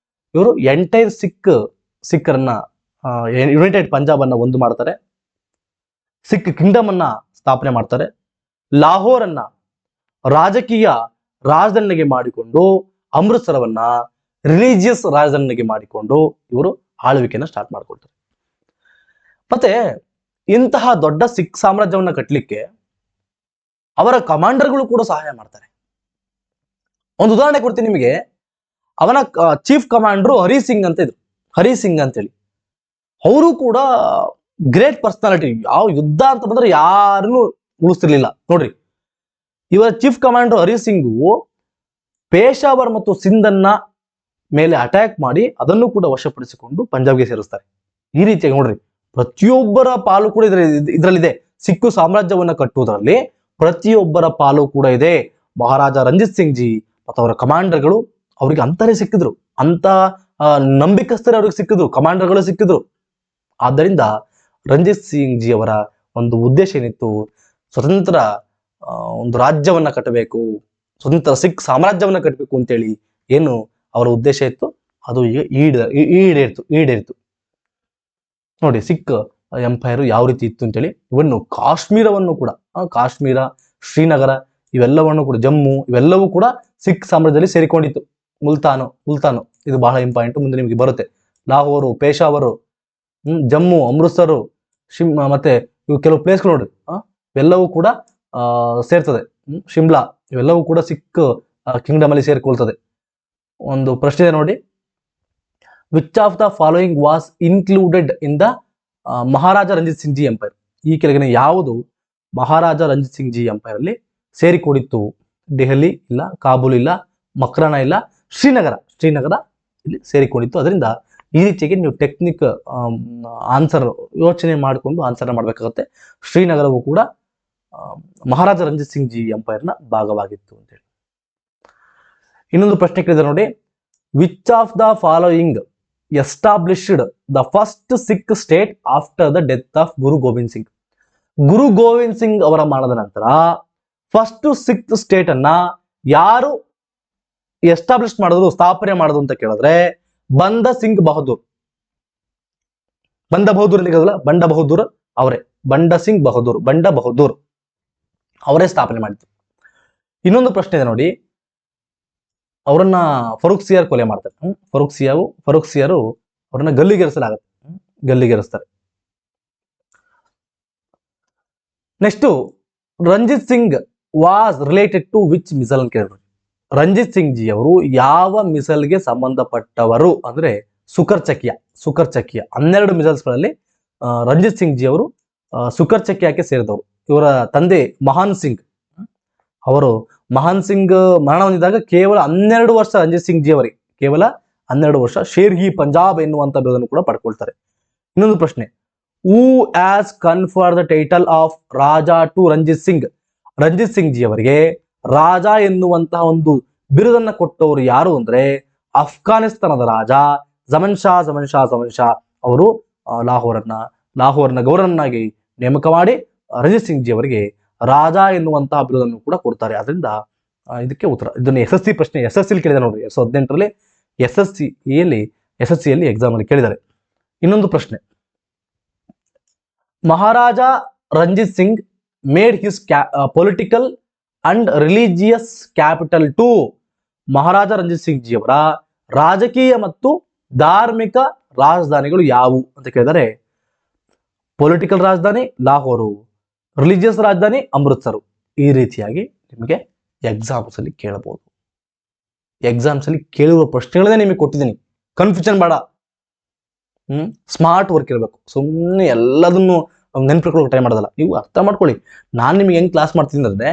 ಇವರು ಎಂಟೈರ್ ಸಿಕ್ಕರನ್ನ ಯುನೈಟೆಡ್ ಪಂಜಾಬ್ ಅನ್ನ ಒಂದು ಮಾಡ್ತಾರೆ, ಸಿಖ್ ಕಿಂಗ್ಡಮ್ ಅನ್ನ ಸ್ಥಾಪನೆ ಮಾಡ್ತಾರೆ. ಲಾಹೋರ್ ಅನ್ನ ರಾಜಕೀಯ ರಾಜಧಾನಿಗೆ ಮಾಡಿಕೊಂಡು ಅಮೃತ್ಸರವನ್ನ ರಿಲಿಜಿಯಸ್ ರಾಜಧಾನಿಗೆ ಮಾಡಿಕೊಂಡು ಇವರು ಆಳ್ವಿಕೆಯನ್ನ ಸ್ಟಾರ್ಟ್ ಮಾಡ್ಕೊಳ್ತಾರೆ. ಮತ್ತೆ ಇಂತಹ ದೊಡ್ಡ ಸಿಖ್ ಸಾಮ್ರಾಜ್ಯವನ್ನ ಕಟ್ಟಲಿಕ್ಕೆ ಅವರ ಕಮಾಂಡರ್ಗಳು ಕೂಡ ಸಹಾಯ ಮಾಡ್ತಾರೆ. ಒಂದು ಉದಾಹರಣೆ ಕೊಡ್ತೀನಿ ನಿಮಗೆ. ಅವನ ಚೀಫ್ ಕಮಾಂಡರ್ ಹರಿ ಸಿಂಗ್ ಅಂತ ಇದ್ರು, ಹರಿ ಸಿಂಗ್ ಅಂತೇಳಿ. ಅವರು ಕೂಡ ಗ್ರೇಟ್ ಪರ್ಸನಾಲಿಟಿ. ಯಾವ ಯುದ್ಧ ಅಂತ ಬಂದ್ರೆ ಯಾರನ್ನು ಉಳಿಸ್ತಿರ್ಲಿಲ್ಲ ನೋಡ್ರಿ. ಇವರ ಚೀಫ್ ಕಮಾಂಡರ್ ಹರಿ ಸಿಂಗು ಪೇಶಾವರ್ ಮತ್ತು ಸಿಂಧನ್ನ ಮೇಲೆ ಅಟ್ಯಾಕ್ ಮಾಡಿ ಅದನ್ನು ಕೂಡ ವಶಪಡಿಸಿಕೊಂಡು ಪಂಜಾಬ್ಗೆ ಸೇರಿಸ್ತಾರೆ. ಈ ರೀತಿಯಾಗಿ ನೋಡ್ರಿ, ಪ್ರತಿಯೊಬ್ಬರ ಪಾಲು ಕೂಡ ಇದರಲ್ಲಿದೆ. ಸಿಕ್ಕು ಸಾಮ್ರಾಜ್ಯವನ್ನ ಕಟ್ಟುವುದರಲ್ಲಿ ಪ್ರತಿಯೊಬ್ಬರ ಪಾಲು ಕೂಡ ಇದೆ. ಮಹಾರಾಜ ರಂಜಿತ್ ಸಿಂಗ್ ಜಿ ಮತ್ತು ಅವರ ಕಮಾಂಡರ್ಗಳು ಅವರಿಗೆ ಅಂತಾರೆ ಸಿಕ್ಕಿದ್ರು, ಅಂತ ನಂಬಿಕಸ್ಥರೇ ಅವ್ರಿಗೆ ಸಿಕ್ಕಿದ್ರು, ಕಮಾಂಡರ್ಗಳು ಸಿಕ್ಕಿದ್ರು. ಆದ್ದರಿಂದ ರಂಜಿತ್ ಸಿಂಗ್ ಜಿ ಅವರ ಒಂದು ಉದ್ದೇಶ ಏನಿತ್ತು, ಸ್ವತಂತ್ರ ಒಂದು ರಾಜ್ಯವನ್ನ ಕಟ್ಟಬೇಕು, ಸ್ವತಂತ್ರ ಸಿಖ್ ಸಾಮ್ರಾಜ್ಯವನ್ನ ಕಟ್ಟಬೇಕು ಅಂತೇಳಿ ಏನು ಅವರ ಉದ್ದೇಶ ಇತ್ತು, ಅದು ಈಗ ಈಡೇರಿತು. ನೋಡಿ, ಸಿಖ್ ಎಂಪೈರ್ ಯಾವ ರೀತಿ ಇತ್ತು ಅಂತೇಳಿ. ಇವನ್ನು ಕಾಶ್ಮೀರವನ್ನು ಕೂಡ, ಕಾಶ್ಮೀರ, ಶ್ರೀನಗರ ಇವೆಲ್ಲವನ್ನು ಕೂಡ, ಜಮ್ಮು ಇವೆಲ್ಲವೂ ಕೂಡ ಸಿಖ್ ಸಾಮ್ರಾಜ್ಯದಲ್ಲಿ ಸೇರಿಕೊಂಡಿತ್ತು. ಮುಲ್ತಾನು ಇದು ಬಹಳ ಇಂಪಾರ್ಟೆಂಟ್, ಮುಂದೆ ನಿಮಗೆ ಬರುತ್ತೆ. ಲಾಹೋರು, ಪೇಶಾವರು, ಜಮ್ಮು, ಅಮೃತ್ಸರು, ಮತ್ತೆ ಇವು ಕೆಲವು ಪ್ಲೇಸ್ಗಳು ನೋಡ್ರಿ, ಇವೆಲ್ಲವೂ ಕೂಡ ಸೇರ್ತದೆ. ಶಿಮ್ಲಾ ಇವೆಲ್ಲವೂ ಕೂಡ ಸಿಖ್ ಕಿಂಗ್ಡಮ್ ಅಲ್ಲಿ ಸೇರ್ಕೊಳ್ತದೆ. ಒಂದು ಪ್ರಶ್ನೆ ಇದೆ ನೋಡಿ, which of the following was included in the Maharaja Ranjit Singh ji empire? ಈ ಕೆಳಗಿನ ಯಾವುದು ಮಹಾರಾಜ ರಂಜಿತ್ ಸಿಂಗ್ ಜಿ ಎಂಪೈರ್ ಅಲ್ಲಿ ಸೇರಿಕೊಂಡಿತ್ತು? ದೆಹಲಿ ಇಲ್ಲ, ಕಾಬೂಲ್ ಇಲ್ಲ, ಮಕ್ರಾನ ಇಲ್ಲ, ಶ್ರೀನಗರ ಇಲ್ಲಿ ಸೇರಿಕೊಂಡಿತ್ತು. ಅದರಿಂದ ಈ ರೀತಿಯಾಗಿ ನೀವು ಟೆಕ್ನಿಕ್ ಆನ್ಸರ್ ಯೋಚನೆ ಮಾಡಿಕೊಂಡು ಆನ್ಸರ್ ಮಾಡಬೇಕಾಗುತ್ತೆ. ಶ್ರೀನಗರವು ಕೂಡ ಮಹಾರಾಜ ರಂಜಿತ್ ಸಿಂಗ್ ಜಿ ಎಂಪೈರ್ನ ಭಾಗವಾಗಿತ್ತು ಅಂತೇಳಿ. ಇನ್ನೊಂದು ಪ್ರಶ್ನೆ ಕೇಳಿದೆ ನೋಡಿ, which of the following established the first Sikh state after the death of Guru Govind Singh? Guru Govind Singh ಅವರ ಮರಣದ ನಂತರ ಫಸ್ಟ್ ಸಿಖ್ ಸ್ಟೇಟ್ ಅನ್ನ ಯಾರು ಎಸ್ಟಾಬ್ಲಿಷ್ ಮಾಡಿದ್ರು, ಸ್ಥಾಪನೆ ಮಾಡಿದ್ರು ಅಂತ ಕೇಳಿದ್ರೆ ಬಂದ ಸಿಂಗ್ ಬಹದ್ದೂರ್. ಬಂಡ ಬಹದ್ದೂರ್ ಅವರೇ, ಬಂಡ ಸಿಂಗ್ ಬಹದ್ದೂರ್, ಬಂಡ ಬಹದ್ದೂರ್ ಅವರೇ ಸ್ಥಾಪನೆ ಮಾಡಿದ್ರು. ಇನ್ನೊಂದು ಪ್ರಶ್ನೆ ಇದೆ ನೋಡಿ, ಅವರನ್ನ ಫರೂಕ್ ಸಿಯಾರ್ ಕೊಲೆ ಮಾಡ್ತಾರೆ. ಫರೂಕ್ ಸಿಯಾರು ಅವರನ್ನ ಗಲ್ಲಿಗೇರಿಸ್ತಾರೆ. Next, Ranjit Singh was related to which missile ಅಂತ ಕೇಳಿದ್ರು. ರಂಜಿತ್ ಸಿಂಗ್ ಜಿ ಅವರು ಯಾವ ಮಿಸೈಲ್ಗೆ ಸಂಬಂಧಪಟ್ಟವರು ಅಂದ್ರೆ ಸುಕರ್ ಚಕಿಯಾ. 12 ಮಿಸೈಲ್ಸ್ಗಳಲ್ಲಿ ರಂಜಿತ್ ಸಿಂಗ್ ಜಿ ಅವರು ಸುಕರ್ ಚಕಿಯಾಕ್ಕೆ ಸೇರಿದವರು. ಇವರ ತಂದೆ ಮಹಾನ್ ಸಿಂಗ್ ಮರಣ ಹೊಂದಿದಾಗ ಕೇವಲ 12 ವರ್ಷ ರಂಜಿತ್ ಸಿಂಗ್ ಜಿ ಅವರಿಗೆ, ಕೇವಲ 12 ವರ್ಷ ಶೇರ್-ಇ ಪಂಜಾಬ್ ಎನ್ನುವಂತ ಬಿರುದನ್ನು ಕೂಡ ಪಡ್ಕೊಳ್ತಾರೆ. ಇನ್ನೊಂದು ಪ್ರಶ್ನೆ, who has confer the title of Raja to Ranjit Singh ji ಅವರಿಗೆ ರಾಜ ಎನ್ನುವಂತಹ ಒಂದು ಬಿರುದನ್ನ ಕೊಟ್ಟವರು ಯಾರು ಅಂದ್ರೆ ಅಫ್ಘಾನಿಸ್ತಾನದ ರಾಜ ಜಮನ್ ಶಾ ಅವರು ಲಾಹೋರ್ನ ಗವರ್ನರ್ನಾಗಿ ನೇಮಕ ಮಾಡಿ ರಂಜಿತ್ ಸಿಂಗ್ ಜಿ ಅವರಿಗೆ ರಾಜ ಎನ್ನುವಂತಹ ಬಿರುದನ್ನು ಕೂಡ ಕೊಡ್ತಾರೆ. ಅದರಿಂದ ಇದಕ್ಕೆ ಉತ್ತರ. ಇದನ್ನು SSC ಪ್ರಶ್ನೆ, SSC ಕೇಳಿದ್ದಾರೆ ನೋಡ್ರಿ, 2018ರಲ್ಲಿ SSCಯಲ್ಲಿ ಎಕ್ಸಾಮ್ ಅಲ್ಲಿ ಕೇಳಿದ್ದಾರೆ. ಇನ್ನೊಂದು ಪ್ರಶ್ನೆ, Maharaja Ranjit Singh made his political and religious capital to? Maharaja Ranjit Singh ji ಅವರ ರಾಜಕೀಯ ಮತ್ತು ಧಾರ್ಮಿಕ ರಾಜಧಾನಿಗಳು ಯಾವುವು ಅಂತ ಕೇಳಿದರೆ, ಪೊಲಿಟಿಕಲ್ ರಾಜಧಾನಿ ಲಾಹೋರು, ರಿಲಿಜಿಯಸ್ ರಾಜಧಾನಿ ಅಮೃತ್ಸರು. ಈ ರೀತಿಯಾಗಿ ನಿಮಗೆ ಎಕ್ಸಾಮ್ಸ್ ಅಲ್ಲಿ ಕೇಳಬಹುದು. ಎಕ್ಸಾಮ್ಸ್ ಅಲ್ಲಿ ಕೇಳುವ ಪ್ರಶ್ನೆಗಳನ್ನೇ ನಿಮಗೆ ಕೊಟ್ಟಿದ್ದೀನಿ, ಕನ್ಫ್ಯೂಷನ್ ಬೇಡ. ಸ್ಮಾರ್ಟ್ ವರ್ಕ್ ಇರಬೇಕು, ಸುಮ್ಮನೆ ಎಲ್ಲದನ್ನು ನೆನ್ಪಿಟ್ಕೊಳ್ಳೋಕೆ ಟ್ರೈ ಮಾಡೋದಲ್ಲ. ನೀವು ಅರ್ಥ ಮಾಡ್ಕೊಳ್ಳಿ, ನಾನು ನಿಮಗೆ ಹೆಂಗ್ ಕ್ಲಾಸ್ ಮಾಡ್ತೀನಿ ಅಂದ್ರೆ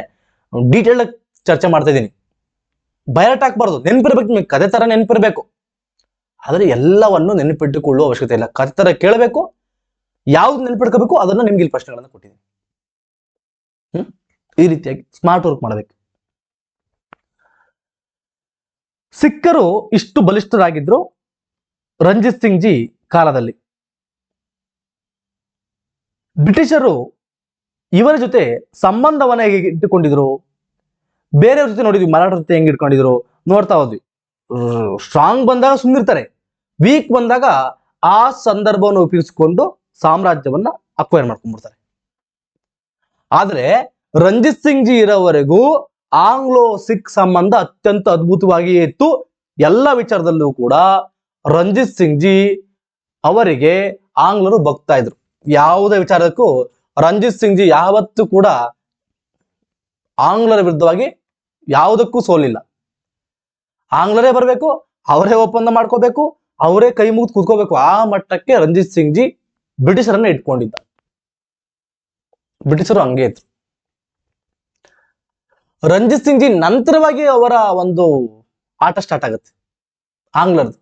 ಡೀಟೇಲ್ ಆಗಿ ಚರ್ಚೆ ಮಾಡ್ತಾ ಇದ್ದೀನಿ. ಬಯಟ್ ಹಾಕ್ಬಾರ್ದು, ನೆನಪಿರ್ಬೇಕು ನಿಮಗೆ, ಕತೆ ತರ ನೆನಪಿರ್ಬೇಕು. ಆದ್ರೆ ಎಲ್ಲವನ್ನು ನೆನಪಿಟ್ಟುಕೊಳ್ಳುವ ಅವಶ್ಯಕತೆ ಇಲ್ಲ, ಕತೆ ತರ ಕೇಳಬೇಕು. ಯಾವ್ದು ನೆನಪಿಟ್ಕೋಬೇಕು ಅದನ್ನ ನಿಮ್ಗೆ ಇಲ್ಲಿ ಪ್ರಶ್ನೆಗಳನ್ನ ಕೊಟ್ಟಿದ್ದೀನಿ. ಈ ರೀತಿಯಾಗಿ ಸ್ಮಾರ್ಟ್ ವರ್ಕ್ ಮಾಡಬೇಕು. ಸಿಖ್ಖರು ಇಷ್ಟು ಬಲಿಷ್ಠರಾಗಿದ್ರು, ರಂಜಿತ್ ಸಿಂಗ್ ಜಿ ಕಾಲದಲ್ಲಿ ಬ್ರಿಟಿಷರು ಇವರ ಜೊತೆ ಸಂಬಂಧವನ್ನ ಹೇಗೆ ಇಟ್ಟುಕೊಂಡಿದ್ರು, ಬೇರೆಯವ್ರ ಜೊತೆ ನೋಡಿದ್ವಿ, ಮರಾಠರ ಜೊತೆ ಹೆಂಗ್ ಇಟ್ಕೊಂಡಿದ್ರು ನೋಡ್ತಾ ಹೋದ್ವಿ. ಸ್ಟ್ರಾಂಗ್ ಬಂದಾಗ ಸುಮ್ಮನಿರ್ತಾರೆ, ವೀಕ್ ಬಂದಾಗ ಆ ಸಂದರ್ಭವನ್ನು ಉಪಯೋಗಿಸಿಕೊಂಡು ಸಾಮ್ರಾಜ್ಯವನ್ನ ಅಕ್ವೈರ್ ಮಾಡ್ಕೊಂಡ್ಬಿಡ್ತಾರೆ. ಆದ್ರೆ ರಂಜಿತ್ ಸಿಂಗ್ ಜಿ ಇರೋವರೆಗೂ ಆಂಗ್ಲೋ ಸಿಖ್ ಸಂಬಂಧ ಅತ್ಯಂತ ಅದ್ಭುತವಾಗಿ ಇತ್ತು. ಎಲ್ಲ ವಿಚಾರದಲ್ಲೂ ಕೂಡ ರಂಜಿತ್ ಸಿಂಗ್ ಜಿ ಅವರಿಗೆ ಆಂಗ್ಲರು ಬಗ್ತಾ ಇದ್ರು. ಯಾವುದೇ ವಿಚಾರಕ್ಕೂ ರಂಜಿತ್ ಸಿಂಗ್ ಜಿ ಯಾವತ್ತೂ ಕೂಡ ಆಂಗ್ಲರ ವಿರುದ್ಧವಾಗಿ ಯಾವುದಕ್ಕೂ ಸೋಲಿಲ್ಲ. ಆಂಗ್ಲರೇ ಬರಬೇಕು, ಅವರೇ ಒಪ್ಪಂದ ಮಾಡ್ಕೋಬೇಕು, ಅವರೇ ಕೈ ಮುಗಿದು ಕೂತ್ಕೋಬೇಕು, ಆ ಮಟ್ಟಕ್ಕೆ ರಂಜಿತ್ ಸಿಂಗ್ ಜಿ ಬ್ರಿಟಿಷರನ್ನ ಇಟ್ಕೊಂಡಿದ್ದ. ಬ್ರಿಟಿಷರು ಹಂಗೆ ಇದ್ರು. ರಂಜಿತ್ ಸಿಂಗ್ ಜಿ ನಂತರವಾಗಿ ಅವರ ಒಂದು ಆಟ ಸ್ಟಾರ್ಟ್ ಆಗುತ್ತೆ ಆಂಗ್ಲರದು.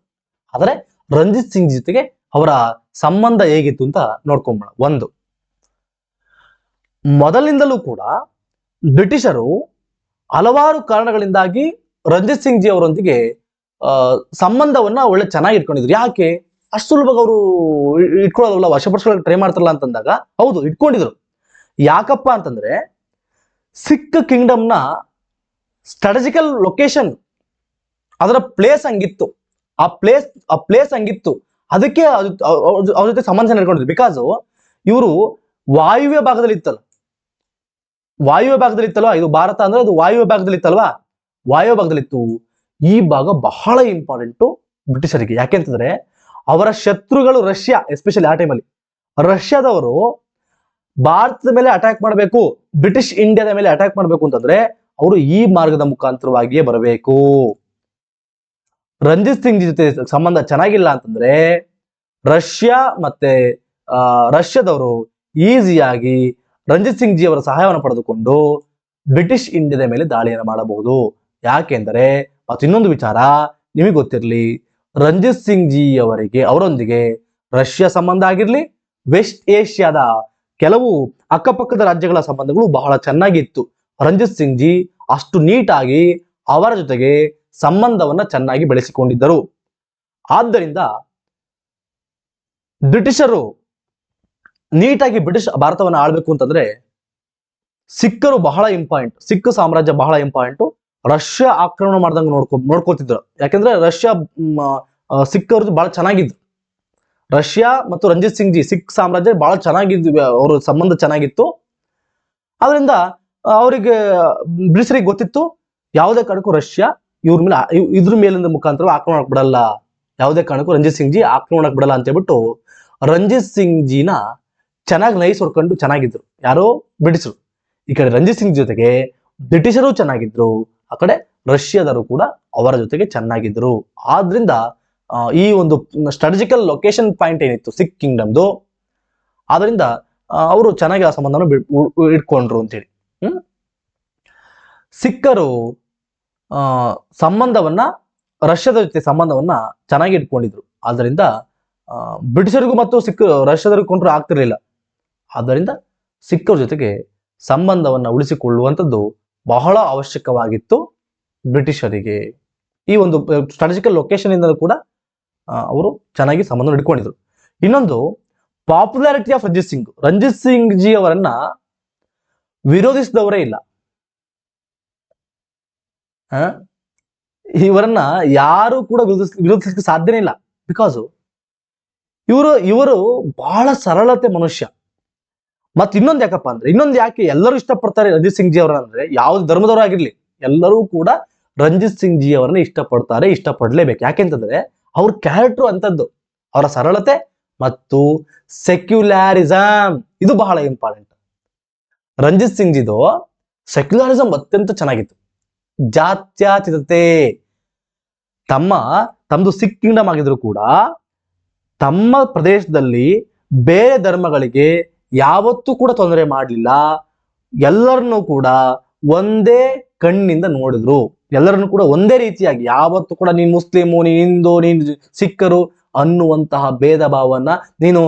ಆದರೆ ರಂಜಿತ್ ಸಿಂಗ್ ಜೊತೆಗೆ ಅವರ ಸಂಬಂಧ ಹೇಗಿತ್ತು ಅಂತ ನೋಡ್ಕೊಂಬೋಣ. ಒಂದು, ಮೊದಲಿನಿಂದಲೂ ಕೂಡ ಬ್ರಿಟಿಷರು ಹಲವಾರು ಕಾರಣಗಳಿಂದಾಗಿ ರಂಜಿತ್ ಸಿಂಗ್ ಜಿ ಅವರೊಂದಿಗೆ ಸಂಬಂಧವನ್ನ ಒಳ್ಳೆ ಚೆನ್ನಾಗಿ ಇಟ್ಕೊಂಡಿದ್ರು. ಯಾಕೆ ಅಷ್ಟು ಸುಲಭವಾಗಿ ಅವರು ಇಟ್ಕೊಳ್ಳೋದಲ್ಲ, ವಶಪಡಿಸ್ಕೊಳ್ಳೋಕೆ ಟ್ರೈ ಮಾಡ್ತಾರಲ್ಲ ಅಂತಂದಾಗ ಹೌದು ಇಟ್ಕೊಂಡಿದ್ರು. ಯಾಕಪ್ಪ ಅಂತಂದ್ರೆ ಸಿಖ್ ಕಿಂಗ್ಡಮ್ನ ಸ್ಟ್ರಾಟಜಿಕಲ್ ಲೊಕೇಶನ್, ಅದರ ಪ್ಲೇಸ್ ಹಂಗಿತ್ತು, ಆ ಪ್ಲೇಸ್ ಹಂಗಿತ್ತು, ಅದಕ್ಕೆ ಅವ್ರ ಜೊತೆ ಸಂಬಂಧ ನಡ್ಕೊಂಡಿದ್ರು. ಬಿಕಾಸ್ ಇವರು ವಾಯುವ್ಯ ಭಾಗದಲ್ಲಿ ಇತ್ತಲ್ವಾ, ಇದು ಭಾರತ ಅಂದ್ರೆ ಅದು ವಾಯುವ್ಯ ಭಾಗದಲ್ಲಿ ಇತ್ತಲ್ವಾ, ವಾಯುವ್ಯ ಭಾಗದಲ್ಲಿತ್ತು. ಈ ಭಾಗ ಬಹಳ ಇಂಪಾರ್ಟೆಂಟು ಬ್ರಿಟಿಷರಿಗೆ. ಯಾಕೆಂತಂದ್ರೆ ಅವರ ಶತ್ರುಗಳು ರಷ್ಯಾ, ಎಸ್ಪೆಷಲಿ ಆ ಟೈಮಲ್ಲಿ ರಷ್ಯಾದವರು ಭಾರತದ ಮೇಲೆ ಅಟ್ಯಾಕ್ ಮಾಡಬೇಕು, ಬ್ರಿಟಿಷ್ ಇಂಡಿಯಾದ ಮೇಲೆ ಅಟ್ಯಾಕ್ ಮಾಡಬೇಕು ಅಂತಂದ್ರೆ ಅವರು ಈ ಮಾರ್ಗದ ಮುಖಾಂತರವಾಗಿಯೇ ಬರಬೇಕು. ರಂಜಿತ್ ಸಿಂಗ್ ಜೊತೆ ಸಂಬಂಧ ಚೆನ್ನಾಗಿಲ್ಲ ಅಂತಂದ್ರೆ ರಷ್ಯಾದವರು ಈಸಿಯಾಗಿ ರಂಜಿತ್ ಸಿಂಗ್ ಜಿ ಅವರ ಸಹಾಯವನ್ನು ಪಡೆದುಕೊಂಡು ಬ್ರಿಟಿಷ್ ಇಂಡಿಯಾದ ಮೇಲೆ ದಾಳಿಯನ್ನು ಮಾಡಬಹುದು. ಯಾಕೆಂದರೆ ಮತ್ತು ಇನ್ನೊಂದು ವಿಚಾರ ನಿಮಗೆ ಗೊತ್ತಿರಲಿ, ರಂಜಿತ್ ಸಿಂಗ್ ಜಿ ಅವರೊಂದಿಗೆ ರಷ್ಯಾ ಸಂಬಂಧ ಆಗಿರ್ಲಿ, ವೆಸ್ಟ್ ಏಷ್ಯಾದ ಕೆಲವು ಅಕ್ಕಪಕ್ಕದ ರಾಜ್ಯಗಳ ಸಂಬಂಧಗಳು ಬಹಳ ಚೆನ್ನಾಗಿತ್ತು. ರಂಜಿತ್ ಸಿಂಗ್ ಜಿ ಅಷ್ಟು ನೀಟಾಗಿ ಅವರ ಜೊತೆಗೆ ಸಂಬಂಧವನ್ನ ಚೆನ್ನಾಗಿ ಬೆಳೆಸಿಕೊಂಡಿದ್ದರು. ಆದ್ದರಿಂದ ಬ್ರಿಟಿಷರು ನೀಟಾಗಿ ಭಾರತವನ್ನು ಆಳ್ಬೇಕು ಅಂತಂದ್ರೆ ಸಿಖ್ಖರು ಬಹಳ ಇಂಪಾರ್ಟೆಂಟ್, ಸಿಖ್ ಸಾಮ್ರಾಜ್ಯ ಬಹಳ ಇಂಪಾರ್ಟೆಂಟ್. ರಷ್ಯಾ ಆಕ್ರಮಣ ಮಾಡ್ದಂಗೆ ನೋಡ್ಕೊತಿದ್ರು. ಯಾಕಂದ್ರೆ ರಷ್ಯಾ ಸಿಖ್ಖರು ಬಹಳ ಚೆನ್ನಾಗಿದ್ರು. ರಷ್ಯಾ ಮತ್ತು ರಂಜಿತ್ ಸಿಂಗ್ ಜಿ ಸಿಖ್ ಸಾಮ್ರಾಜ್ಯ ಬಹಳ ಚೆನ್ನಾಗಿದ್ವಿ, ಅವ್ರ ಸಂಬಂಧ ಚೆನ್ನಾಗಿತ್ತು. ಆದ್ರಿಂದ ಅವರಿಗೆ ಬ್ರಿಟಿಷರಿಗೆ ಗೊತ್ತಿತ್ತು, ಯಾವುದೇ ಕಾರಣಕ್ಕೂ ರಷ್ಯಾ ಇದ್ರ ಮೇಲಿಂದ ಮುಖಾಂತರ ಆಕ್ರಮಣಕ್ಕೆ ಬಿಡಲ್ಲ, ಯಾವುದೇ ಕಾರಣಕ್ಕೂ ರಂಜಿತ್ ಸಿಂಗ್ ಜಿ ಆಕ್ರಮಣಕ್ಕೆ ಬಿಡಲ್ಲ ಅಂತ ಹೇಳ್ಬಿಟ್ಟು ರಂಜಿತ್ ಸಿಂಗ್ ಜಿನ ಚೆನ್ನಾಗಿ ನೈಸ್ ಹೊಡ್ಕೊಂಡು ಚೆನ್ನಾಗಿದ್ರು. ಯಾರೋ ಬ್ರಿಟಿಷರು, ಈ ಕಡೆ ರಂಜಿತ್ ಸಿಂಗ್ ಜೊತೆಗೆ ಬ್ರಿಟಿಷರು ಚೆನ್ನಾಗಿದ್ರು, ಆ ಕಡೆ ರಷ್ಯಾದರು ಕೂಡ ಅವರ ಜೊತೆಗೆ ಚೆನ್ನಾಗಿದ್ರು. ಆದ್ರಿಂದ ಈ ಒಂದು ಸ್ಟ್ರಾಟಜಿಕಲ್ ಲೊಕೇಶನ್ ಪಾಯಿಂಟ್ ಏನಿತ್ತು ಸಿಖ್ ಕಿಂಗ್ಡಮ್ದು, ಆದ್ರಿಂದ ಅವರು ಚೆನ್ನಾಗಿ ಆ ಸಂಬಂಧವನ್ನು ಇಟ್ಕೊಂಡ್ರು ಅಂತೇಳಿ. ಸಿಖ್ಖರು ರಷ್ಯಾದ ಜೊತೆ ಸಂಬಂಧವನ್ನ ಚೆನ್ನಾಗಿ ಇಟ್ಕೊಂಡಿದ್ರು. ಆದ್ದರಿಂದ ಬ್ರಿಟಿಷರಿಗೂ ಮತ್ತು ರಷ್ಯಾದರಿಗೂ ಕೊಂಡ್ರು ಆಗ್ತಿರ್ಲಿಲ್ಲ. ಆದ್ದರಿಂದ ಸಿಖ್ಖರ ಜೊತೆಗೆ ಸಂಬಂಧವನ್ನ ಉಳಿಸಿಕೊಳ್ಳುವಂಥದ್ದು ಬಹಳ ಅವಶ್ಯಕವಾಗಿತ್ತು ಬ್ರಿಟಿಷರಿಗೆ. ಈ ಒಂದು ಸ್ಟ್ರಾಟಜಿಕಲ್ ಲೊಕೇಶನ್ ಇಂದ ಕೂಡ ಅವರು ಚೆನ್ನಾಗಿ ಸಂಬಂಧ ಇಟ್ಕೊಂಡಿದ್ರು. ಇನ್ನೊಂದು, ಪಾಪ್ಯುಲಾರಿಟಿ ಆಫ್ ರಂಜಿತ್ ಸಿಂಗ್ ಜಿ ಅವರನ್ನ ವಿರೋಧಿಸಿದವರೇ ಇಲ್ಲ. ಇವರನ್ನ ಯಾರು ಕೂಡ ವಿರೋಧಿಸಲಿಕ್ಕೆ ಸಾಧ್ಯನೇ ಇಲ್ಲ. ಬಿಕಾಸ್ ಇವರು ಬಹಳ ಸರಳತೆ ಮನುಷ್ಯ. ಮತ್ ಇನ್ನೊಂದು ಯಾಕಪ್ಪ ಅಂದ್ರೆ, ಯಾಕೆ ಎಲ್ಲರೂ ಇಷ್ಟಪಡ್ತಾರೆ ರಂಜಿತ್ ಸಿಂಗ್ ಜಿ ಅವರನ್ನ ಅಂದ್ರೆ, ಯಾವ್ದು ಧರ್ಮದವರಾಗಿರ್ಲಿ ಎಲ್ಲರೂ ಕೂಡ ರಂಜಿತ್ ಸಿಂಗ್ ಜಿ ಅವರನ್ನ ಇಷ್ಟಪಡ್ತಾರೆ, ಇಷ್ಟಪಡ್ಲೇಬೇಕು. ಯಾಕೆಂತಂದ್ರೆ ಅವ್ರ ಕ್ಯಾರೆಕ್ಟರ್ ಅಂತದ್ದು, ಅವರ ಸರಳತೆ ಮತ್ತು ಸೆಕ್ಯುಲಾರಿಸಮ್ ಇದು ಬಹಳ ಇಂಪಾರ್ಟೆಂಟ್. ರಂಜಿತ್ ಸಿಂಗ್ ಜಿದು ಸೆಕ್ಯುಲಾರಿಸಮ್ ಅತ್ಯಂತ ಚೆನ್ನಾಗಿತ್ತು. ಜಾತ್ಯತೀತತೆ, ತಮ್ಮದು ಸಿಖ್ ಕಿಂಗ್ಡಮ್ ಆಗಿದ್ರು ಕೂಡ ತಮ್ಮ ಪ್ರದೇಶದಲ್ಲಿ ಬೇರೆ ಧರ್ಮಗಳಿಗೆ ಯಾವತ್ತೂ ಕೂಡ ತೊಂದರೆ ಮಾಡಲಿಲ್ಲ. ಎಲ್ಲರನ್ನೂ ಕೂಡ ಒಂದೇ ಕಣ್ಣಿಂದ ನೋಡಿದ್ರು, ಎಲ್ಲರನ್ನು ಕೂಡ ಒಂದೇ ರೀತಿಯಾಗಿ, ಯಾವತ್ತೂ ಕೂಡ ನೀನು ಮುಸ್ಲಿಮು, ನೀನು ಹಿಂದೂ, ನೀನು ಸಿಖ್ಖರು ಅನ್ನುವಂತಹ ಭೇದ ಭಾವನ, ನೀನು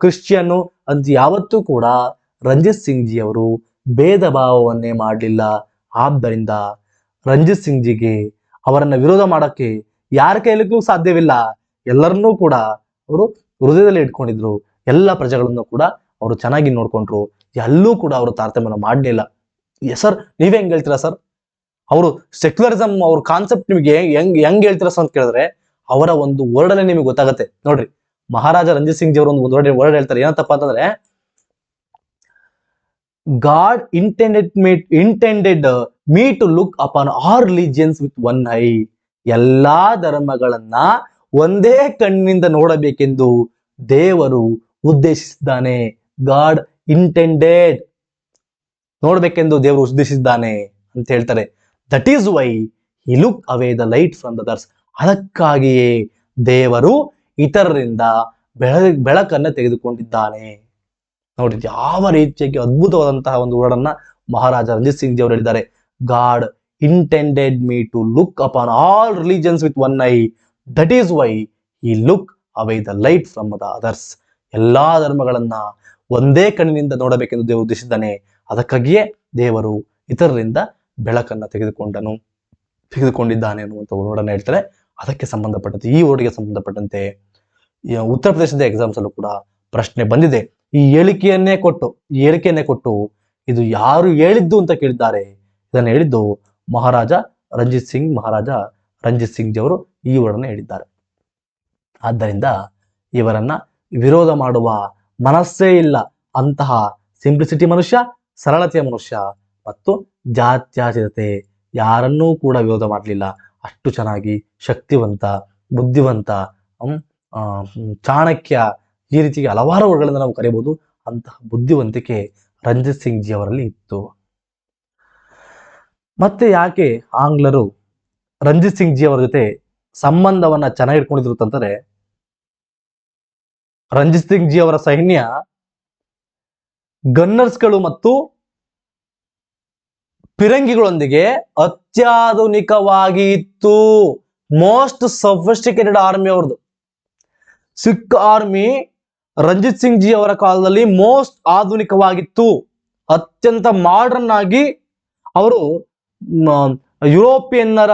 ಕ್ರಿಶ್ಚಿಯನ್ನು ಅಂತ ಯಾವತ್ತೂ ಕೂಡ ರಂಜಿತ್ ಸಿಂಗ್ ಜಿ ಅವರು ಭೇದ ಭಾವವನ್ನೇ ಮಾಡಲಿಲ್ಲ. ಆದ್ದರಿಂದ ರಂಜಿತ್ ಸಿಂಗ್ ಜಿಗೆ ಅವರನ್ನ ವಿರೋಧ ಮಾಡಕ್ಕೆ ಯಾರ ಕೈಲಿಗೂ ಸಾಧ್ಯವಿಲ್ಲ. ಎಲ್ಲರನ್ನೂ ಕೂಡ ಅವರು ಹೃದಯದಲ್ಲಿ ಇಟ್ಕೊಂಡಿದ್ರು. ಎಲ್ಲ ಪ್ರಜೆಗಳನ್ನು ಕೂಡ ಅವರು ಚೆನ್ನಾಗಿ ನೋಡ್ಕೊಂಡ್ರು. ಎಲ್ಲೂ ಕೂಡ ಅವರು ತಾರತಮ್ಯ ಮಾಡಲಿಲ್ಲ. ಸರ್ ನೀವೇ ಹೆಂಗ್ ಹೇಳ್ತೀರಾ ಸರ್? ಅವರು ಸೆಕ್ಯುಲರಿಸಮ್ ಅವ್ರ ಕಾನ್ಸೆಪ್ಟ್ ನಿಮಗೆ ಹೆಂಗ್ ಹೇಳ್ತೀರಾ ಸರ್ ಅಂತ ಕೇಳಿದ್ರೆ ಅವರ ಒಂದು ವರ್ಡಲ್ಲೇ ನಿಮಗೆ ಗೊತ್ತಾಗತ್ತೆ. ನೋಡ್ರಿ, ಮಹಾರಾಜ ರಂಜಿತ್ ಸಿಂಗ್ ಜಿ ಅವರು ಒಂದು ವರ್ಡ್ ಹೇಳ್ತಾರೆ. ಏನಂತಪ್ಪ ಅಂತಂದ್ರೆ, God intended me to look upon all religions with one eye. ಎಲ್ಲಾ ಧರ್ಮಗಳನ್ನ ಒಂದೇ ಕಣ್ಣಿನಿಂದ ನೋಡಬೇಕೆಂದು ದೇವರು ಉದ್ದೇಶಿಸಿದ್ದಾನೆ. ಗಾಡ್ ಇಂಟೆಂಡೆಡ್, ನೋಡ್ಬೇಕೆಂದು ದೇವರು ಉದ್ದೇಶಿಸಿದ್ದಾನೆ ಅಂತ ಹೇಳ್ತಾರೆ. That is why he look away the light from the others. ಅದಕ್ಕಾಗಿಯೇ ದೇವರು ಇತರರಿಂದ ಬೆಳಕನ್ನ ತೆಗೆದುಕೊಂಡಿದ್ದಾನೆ. ನೋಡಿ ಯಾವ ರೀತಿಯಾಗಿ ಅದ್ಭುತವಾದಂತಹ ಒಂದು ವರ್ಡನ್ನ ಮಹಾರಾಜ ರಂಜಿತ್ ಸಿಂಗ್ ಜಿ ಅವರು ಹೇಳಿದ್ದಾರೆ. God intended me to look upon all religions with one eye. That is why he look away the light from the others. ಎಲ್ಲಾ ಧರ್ಮಗಳನ್ನ ಒಂದೇ ಕಣ್ಣಿನಿಂದ ನೋಡಬೇಕೆಂದು ದೇವರು ಉದ್ದೇಶಿಸಿದ್ದಾನೆ. ಅದಕ್ಕಾಗಿಯೇ ದೇವರು ಇತರರಿಂದ ಬೆಳಕನ್ನ ತೆಗೆದುಕೊಂಡಿದ್ದಾನೆ ಅನ್ನುವಂಥ ವರ್ಡನ್ನ ಹೇಳ್ತಾರೆ. ಅದಕ್ಕೆ ಸಂಬಂಧಪಟ್ಟಂತೆ, ಈ ವರ್ಡ್ಗೆ ಸಂಬಂಧಪಟ್ಟಂತೆ ಉತ್ತರ ಪ್ರದೇಶದ ಎಕ್ಸಾಮ್ಸ್ ಅಲ್ಲೂ ಕೂಡ ಪ್ರಶ್ನೆ ಬಂದಿದೆ. ಈ ಹೇಳಿಕೆಯನ್ನೇ ಕೊಟ್ಟು ಇದು ಯಾರು ಹೇಳಿದ್ದು ಅಂತ ಕೇಳಿದ್ದಾರೆ. ಇದನ್ನು ಹೇಳಿದ್ದು ಮಹಾರಾಜ ರಂಜಿತ್ ಸಿಂಗ್ ಜಿ ಅವರು ಈ ವರ್ಡನ್ನ ಹೇಳಿದ್ದಾರೆ. ಆದ್ದರಿಂದ ಇವರನ್ನ ವಿರೋಧ ಮಾಡುವ ಮನಸ್ಸೇ ಇಲ್ಲ ಅಂತಹ ಸಿಂಪ್ಲಿಸಿಟಿ ಮನುಷ್ಯ, ಸರಳತೆಯ ಮನುಷ್ಯ ಮತ್ತು ಜಾತ್ಯಾತೀತತೆ, ಯಾರನ್ನೂ ಕೂಡ ವಿರೋಧ ಮಾಡಲಿಲ್ಲ. ಅಷ್ಟು ಚೆನ್ನಾಗಿ ಶಕ್ತಿವಂತ, ಬುದ್ಧಿವಂತ, ಚಾಣಕ್ಯ, ಈ ರೀತಿಗೆ ಹಲವಾರು ವರ್ಗಗಳಿಂದ ನಾವು ಕರೆಯಬಹುದು. ಅಂತಹ ಬುದ್ಧಿವಂತಿಕೆ ರಂಜಿತ್ ಸಿಂಗ್ ಜಿ ಅವರಲ್ಲಿ ಇತ್ತು. ಮತ್ತೆ ಯಾಕೆ ಆಂಗ್ಲರು ರಂಜಿತ್ ಸಿಂಗ್ ಜಿ ಅವರ ಜೊತೆ ಸಂಬಂಧವನ್ನ ಚೆನ್ನಾಗಿ ಇಟ್ಕೊಂಡಿದ್ರು ಅಂತಂದ್ರೆ, ರಂಜಿತ್ ಸಿಂಗ್ ಜಿ ಅವರ ಸೈನ್ಯ ಗನ್ನರ್ಸ್ಗಳು ಮತ್ತು ಪಿರಂಗಿಗಳೊಂದಿಗೆ ಅತ್ಯಾಧುನಿಕವಾಗಿ ಇತ್ತು. ಮೋಸ್ಟ್ ಸಫಿಸ್ಟಿಕೇಟೆಡ್ ಆರ್ಮಿ ಅವ್ರದ್ದು. ಸಿಖ್ ಆರ್ಮಿ ರಂಜಿತ್ ಸಿಂಗ್ ಜಿ ಅವರ ಕಾಲದಲ್ಲಿ ಮೋಸ್ಟ್ ಆಧುನಿಕವಾಗಿತ್ತು. ಅತ್ಯಂತ ಮಾಡರ್ನ್ ಆಗಿ ಅವರು ಯುರೋಪಿಯನ್ನರ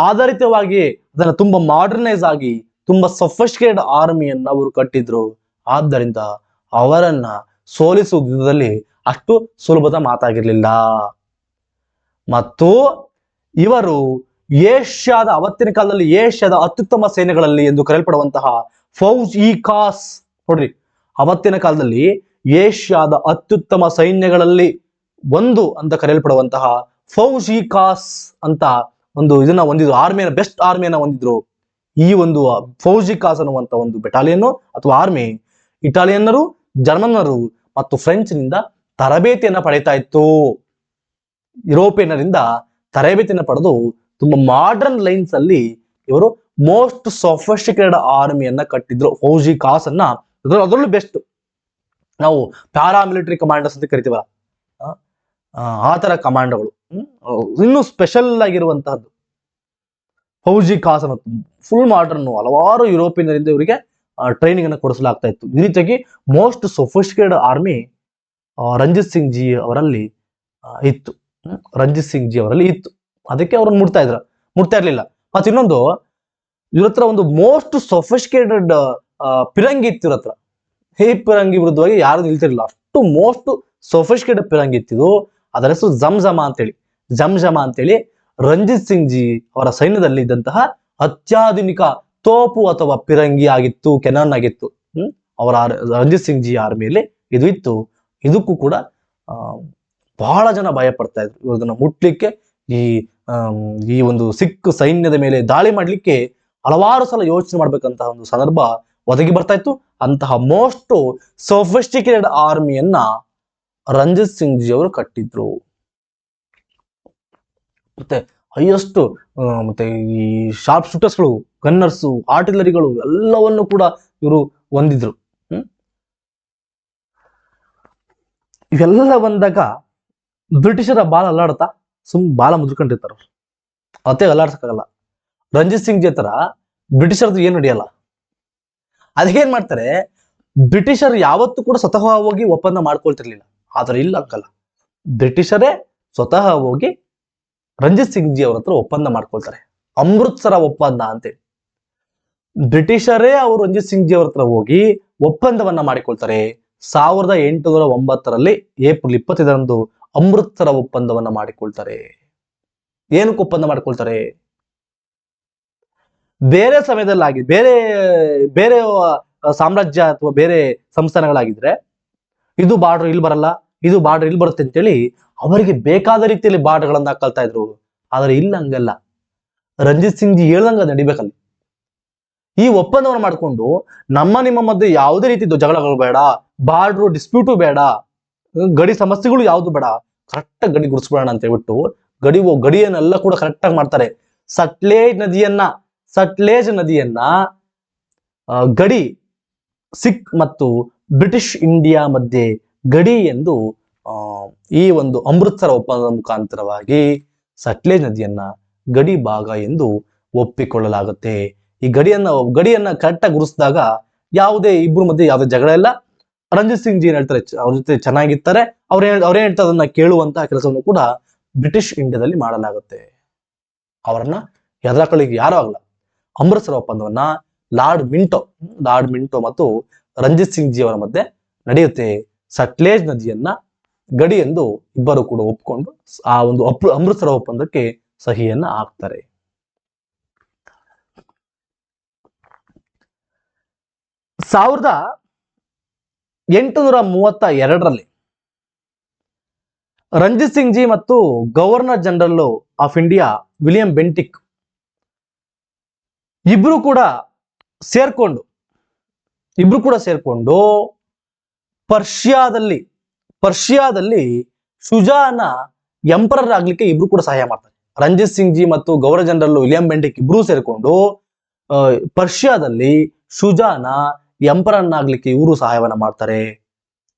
ಆಧಾರಿತವಾಗಿ ಅದನ್ನ ತುಂಬಾ ಮಾಡರ್ನೈಸ್ ಆಗಿ ತುಂಬಾ ಸಫಿಸ್ಟಿಕೇಟೆಡ್ ಆರ್ಮಿಯನ್ನ ಅವರು ಕಟ್ಟಿದ್ರು. ಆದ್ದರಿಂದ ಅವರನ್ನ ಸೋಲಿಸುವ ಯುದ್ಧದಲ್ಲಿ ಅಷ್ಟು ಸುಲಭದ ಮಾತಾಗಿರ್ಲಿಲ್ಲ. ಮತ್ತು ಇವರು ಅವತ್ತಿನ ಕಾಲದಲ್ಲಿ ಏಷ್ಯಾದ ಅತ್ಯುತ್ತಮ ಸೇನೆಗಳಲ್ಲಿ ಎಂದು ಕರೆಯಲ್ಪಡುವಂತಹ ಫೌಜ್-ಇ-ಖಾಸ್, ನೋಡ್ರಿ, ಅವತ್ತಿನ ಕಾಲದಲ್ಲಿ ಏಷ್ಯಾದ ಅತ್ಯುತ್ತಮ ಸೈನ್ಯಗಳಲ್ಲಿ ಒಂದು ಅಂತ ಕರೆಯಲ್ಪಡುವಂತಹ ಫೌಜ್-ಇ-ಖಾಸ್ ಅಂತ ಒಂದು ಇದನ್ನ ಹೊಂದಿದ್ರು. ಬೆಸ್ಟ್ ಆರ್ಮಿಯನ್ನ ಹೊಂದಿದ್ರು. ಈ ಒಂದು ಫೌಜ್-ಇ-ಖಾಸ್ ಅನ್ನುವಂತ ಒಂದು ಬೆಟಾಲಿಯನ್ ಅಥವಾ ಆರ್ಮಿ ಇಟಾಲಿಯನ್ನರು, ಜರ್ಮನ್ನರು ಮತ್ತು ಫ್ರೆಂಚ್ನಿಂದ ತರಬೇತಿಯನ್ನ ಪಡೆಯುತ್ತಾ ಇತ್ತು. ಯುರೋಪಿಯನ್ನರಿಂದ ತರಬೇತಿಯನ್ನು ಪಡೆದು ತುಂಬಾ ಮಾಡರ್ನ್ ಲೈನ್ಸ್ ಅಲ್ಲಿ ಇವರು ಮೋಸ್ಟ್ ಸೊಫಿಸ್ಟಿಕೇಟೆಡ್ ಆರ್ಮಿಯನ್ನ ಕಟ್ಟಿದ್ರು. ಫೌಜ್-ಇ-ಖಾಸ್ ಅನ್ನ ಅದರಲ್ಲೂ ಬೆಸ್ಟ್. ನಾವು ಪ್ಯಾರಾಮಿಲಿಟರಿ ಕಮಾಂಡರ್ಸ್ ಅಂತ ಕರಿತೀವಲ್ಲ, ಆ ತರ ಕಮಾಂಡೋಗಳು, ಇನ್ನೂ ಸ್ಪೆಷಲ್ ಆಗಿರುವಂತಹದ್ದು ಫೌಜ್-ಇ-ಖಾಸ್ ಅನ್ನೋದು. ಫುಲ್ ಮಾಡರ್ನ್, ಹಲವಾರು ಯುರೋಪಿಯನ್ನರಿಂದ ಇವರಿಗೆ ಟ್ರೈನಿಂಗ್ ಅನ್ನು ಕೊಡಿಸಲಾಗ್ತಾ ಇತ್ತು. ಈ ರೀತಿಯಾಗಿ most sophisticated army Ranjit Singh ji ಅವರಲ್ಲಿ ಇತ್ತು. ಅದಕ್ಕೆ ಅವ್ರನ್ನ ಮುಟ್ತಾ ಇರ್ಲಿಲ್ಲ. ಮತ್ತೆ ಇನ್ನೊಂದು, ಇವ್ರ ಹತ್ರ ಒಂದು ಮೋಸ್ಟ್ ಸೊಫಿಸ್ಟಿಕೇಟೆಡ್ ಪಿರಂಗಿ ಇತ್ತು ಇವ್ರ ಹತ್ರ. ಈ ಪಿರಂಗಿ ವಿರುದ್ಧವಾಗಿ ಯಾರು ನಿಲ್ತಿರ್ಲಿಲ್ಲ. ಅಷ್ಟು ಮೋಸ್ಟ್ ಸೊಫಿಸ್ಟಿಕೇಟೆಡ್ ಪಿರಂಗಿ ಇತ್ತಿದು. ಅದರ ಹೆಸರು ಜಮ್ಜಮ ಅಂತೇಳಿ ರಂಜಿತ್ ಸಿಂಗ್ ಜಿ ಅವರ ಸೈನ್ಯದಲ್ಲಿ ಇದ್ದಂತಹ ಅತ್ಯಾಧುನಿಕ ತೋಪು ಅಥವಾ ಪಿರಂಗಿ ಆಗಿತ್ತು, ಕೆನಾನ್ ಆಗಿತ್ತು. ಅವರ ರಂಜಿತ್ ಸಿಂಗ್ ಜಿ ಆರ್ಮಿಯಲ್ಲಿ ಇದು ಇತ್ತು. ಇದಕ್ಕೂ ಕೂಡ ಬಹಳ ಜನ ಭಯ ಪಡ್ತಾ ಇದ್ರು. ಇವ್ರದನ್ನ ಮುಟ್ಲಿಕ್ಕೆ, ಈ ಒಂದು ಸಿಖ್ ಸೈನ್ಯದ ಮೇಲೆ ದಾಳಿ ಮಾಡ್ಲಿಕ್ಕೆ ಹಲವಾರು ಸಲ ಯೋಚನೆ ಮಾಡ್ಬೇಕಂತಹ ಒಂದು ಸಂದರ್ಭ ಒದಗಿ ಬರ್ತಾ ಇತ್ತು. ಅಂತಹ ಮೋಸ್ಟ್ ಸೊಫಿಸ್ಟಿಕೇಟೆಡ್ ಆರ್ಮಿಯನ್ನ ರಂಜಿತ್ ಸಿಂಗ್ ಜಿ ಅವರು ಕಟ್ಟಿದ್ರು. ಮತ್ತೆ ಹೈಯೆಸ್ಟ್ ಮತ್ತೆ ಈ ಶಾರ್ಪ್ ಶೂಟರ್ಸ್ಗಳು, ಗನ್ನರ್ಸು, ಆರ್ಟಿಲರಿಗಳು ಎಲ್ಲವನ್ನು ಕೂಡ ಇವರು ಹೊಂದಿದ್ರು. ಇವೆಲ್ಲ ಬಂದಾಗ ಬ್ರಿಟಿಷರ ಬಾಲ ಅಲ್ಲಾಡ್ತಾ ಬಾಲ ಮುದ್ಕೊಂಡಿರ್ತಾರ. ಅತ್ತೆ ಅಲ್ಲಾಡ್ಸಕ್ಕಾಗಲ್ಲ. ರಂಜಿತ್ ಸಿಂಗ್ ಜಿ ಹತ್ರ ಬ್ರಿಟಿಷರ್ದು ಏನು ನಡೆಯಲ್ಲ. ಅದಕ್ಕೇನ್ ಮಾಡ್ತಾರೆ, ಬ್ರಿಟಿಷರ್ ಯಾವತ್ತೂ ಕೂಡ ಸ್ವತಃ ಹೋಗಿ ಒಪ್ಪಂದ ಮಾಡ್ಕೊಳ್ತಿರ್ಲಿಲ್ಲ. ಆದ್ರೆ ಇಲ್ಲ ಅಂಕಲ್ಲ, ಬ್ರಿಟಿಷರೇ ಸ್ವತಃ ಹೋಗಿ ರಂಜಿತ್ ಸಿಂಗ್ ಜಿ ಅವ್ರ ಹತ್ರ ಒಪ್ಪಂದ ಮಾಡ್ಕೊಳ್ತಾರೆ. ಅಮೃತ್ಸರ ಒಪ್ಪಂದ ಅಂತೇಳಿ. ಬ್ರಿಟಿಷರೇ ಅವರು ರಂಜಿತ್ ಸಿಂಗ್ ಜಿ ಅವ್ರ ಹತ್ರ ಹೋಗಿ ಒಪ್ಪಂದವನ್ನ ಮಾಡಿಕೊಳ್ತಾರೆ. 1809 ಏಪ್ರಿಲ್ 25 ಅಮೃತ್ಸರ ಒಪ್ಪಂದವನ್ನ ಮಾಡಿಕೊಳ್ತಾರೆ. ಏನಕ್ಕೆ ಒಪ್ಪಂದ ಮಾಡಿಕೊಳ್ತಾರೆ? ಬೇರೆ ಸಮಯದಲ್ಲಾಗಿ ಬೇರೆ ಬೇರೆ ಸಾಮ್ರಾಜ್ಯ ಅಥವಾ ಬೇರೆ ಸಂಸ್ಥಾನಗಳಾಗಿದ್ರೆ ಇದು ಬಾರ್ಡರ್ ಇಲ್ಲಿ ಬರಲ್ಲ, ಇದು ಬಾರ್ಡರ್ ಇಲ್ಲಿ ಬರುತ್ತೆ ಅಂತೇಳಿ ಅವರಿಗೆ ಬೇಕಾದ ರೀತಿಯಲ್ಲಿ ಬಾರ್ಡರ್ಗಳನ್ನ ಹಾಕೊಳ್ತಾ ಇದ್ರು. ಆದ್ರೆ ಇಲ್ಲ, ಹಂಗಲ್ಲ. ರಂಜಿತ್ ಸಿಂಗ್ ಜಿ ಹೇಳ್ದಂಗ ನಡಿಬೇಕಲ್ಲಿ. ಈ ಒಪ್ಪಂದವನ್ನು ಮಾಡಿಕೊಂಡು ನಿಮ್ಮ ಮಧ್ಯೆ ಯಾವುದೇ ರೀತಿ ಜಗಳಗಳು ಬೇಡ, ಬಾರ್ಡ್ರು ಡಿಸ್ಪ್ಯೂಟು ಬೇಡ, ಗಡಿ ಸಮಸ್ಯೆಗಳು ಯಾವುದು ಬೇಡ, ಕರೆಕ್ಟಾಗಿ ಗಡಿ ಗುಡಿಸ್ಬೇಡ ಅಂತ ಹೇಳ್ಬಿಟ್ಟು ಗಡಿಯನ್ನೆಲ್ಲ ಕೂಡ ಕರೆಕ್ಟಾಗಿ ಮಾಡ್ತಾರೆ. ಸಟ್ಲೇಜ್ ನದಿಯನ್ನ ಗಡಿ ಸಿಖ್ ಮತ್ತು ಬ್ರಿಟಿಷ್ ಇಂಡಿಯಾ ಮಧ್ಯೆ ಗಡಿ ಎಂದು ಈ ಒಂದು ಅಮೃತ್ಸರ ಒಪ್ಪಂದದ ಮುಖಾಂತರವಾಗಿ ಸಟ್ಲೇಜ್ ನದಿಯನ್ನ ಗಡಿ ಭಾಗ ಎಂದು ಒಪ್ಪಿಕೊಳ್ಳಲಾಗುತ್ತೆ. ಈ ಗಡಿಯನ್ನ ಕರೆಕ್ಟಾಗಿ ಗುರುಸಿದಾಗ ಯಾವುದೇ ಇಬ್ರು ಮಧ್ಯೆ ಯಾವುದೇ ಜಗಳ ಇಲ್ಲ. ರಂಜಿತ್ ಸಿಂಗ್ ಜಿ ಏನ್ ಹೇಳ್ತಾರೆ, ಅವ್ರ ಜೊತೆ ಚೆನ್ನಾಗಿರ್ತಾರೆ. ಅವ್ರೇನ್ ಹೇಳ್ತಾರೆ ಅದನ್ನ ಕೇಳುವಂತಹ ಕೆಲಸವನ್ನು ಕೂಡ ಬ್ರಿಟಿಷ್ ಇಂಡಿಯಾದಲ್ಲಿ ಮಾಡಲಾಗುತ್ತೆ. ಅವರನ್ನ ಹೆದರಕೊಳ್ಳಿಕ್ಕೆ ಯಾರು ಆಗಲ್ಲ. ಅಮೃತ್ಸರ ಒಪ್ಪಂದವನ್ನ ಲಾರ್ಡ್ ಮಿಂಟೋ ಮತ್ತು ರಂಜಿತ್ ಸಿಂಗ್ ಜಿ ಅವರ ಮಧ್ಯೆ ನಡೆಯುತ್ತೆ. ಸಟ್ಲೇಜ್ ನದಿಯನ್ನ ಗಡಿ ಎಂದು ಇಬ್ಬರು ಕೂಡ ಒಪ್ಪಿಕೊಂಡು ಆ ಒಂದು ಅಮೃತ್ಸರ ಒಪ್ಪಂದಕ್ಕೆ ಸಹಿಯನ್ನ ಹಾಕ್ತಾರೆ. 1832 ರಂಜಿತ್ ಸಿಂಗ್ ಜಿ ಮತ್ತು governor general of India William Bentinck ಇಬ್ರು ಕೂಡ ಸೇರ್ಕೊಂಡು ಪರ್ಷಿಯಾದಲ್ಲಿ ಶುಜಾನ ಎಂಪರರ್ ಆಗ್ಲಿಕ್ಕೆ ಇಬ್ರು ಕೂಡ ಸಹಾಯ ಮಾಡ್ತಾರೆ. ರಂಜಿತ್ ಸಿಂಗ್ ಜಿ ಮತ್ತು ಗವರ್ನರ್ ಜನರಲ್ ವಿಲಿಯಂ ಬೆಂಟಿಕ್ ಇಬ್ರು ಸೇರ್ಕೊಂಡು ಪರ್ಷಿಯಾದಲ್ಲಿ ಶುಜಾನ ಎಂಪರನ್ನಾಗ್ಲಿಕ್ಕೆ ಇವರು ಸಹಾಯವನ್ನ ಮಾಡ್ತಾರೆ.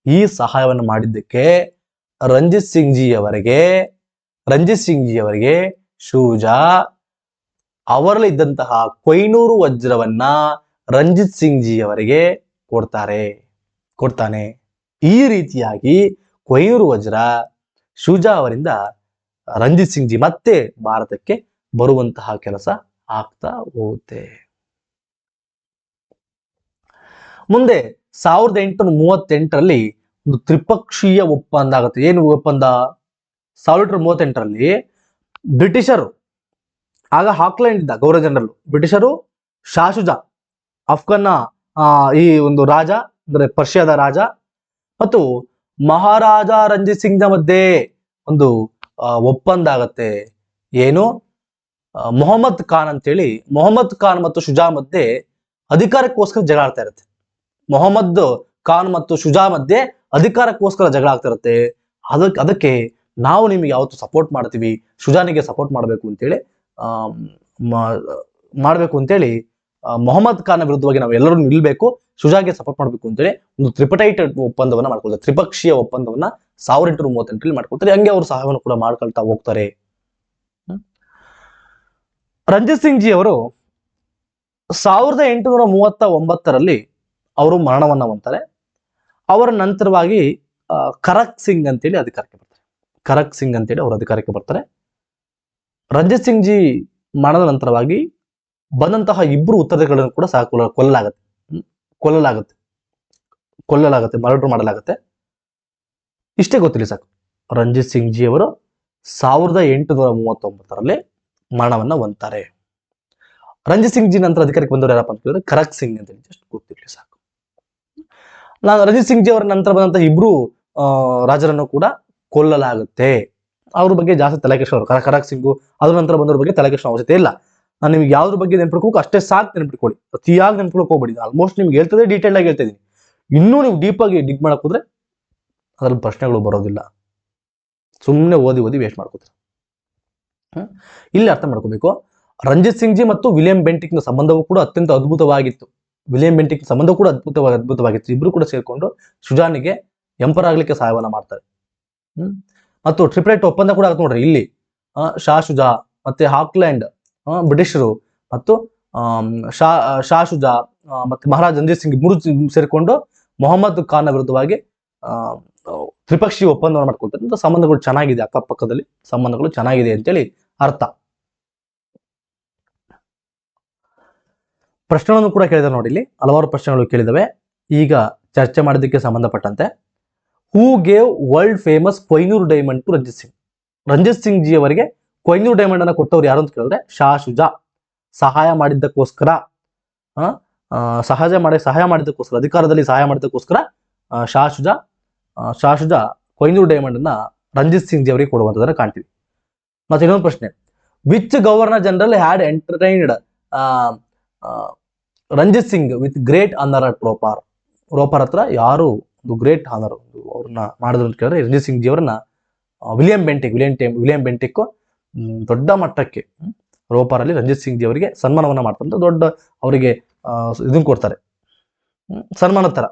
ಈ ಸಹಾಯವನ್ನು ಮಾಡಿದ್ದಕ್ಕೆ ರಂಜಿತ್ ಸಿಂಗ್ ಜಿ ಅವರಿಗೆ ಶೂಜಾ ಅವರಲ್ಲಿ ಇದ್ದಂತಹ ಕೊಯ್ನೂರು ವಜ್ರವನ್ನ ರಂಜಿತ್ ಸಿಂಗ್ ಜಿ ಅವರಿಗೆ ಕೊಡ್ತಾನೆ. ಈ ರೀತಿಯಾಗಿ ಕೊಯ್ನೂರು ವಜ್ರ ಶೂಜಾ ಅವರಿಂದ ರಂಜಿತ್ ಸಿಂಗ್ ಜಿ ಮತ್ತೆ ಭಾರತಕ್ಕೆ ಬರುವಂತಹ ಕೆಲಸ ಆಗ್ತಾ ಹೋಗುತ್ತೆ. ಮುಂದೆ 1838 ಒಂದು ತ್ರಿಪಕ್ಷೀಯ ಒಪ್ಪಂದ ಆಗುತ್ತೆ. ಏನು ಒಪ್ಪಂದ? 1838 ಬ್ರಿಟಿಷರು, ಆಗ ಹಾಕ್ಲೆಂಡ್ ಇದ್ದ ಗವರ್ನರ್ ಜನರಲ್, ಬ್ರಿಟಿಷರು ಶಾ ಶುಜಾ ಅಫ್ಘಾನ್ನ ಈ ಒಂದು ರಾಜ ಅಂದ್ರೆ ಪರ್ಷಿಯಾದ ರಾಜ ಮತ್ತು ಮಹಾರಾಜ ರಂಜಿತ್ ಸಿಂಗ್ ನ ಮಧ್ಯೆ ಒಂದು ಒಪ್ಪಂದ ಆಗತ್ತೆ. ಏನು? ಮೊಹಮ್ಮದ್ ಖಾನ್ ಮತ್ತು ಶುಜಾ ಮಧ್ಯೆ ಅಧಿಕಾರಕ್ಕೋಸ್ಕರ ಜಗಳ ಆಗ್ತಾ ಇರುತ್ತೆ. ಮೊಹಮ್ಮದ್ ಖಾನ್ ಮತ್ತು ಶುಜಾ ಮಧ್ಯೆ ಅಧಿಕಾರಕ್ಕೋಸ್ಕರ ಜಗಳ ಆಗ್ತಾ ಇರುತ್ತೆ. ಅದಕ್ಕೆ ನಾವು ನಿಮಗೆ ಯಾವತ್ತು ಸಪೋರ್ಟ್ ಮಾಡ್ತೀವಿ, ಶುಜಾನಿಗೆ ಸಪೋರ್ಟ್ ಮಾಡಬೇಕು ಅಂತೇಳಿ ಮೊಹಮ್ಮದ್ ಖಾನ್ ವಿರುದ್ಧವಾಗಿ ನಾವು ಎಲ್ಲರೂ ನಿಲ್ಬೇಕು, ಶುಜಾಗೆ ಸಪೋರ್ಟ್ ಮಾಡಬೇಕು ಅಂತೇಳಿ ಒಂದು ತ್ರಿಪಟೈಟ್ ಒಪ್ಪಂದವನ್ನ ಮಾಡ್ಕೊಳ್ತಾರೆ. ತ್ರಿಪಕ್ಷೀಯ ಒಪ್ಪಂದವನ್ನ 1838 ಮಾಡ್ಕೊಳ್ತಾರೆ. ಹಂಗೆ ಅವರು ಸಹಾಯವನ್ನು ಕೂಡ ಮಾಡ್ಕೊಳ್ತಾ ಹೋಗ್ತಾರೆ. ರಂಜಿತ್ ಸಿಂಗ್ ಜಿ ಅವರು 1839 ಅವರು ಮರಣವನ್ನ ಹೊಂದ್ತಾರೆ. ಅವರ ನಂತರವಾಗಿ ಖರಕ್ ಸಿಂಗ್ ಅಂತೇಳಿ ಅವರು ಅಧಿಕಾರಕ್ಕೆ ಬರ್ತಾರೆ. ರಂಜಿತ್ ಸಿಂಗ್ ಜಿ ಮರಣದ ನಂತರವಾಗಿ ಬಂದಂತಹ ಇಬ್ರು ಉತ್ತರಾಧಿಕಾರಿಗಳನ್ನು ಕೂಡ ಕೊಲ್ಲಲಾಗುತ್ತೆ, ಮರ್ಡರ್ ಮಾಡಲಾಗುತ್ತೆ. ಇಷ್ಟೇ ಗೊತ್ತಿಲ್ಲ ಸಾಕು. ರಂಜಿತ್ ಸಿಂಗ್ ಜಿ ಅವರು 1839 ಮರಣವನ್ನ ಹೊಂದ್ತಾರೆ. ರಂಜಿತ್ ಸಿಂಗ್ ಜಿ ನಂತರ ಅಧಿಕಾರಕ್ಕೆ ಬಂದವರು ಯಾರಪ್ಪ ಅಂತ ಹೇಳಿದ್ರೆ ಖರಕ್ ಸಿಂಗ್ ಅಂತ ಹೇಳಿ ಜಸ್ಟ್ ಗೊತ್ತಿರ್ಲಿ ಸಾಕು. ರಂಜಿತ್ ಸಿಂಗ್ ಜಿ ಅವರ ನಂತರ ಬಂದಂತಹ ಇಬ್ರು ರಾಜರನ್ನು ಕೂಡ ಕೊಲ್ಲಲಾಗುತ್ತೆ. ಅವ್ರ ಬಗ್ಗೆ ಜಾಸ್ತಿ ತಲೆಕೆಡಿಸ್ಕೊಳ್ಳೋರು. ಖರಕ್ ಸಿಂಗು ಅದ್ರ ನಂತರ ಬಂದವ್ರ ಬಗ್ಗೆ ತಲೆಕೆಡಿಸೋ ಅವಶ್ಯಕತೆ ಇಲ್ಲ. ನಾನು ನಿಮ್ಗೆ ಯಾವ್ದ್ರ ಬಗ್ಗೆ ನೆನ್ಪಿಟ್ಕೋಬೇಕು ಅಷ್ಟೇ ಸಾಕು, ನೆನ್ಪಿಟ್ಕೊಳ್ಳಿ. ಅತಿಯಾಗಿ ನೆನ್ಪಿಟ್ಕೊಳಕ್ ಹೋಗ್ಬೇಡಿ. ಆಲ್ಮೋಸ್ಟ್ ನಿಮ್ಗೆ ಹೇಳ್ತದೆ, ಡೀಟೇಲ್ ಆಗಿ ಹೇಳ್ತಾ ಇದೀನಿ. ಇನ್ನೂ ನೀವು ಡೀಪ್ ಆಗಿ ಡಿಗ್ ಮಾಡಕ್ ಹೋದ್ರೆ ಅದ್ರಲ್ಲಿ ಪ್ರಶ್ನೆಗಳು ಬರೋದಿಲ್ಲ. ಸುಮ್ಮನೆ ಓದಿ ವೇಸ್ಟ್ ಮಾಡ್ಕೋತೀರ. ಇಲ್ಲಿ ಅರ್ಥ ಮಾಡ್ಕೋಬೇಕು, ರಂಜಿತ್ ಸಿಂಗ್ ಜಿ ಮತ್ತು ವಿಲಿಯಂ ಬೆಂಟಿಕ್ ನ ಸಂಬಂಧವೂ ಕೂಡ ಅತ್ಯಂತ ಅದ್ಭುತವಾಗಿತ್ತು. ಇಬ್ರು ಕೂಡ ಸೇರ್ಕೊಂಡು ಶುಜಾನಿಗೆ ಎಂಪರ್ ಆಗ್ಲಿಕ್ಕೆ ಸಹಾಯವನ್ನ ಮಾಡ್ತಾರೆ. ಮತ್ತು ಟ್ರಿಪ್ಲೆಟ್ ಒಪ್ಪಂದ ಕೂಡ ಆಗುತ್ತೆ ನೋಡ್ರಿ. ಇಲ್ಲಿ ಶಾ ಶುಜಾ ಮತ್ತೆ ಹಾಕ್ಲ್ಯಾಂಡ್ ಬ್ರಿಟಿಷರು ಮತ್ತು ಶಾ ಶುಜಾ ಮತ್ತೆ ಮಹಾರಾಜ ರಂಜಿತ್ ಸಿಂಗ್ ಮೂರು ಸೇರ್ಕೊಂಡು ಮೊಹಮ್ಮದ್ ಖಾನ್ ವಿರುದ್ಧವಾಗಿ ತ್ರಿಪಕ್ಷೀಯ ಒಪ್ಪಂದವನ್ನು ಮಾಡ್ಕೊಳ್ತಾರೆ. ಸಂಬಂಧಗಳು ಚೆನ್ನಾಗಿದೆ, ಅಕ್ಕಪಕ್ಕದಲ್ಲಿ ಸಂಬಂಧಗಳು ಚೆನ್ನಾಗಿದೆ ಅಂತೇಳಿ ಅರ್ಥ. ಪ್ರಶ್ನೆಗಳನ್ನು ಕೂಡ ಕೇಳಿದ್ದಾರೆ ನೋಡಿ, ಇಲ್ಲಿ ಹಲವಾರು ಪ್ರಶ್ನೆಗಳು ಕೇಳಿದವೆ. ಈಗ ಚರ್ಚೆ ಮಾಡೋದಕ್ಕೆ ಸಂಬಂಧಪಟ್ಟಂತೆ, who gave world famous Kohinoor diamond to Ranjit Singh? Ranjit Singh ji ಅವರಿಗೆ ಕೊಯ್ನೂರು ಡೈಮಂಡ್ ಅನ್ನ ಕೊಟ್ಟವ್ರು ಯಾರು ಅಂತ ಕೇಳಿದ್ರೆ ಶಾ ಶುಜಾ. ಸಹಾಯ ಮಾಡಿದ್ದಕ್ಕೋಸ್ಕರ, ಸಹಾಯ ಮಾಡಿದ್ದಕ್ಕೋಸ್ಕರ, ಅಧಿಕಾರದಲ್ಲಿ ಸಹಾಯ ಮಾಡಿದ್ದಕ್ಕೋಸ್ಕರ ಶಾ ಶುಜಾ ಕೊಯ್ನೂರು ಡೈಮಂಡ್ ಅನ್ನ ರಂಜಿತ್ ಸಿಂಗ್ ಜಿ ಅವರಿಗೆ ಕೊಡುವಂತದನ್ನ ಕಾಣ್ತೀವಿ. ಮತ್ತೆ ಇನ್ನೊಂದು ಪ್ರಶ್ನೆ, which governor general had entertained Ranjit Singh with great honour at Ropar? Ropar ಹತ್ರ ಯಾರು ಒಂದು ಗ್ರೇಟ್ ಆನರ್ ಅವ್ರನ್ನ ಮಾಡಿದ್ರು ಅಂತ ಕೇಳಿದ್ರೆ ರಂಜಿತ್ ಸಿಂಗ್ ಜಿ ಅವರನ್ನ ವಿಲಿಯಂ ಬೆಂಟಿಕ್ ದೊಡ್ಡ ಮಟ್ಟಕ್ಕೆ ರೋಪಾರ್ ಅಲ್ಲಿ ರಂಜಿತ್ ಸಿಂಗ್ ಜಿ ಅವರಿಗೆ ಸನ್ಮಾನವನ್ನ ಮಾಡ್ತಾರೆ. ದೊಡ್ಡ ಅವರಿಗೆ ಇದನ್ನ ಕೊಡ್ತಾರೆ, ಸನ್ಮಾನ ತರ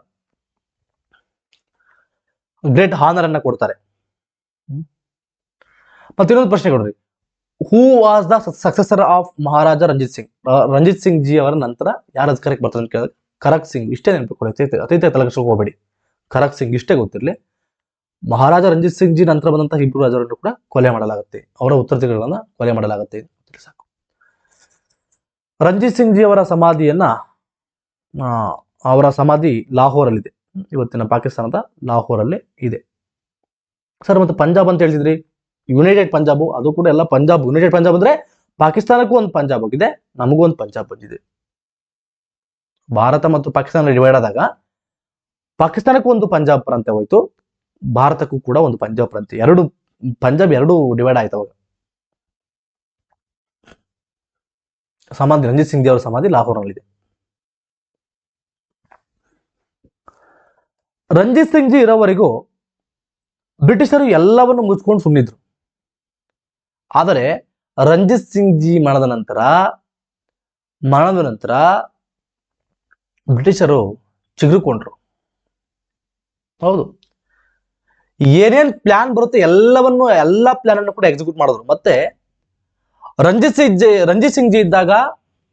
ಗ್ರೇಟ್ ಹಾನರ್ ಅನ್ನ ಕೊಡ್ತಾರೆ. ಮತ್ತೆ ಇನ್ನೊಂದು ಪ್ರಶ್ನೆ ಕೊಡ್ರಿ, who was the successor of Maharaja Ranjit Singh? Ranjit Singh ji ಅವರ ನಂತರ ಯಾರು ಅಧಿಕಾರಕ್ಕೆ ಬರ್ತಾರೆ ಅಂತ ಕೇಳಿದ್ರೆ ಖರಕ್ ಸಿಂಗ್. ಇಷ್ಟೇ ನೆನಪಿಕೊಳ್ಳಿ, ಅತೀತ ತಲೆಕೆಡಿಸ್ಕೊಳ್ಳೋಕೆ ಹೋಗಬೇಡಿ. ಖರಕ್ ಸಿಂಗ್ ಇಷ್ಟೇ ಗೊತ್ತಿರಲಿ. ಮಹಾರಾಜ ರಂಜಿತ್ ಸಿಂಗ್ ಜಿ ನಂತರ ಬಂದಂತಹ ಇಬ್ಬರು ರಾಜರನ್ನು ಕೂಡ ಕೊಲೆ ಮಾಡಲಾಗುತ್ತೆ, ಅವರ ಉತ್ತರಾಧಿಕಾರಿಗಳನ್ನ ಕೊಲೆ ಮಾಡಲಾಗುತ್ತೆ. ಸಾಕು. ರಂಜಿತ್ ಸಿಂಗ್ ಜಿ ಅವರ ಸಮಾಧಿ ಲಾಹೋರಲ್ಲಿದೆ, ಇವತ್ತಿನ ಪಾಕಿಸ್ತಾನದ ಲಾಹೋರಲ್ಲಿ ಇದೆ. ಸರ್ ಮತ್ತೆ ಪಂಜಾಬ್ ಅಂತ ಹೇಳಿದ್ರಿ, ಯುನೈಟೆಡ್ ಪಂಜಾಬ್, ಅದು ಕೂಡ ಎಲ್ಲ ಪಂಜಾಬ್. ಯುನೈಟೆಡ್ ಪಂಜಾಬ್ ಅಂದ್ರೆ ಪಾಕಿಸ್ತಾನಕ್ಕೂ ಒಂದು ಪಂಜಾಬ್ ಆಗಿದೆ, ನಮಗೂ ಒಂದು ಪಂಜಾಬ್ ಬಂದಿದೆ. ಭಾರತ ಮತ್ತು ಪಾಕಿಸ್ತಾನ ಡಿವೈಡ್ ಆದಾಗ ಪಾಕಿಸ್ತಾನಕ್ಕೂ ಒಂದು ಪಂಜಾಬ್ ಪ್ರಾಂತ್ಯ ಹೋಯ್ತು, ಭಾರತಕ್ಕೂ ಕೂಡ ಒಂದು ಪಂಜಾಬ್ ಪ್ರಾಂತ್ಯ. ಪಂಜಾಬ್ ಎರಡು ಡಿವೈಡ್ ಆಯ್ತು ಅವಾಗ. ಸಮಾಧಿ ರಂಜಿತ್ ಸಿಂಗ್ ಜಿ ಅವರ ಸಮಾಧಿ ಲಾಹೋರ್ನಲ್ಲಿದೆ. ರಂಜಿತ್ ಸಿಂಗ್ ಜಿ ಇರೋವರೆಗೂ ಬ್ರಿಟಿಷರು ಎಲ್ಲವನ್ನು ಮುಚ್ಕೊಂಡು ಸುಮ್ಮನಿದ್ರು. ಆದರೆ ರಂಜಿತ್ ಸಿಂಗ್ ಜಿ ಮರಣದ ನಂತರ ಬ್ರಿಟಿಷರು ಚಿಗುರಿಕೊಂಡ್ರು. ಹೌದು, ಏನೇನ್ ಪ್ಲಾನ್ ಬರುತ್ತೆ ಎಲ್ಲ ಪ್ಲಾನ್ ಅನ್ನು ಕೂಡ ಎಕ್ಸಿಕ್ಯೂಟ್ ಮಾಡಿದ್ರು. ಮತ್ತೆ ರಂಜಿತ್ ಸಿಂಗ್ ಜಿ ಇದ್ದಾಗ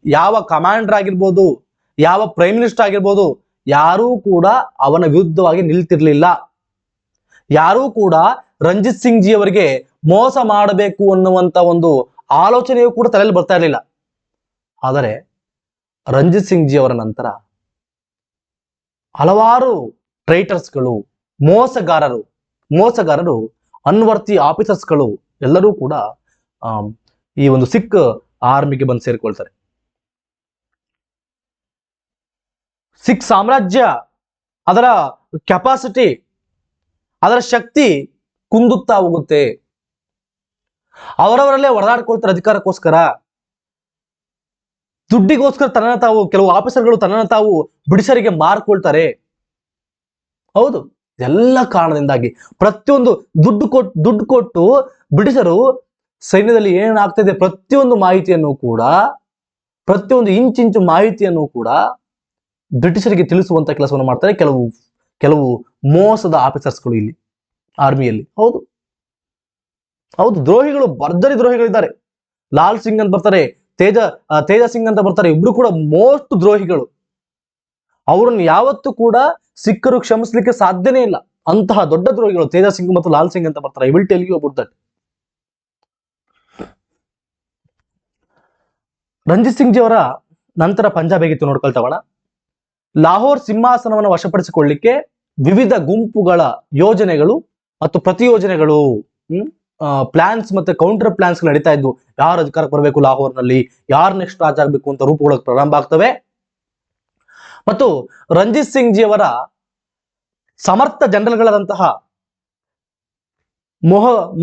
ಯಾವ ಕಮಾಂಡರ್ ಆಗಿರ್ಬೋದು, ಯಾವ ಪ್ರೈಮ್ ಮಿನಿಸ್ಟರ್ ಆಗಿರ್ಬೋದು, ಯಾರೂ ಕೂಡ ಅವನ ವಿರುದ್ಧವಾಗಿ ನಿಲ್ತಿರ್ಲಿಲ್ಲ. ಯಾರೂ ಕೂಡ ರಂಜಿತ್ ಸಿಂಗ್ ಜಿ ಅವರಿಗೆ ಮೋಸ ಮಾಡಬೇಕು ಅನ್ನುವಂತ ಒಂದು ಆಲೋಚನೆಯೂ ಕೂಡ ತಲೆಯಲ್ಲಿ ಬರ್ತಾ ಇರಲಿಲ್ಲ. ಆದರೆ ರಂಜಿತ್ ಸಿಂಗ್ ಜಿ ಅವರ ನಂತರ ಹಲವಾರು ಟ್ರೈಟರ್ಸ್ಗಳು, ಮೋಸಗಾರರು, ಅನ್ವರ್ತಿ ಆಫೀಸರ್ಸ್ಗಳು ಎಲ್ಲರೂ ಕೂಡ ಈ ಒಂದು ಸಿಖ್ ಆರ್ಮಿಗೆ ಬಂದು ಸೇರಿಕೊಳ್ತಾರೆ. ಸಿಖ್ ಸಾಮ್ರಾಜ್ಯ, ಅದರ ಕೆಪಾಸಿಟಿ, ಅದರ ಶಕ್ತಿ ಕುಂದುತ್ತಾ ಹೋಗುತ್ತೆ. ಅವರವರಲ್ಲೇ ಹೊಡೆದಾಡ್ಕೊಳ್ತಾರೆ ಅಧಿಕಾರಕ್ಕೋಸ್ಕರ, ದುಡ್ಡಿಗೋಸ್ಕರ ಕೆಲವು ಆಫೀಸರ್ಗಳು ತನ್ನನ್ನು ತಾವು ಬ್ರಿಟಿಷರಿಗೆ ಮಾರ್ಕೊಳ್ತಾರೆ. ಹೌದು, ಎಲ್ಲ ಕಾರಣದಿಂದಾಗಿ ಪ್ರತಿಯೊಂದು ದುಡ್ಡು ಕೊಟ್ಟು ಬ್ರಿಟಿಷರು ಸೈನ್ಯದಲ್ಲಿ ಏನಾಗ್ತದೆ ಪ್ರತಿಯೊಂದು ಮಾಹಿತಿಯನ್ನು ಕೂಡ, ಪ್ರತಿಯೊಂದು ಇಂಚಿಂಚು ಮಾಹಿತಿಯನ್ನು ಕೂಡ ಬ್ರಿಟಿಷರಿಗೆ ತಿಳಿಸುವಂತ ಕೆಲಸವನ್ನು ಮಾಡ್ತಾರೆ ಕೆಲವು ಮೋಸದ ಆಫೀಸರ್ಸ್ಗಳು ಇಲ್ಲಿ ಆರ್ಮಿಯಲ್ಲಿ. ಹೌದು, ದ್ರೋಹಿಗಳು, ಭರ್ಜರಿ ದ್ರೋಹಿಗಳಿದ್ದಾರೆ. ಲಾಲ್ ಸಿಂಗ್ ಅಂತ ಬರ್ತಾರೆ, ತೇಜ ಸಿಂಗ್ ಅಂತ ಬರ್ತಾರೆ, ಇಬ್ರು ಕೂಡ ಮೋಸ್ಟ್ ದ್ರೋಹಿಗಳು. ಅವರನ್ನು ಯಾವತ್ತೂ ಕೂಡ ಸಿಖ್ಖರು ಕ್ಷಮಿಸಲಿಕ್ಕೆ ಸಾಧ್ಯನೇ ಇಲ್ಲ. ಅಂತಹ ದೊಡ್ಡ ದ್ರೋಹಿಗಳು ತೇಜ ಸಿಂಗ್ ಮತ್ತು ಲಾಲ್ ಸಿಂಗ್ ಅಂತ ಬರ್ತಾರೆ. I will tell you about that. Ranjit Singh ji ಅವರ ನಂತರ ಪಂಜಾಬ್ ಹೇಗಿತ್ತು ನೋಡ್ಕೊಳ್ತಾವಣ. ಲಾಹೋರ್ ಸಿಂಹಾಸನವನ್ನು ವಶಪಡಿಸಿಕೊಳ್ಳಿಕ್ಕೆ ವಿವಿಧ ಗುಂಪುಗಳ ಯೋಜನೆಗಳು ಮತ್ತು ಪ್ರತಿಯೋಜನೆಗಳು, ಪ್ಲಾನ್ಸ್ ಮತ್ತೆ ಕೌಂಟರ್ ಪ್ಲಾನ್ಸ್ ನಡೀತಾ ಇದ್ವು. ಯಾರು ಅಧಿಕಾರಕ್ಕೆ ಬರಬೇಕು ಲಾಹೋರ್ನಲ್ಲಿ, ಯಾರು ನೆಕ್ಸ್ಟ್ ರಾಜ ಆಗ್ಬೇಕು ಅಂತ ರೂಪುಗೊಳ್ಳಕ್ಕೆ ಪ್ರಾರಂಭ ಆಗ್ತವೆ. ಮತ್ತು ರಂಜಿತ್ ಸಿಂಗ್ ಜಿ ಅವರ ಸಮರ್ಥ ಜನರಲ್ಗಳಾದಂತಹ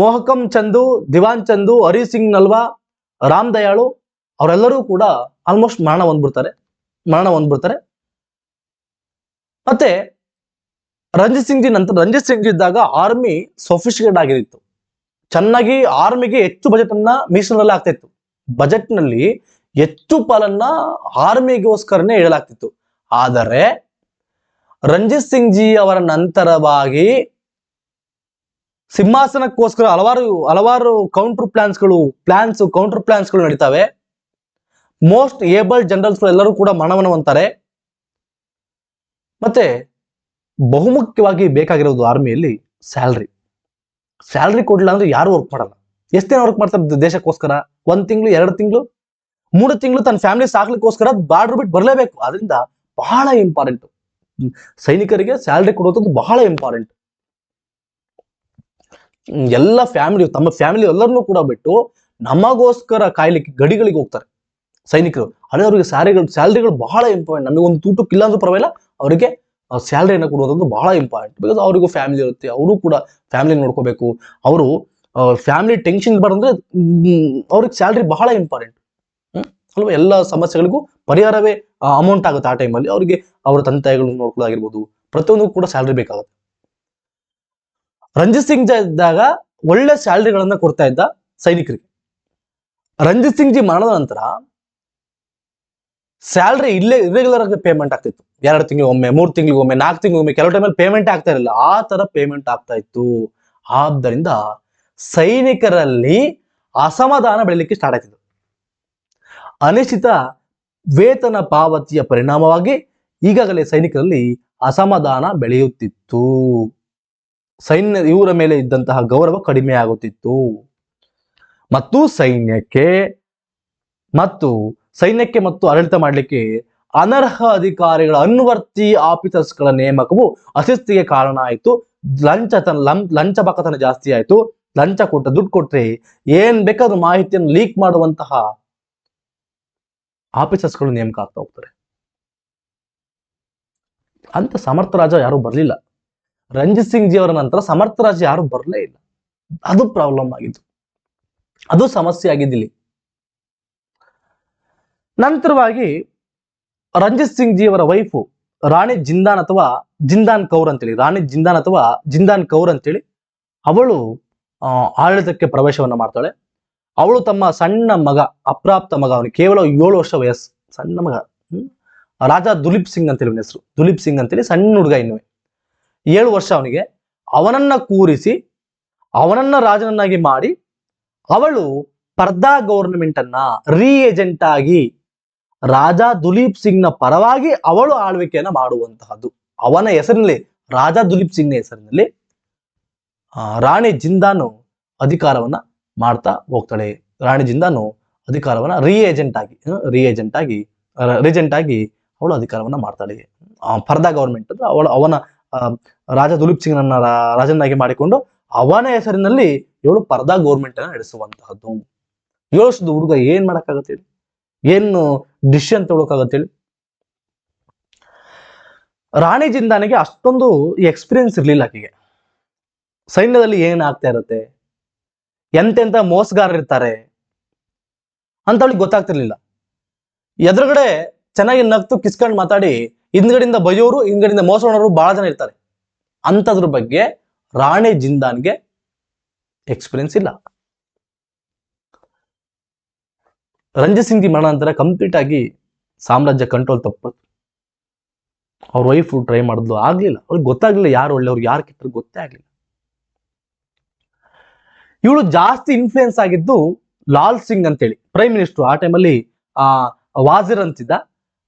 ಮೋಹಕಂ ಚಂದು, ದಿವಾನ್ ಚಂದು, ಹರಿ ಸಿಂಗ್ ನಲ್ವಾ, ರಾಮ್ ದಯಾಳು ಅವರೆಲ್ಲರೂ ಕೂಡ ಆಲ್ಮೋಸ್ಟ್ ಮರಣ ಹೊಂದ್ಬಿಡ್ತಾರೆ. ಮತ್ತೆ ರಂಜಿತ್ ಸಿಂಗ್ ಜಿ ಇದ್ದಾಗ ಆರ್ಮಿ ಸೊಫಿಸ್ಟಿಕೇಟ್ ಆಗಿತ್ತು. ಚೆನ್ನಾಗಿ ಆರ್ಮಿಗೆ ಹೆಚ್ಚು ಬಜೆಟ್ ಅನ್ನ ಮೀಸಲಲ್ಲಿ ಆಗ್ತಾ ಇತ್ತು. ಬಜೆಟ್ ನಲ್ಲಿ ಹೆಚ್ಚು ಪಾಲನ್ನ ಆರ್ಮಿಗೋಸ್ಕರನೇ ಇಡಲಾಗ್ತಿತ್ತು. ಆದರೆ ರಂಜಿತ್ ಸಿಂಗ್ ಜಿ ಅವರ ನಂತರವಾಗಿ ಸಿಂಹಾಸನಕ್ಕೋಸ್ಕರ ಹಲವಾರು ಕೌಂಟರ್ ಪ್ಲಾನ್ಸ್ಗಳು ನಡೀತಾವೆ. ಮೋಸ್ಟ್ ಏಬಲ್ ಜನರಲ್ಸ್ ಎಲ್ಲರೂ ಕೂಡ ಮರಣವನ್ನು ಹೊಂದ್ತಾರೆ. ಮತ್ತೆ ಬಹುಮುಖ್ಯವಾಗಿ ಬೇಕಾಗಿರೋದು ಆರ್ಮಿಯಲ್ಲಿ ಸ್ಯಾಲ್ರಿ ಕೊಡ್ಲಿಲ್ಲ ಅಂದ್ರೆ ಯಾರು ವರ್ಕ್ ಮಾಡಲ್ಲ. ಎಷ್ಟು ದಿನ ವರ್ಕ್ ಮಾಡ್ತಾರೆ ದೇಶಕ್ಕೋಸ್ಕರ? 1 ತಿಂಗಳು, 2 ತಿಂಗಳು, 3 ತಿಂಗಳು ತನ್ನ ಫ್ಯಾಮಿಲಿ ಸಾಕ್ಲಿಕ್ಕೋಸ್ಕರ ಬಾರ್ಡರ್ ಬಿಟ್ಟು ಬರಲೇಬೇಕು. ಅದರಿಂದ ಬಹಳ ಇಂಪಾರ್ಟೆಂಟ್. ಸೈನಿಕರಿಗೆ ಸ್ಯಾಲ್ರಿ ಕೊಡುವಂಥದ್ದು ಬಹಳ ಇಂಪಾರ್ಟೆಂಟ್. ಎಲ್ಲ ಫ್ಯಾಮಿಲಿ, ತಮ್ಮ ಫ್ಯಾಮಿಲಿ ಎಲ್ಲರನ್ನೂ ಕೂಡ ಬಿಟ್ಟು ನಮಗೋಸ್ಕರ ಕಾಯ್ಲಿಕ್ಕೆ ಗಡಿಗಳಿಗೆ ಹೋಗ್ತಾರೆ ಸೈನಿಕರು. ಅದೇ ಅವರಿಗೆ ಸ್ಯಾಲ್ರಿಗಳು ಬಹಳ ಇಂಪಾರ್ಟೆಂಟ್. ನಮಗೆ ಒಂದು ಊಟಕ್ಕಿಲ್ಲ ಅಂದ್ರೂ ಪರವಾಗಿಲ್ಲ, ಅವರಿಗೆ ಸ್ಯಾಲ್ರಿಯನ್ನು ಕೊಡುವಂಥದ್ದು ಬಹಳ ಇಂಪಾರ್ಟೆಂಟ್. ಬಿಕಾಸ್ ಅವರಿಗೂ ಫ್ಯಾಮಿಲಿ ಇರುತ್ತೆ, ಅವರು ಕೂಡ ಫ್ಯಾಮಿಲಿ ನೋಡ್ಕೋಬೇಕು. ಅವರು ಫ್ಯಾಮಿಲಿ ಟೆನ್ಷನ್ ಇರಬಾರ್ದಂದ್ರೆ ಅವ್ರಿಗೆ ಸ್ಯಾಲ್ರಿ ಬಹಳ ಇಂಪಾರ್ಟೆಂಟ್ ಅಲ್ವಾ. ಎಲ್ಲ ಸಮಸ್ಯೆಗಳಿಗೂ ಪರಿಹಾರವೇ ಅಮೌಂಟ್ ಆಗುತ್ತೆ. ಆ ಟೈಮಲ್ಲಿ ಅವರಿಗೆ ಅವರ ತಂದೆ ತಾಯಿಗಳನ್ನು ನೋಡ್ಕೊಳ್ಳೋದಾಗಿರ್ಬೋದು, ಪ್ರತಿಯೊಂದು ಕೂಡ ಸ್ಯಾಲ್ರಿ ಬೇಕಾಗುತ್ತೆ. ರಂಜಿತ್ ಸಿಂಗ್ ಇದ್ದಾಗ ಒಳ್ಳೆ ಸ್ಯಾಲ್ರಿಗಳನ್ನ ಕೊಡ್ತಾ ಇದ್ದ ಸೈನಿಕರಿಗೆ. ರಂಜಿತ್ ಸಿಂಗ್ ಜಿ ಮರಣದ ನಂತರ ಸ್ಯಾಲ್ರಿ ಇರ್ರೆಗ್ಯುಲರ್ ಆಗಿ ಪೇಮೆಂಟ್ ಆಗ್ತಿತ್ತು. 2 ತಿಂಗಳಿಗೊಮ್ಮೆ, 3 ತಿಂಗಳಿಗೊಮ್ಮೆ, 4 ತಿಂಗಳಿಗೊಮ್ಮೆ, ಕೆಲವು ಟೈಮಲ್ಲಿ ಪೇಮೆಂಟ್ ಆಗ್ತಾ ಇರಲಿಲ್ಲ. ಆ ತರ ಪೇಮೆಂಟ್ ಆಗ್ತಾ ಇತ್ತು. ಆದ್ದರಿಂದ ಸೈನಿಕರಲ್ಲಿ ಅಸಮಾಧಾನ ಬೆಳಲಿಕ್ಕೆ ಸ್ಟಾರ್ಟ್ ಆಗ್ತಿತ್ತು. ಅನಿಶ್ಚಿತ ವೇತನ ಪಾವತಿಯ ಪರಿಣಾಮವಾಗಿ ಈಗಾಗಲೇ ಸೈನಿಕರಲ್ಲಿ ಅಸಮಾಧಾನ ಬೆಳೆಯುತ್ತಿತ್ತು. ಇವರ ಮೇಲೆ ಇದ್ದಂತಹ ಗೌರವ ಕಡಿಮೆ ಆಗುತ್ತಿತ್ತು ಮತ್ತು ಸೈನ್ಯಕ್ಕೆ ಮತ್ತು ಆಡಳಿತ ಮಾಡಲಿಕ್ಕೆ ಅನರ್ಹ ಅಧಿಕಾರಿಗಳ ಅನ್ವರ್ತಿ ಆಫೀಸರ್ಸ್ಗಳ ನೇಮಕವು ಅಶಿಸ್ತಿಗೆ ಕಾರಣ ಆಯಿತು. ಲಂಚ ಬಕತನ ಜಾಸ್ತಿ ಆಯಿತು. ಲಂಚ ದುಡ್ಡು ಕೊಟ್ರೆ ಏನ್ ಬೇಕಾದ್ರೂ ಮಾಹಿತಿಯನ್ನು ಲೀಕ್ ಮಾಡುವಂತಹ ಆಫೀಸರ್ಸ್ಗಳು ನೇಮಕ ಆಗ್ತಾ ಹೋಗ್ತಾರೆ. ಅಂತ ಸಮರ್ಥ ರಾಜ ಯಾರು ಬರಲಿಲ್ಲ. ರಂಜಿತ್ ಸಿಂಗ್ ಜಿ ಅವರ ನಂತರ ಸಮರ್ಥ ರಾಜ ಯಾರು ಬರಲೇ ಇಲ್ಲ. ಅದು ಪ್ರಾಬ್ಲಮ್ ಆಗಿದ್ದು, ಅದು ಸಮಸ್ಯೆ ಆಗಿದ್ದಿಲ್ಲಿ. ನಂತರವಾಗಿ ರಂಜಿತ್ ಸಿಂಗ್ ಜಿ ಅವರ ವೈಫು ರಾಣಿ ಜಿಂದಾನ್ ಅಥವಾ ಜಿಂದಾನ್ ಕೌರ್ ಅಂತೇಳಿ ಅವಳು ಆಡಳಿತಕ್ಕೆ ಪ್ರವೇಶವನ್ನ ಮಾಡ್ತಾಳೆ. ಅವಳು ತಮ್ಮ ಸಣ್ಣ ಮಗ, ಅಪ್ರಾಪ್ತ ಮಗ, ಅವನಿಗೆ ಕೇವಲ 7 ವರ್ಷ ವಯಸ್ಸು, ಸಣ್ಣ ಮಗ, ರಾಜಾ ದುಲೀಪ್ ಸಿಂಗ್ ಅಂತೇಳಿ ಅವನ ಹೆಸರು, ದುಲೀಪ್ ಸಿಂಗ್ ಅಂತೇಳಿ ಸಣ್ಣ ಹುಡುಗ, ಇನ್ನೂ 7 ವರ್ಷ ಅವನಿಗೆ. ಅವನನ್ನ ಕೂರಿಸಿ ಅವನನ್ನ ರಾಜನನ್ನಾಗಿ ಮಾಡಿ ಅವಳು ಪರ್ದಾ ಗವರ್ನಮೆಂಟ್ ಅನ್ನ ಏಜೆಂಟ್ ಆಗಿ ರಾಜಾ ದುಲೀಪ್ ಸಿಂಗ್ ನ ಪರವಾಗಿ ಅವಳು ಆಳ್ವಿಕೆಯನ್ನ ಮಾಡುವಂತಹದ್ದು. ಅವನ ಹೆಸರಿನಲ್ಲಿ, ರಾಜಾ ದುಲೀಪ್ ಸಿಂಗ್ ನ ಹೆಸರಿನಲ್ಲಿ ರಾಣಿ ಜಿಂದಾನು ಅಧಿಕಾರವನ್ನ ಮಾಡ್ತಾ ಹೋಗ್ತಾಳೆ. ರಾಣಿ ಜಿಂದಾನು ಅಧಿಕಾರವನ್ನ ರೀಜೆಂಟ್ ಆಗಿ ಅವಳು ಅಧಿಕಾರವನ್ನ ಮಾಡ್ತಾಳೆ. ಪರ್ದಾ ಗವರ್ಮೆಂಟ್ ಅಂದ್ರೆ ಅವನ ರಾಜಾ ದುಲೀಪ್ ಸಿಂಗ್ ನನ್ನ ರಾಜನಾಗಿ ಮಾಡಿಕೊಂಡು ಅವನ ಹೆಸರಿನಲ್ಲಿ ಇವಳು ಪರ್ದಾ ಗೌರ್ಮೆಂಟ್ ಅನ್ನ ನಡೆಸುವಂತಹದ್ದು. 7 ವರ್ಷದ ಹುಡುಗ ಏನ್ ಮಾಡಕ್ಕಾಗತ್ತೆ ಹೇಳಿ, ಏನು ಡಿಸಿಷನ್ ತಗೊಳಕಾಗತ್ತೆ ಹೇಳಿ. ರಾಣಿ ಜಿಂದಾನಿಗೆ ಅಷ್ಟೊಂದು ಎಕ್ಸ್ಪೀರಿಯನ್ಸ್ ಇರ್ಲಿಲ್ಲ. ಆಕೆಗೆ ಸೈನ್ಯದಲ್ಲಿ ಏನ್ ಆಗ್ತಾ ಇರುತ್ತೆ, ಎಂತೆಂತ ಮೋಸಗಾರರು ಇರ್ತಾರೆ ಅಂತ ಅವಳಿಗೆ ಗೊತ್ತಾಗ್ತಿರ್ಲಿಲ್ಲ. ಎದುರುಗಡೆ ಚೆನ್ನಾಗಿ ನಗ್ತು ಕಿಸ್ಕೊಂಡು ಮಾತಾಡಿ ಹಿಂದ್ಗಡೆಯಿಂದ ಬೈಯೋರು, ಹಿಂದ್ಗಡೆಯಿಂದ ಮೋಸ ಮಾಡೋರು ಬಹಳ ಜನ ಇರ್ತಾರೆ. ಅಂತದ್ರ ಬಗ್ಗೆ ರಾಣಿ ಜಿಂದಾನ್ಗೆ ಎಕ್ಸ್ಪೀರಿಯನ್ಸ್ ಇಲ್ಲ. ರಂಜಿತ್ ಸಿಂಗ್ ಜಿ ಮರಣ ನಂತರ ಕಂಪ್ಲೀಟ್ ಆಗಿ ಸಾಮ್ರಾಜ್ಯ ಕಂಟ್ರೋಲ್ ತಪ್ಪತ್ತು. ಅವ್ರ ವೈಫ್ ಟ್ರೈ ಮಾಡಿದ್ಲು, ಆಗ್ಲಿಲ್ಲ. ಅವ್ರಿಗೆ ಗೊತ್ತಾಗ್ಲಿಲ್ಲ ಯಾರು ಒಳ್ಳೆಯವ್ರು ಯಾರು ಕೆಟ್ಟರು ಗೊತ್ತೇ ಆಗ್ಲಿಲ್ಲ. ಇವಳು ಜಾಸ್ತಿ ಇನ್ಫ್ಲೂಯೆನ್ಸ್ ಆಗಿದ್ದು ಲಾಲ್ ಸಿಂಗ್ ಅಂತೇಳಿ ಪ್ರೈಮ್ ಮಿನಿಸ್ಟರ್. ಆ ಟೈಮಲ್ಲಿ ವಾಜಿರ್ ಅಂತಿದ್ದ.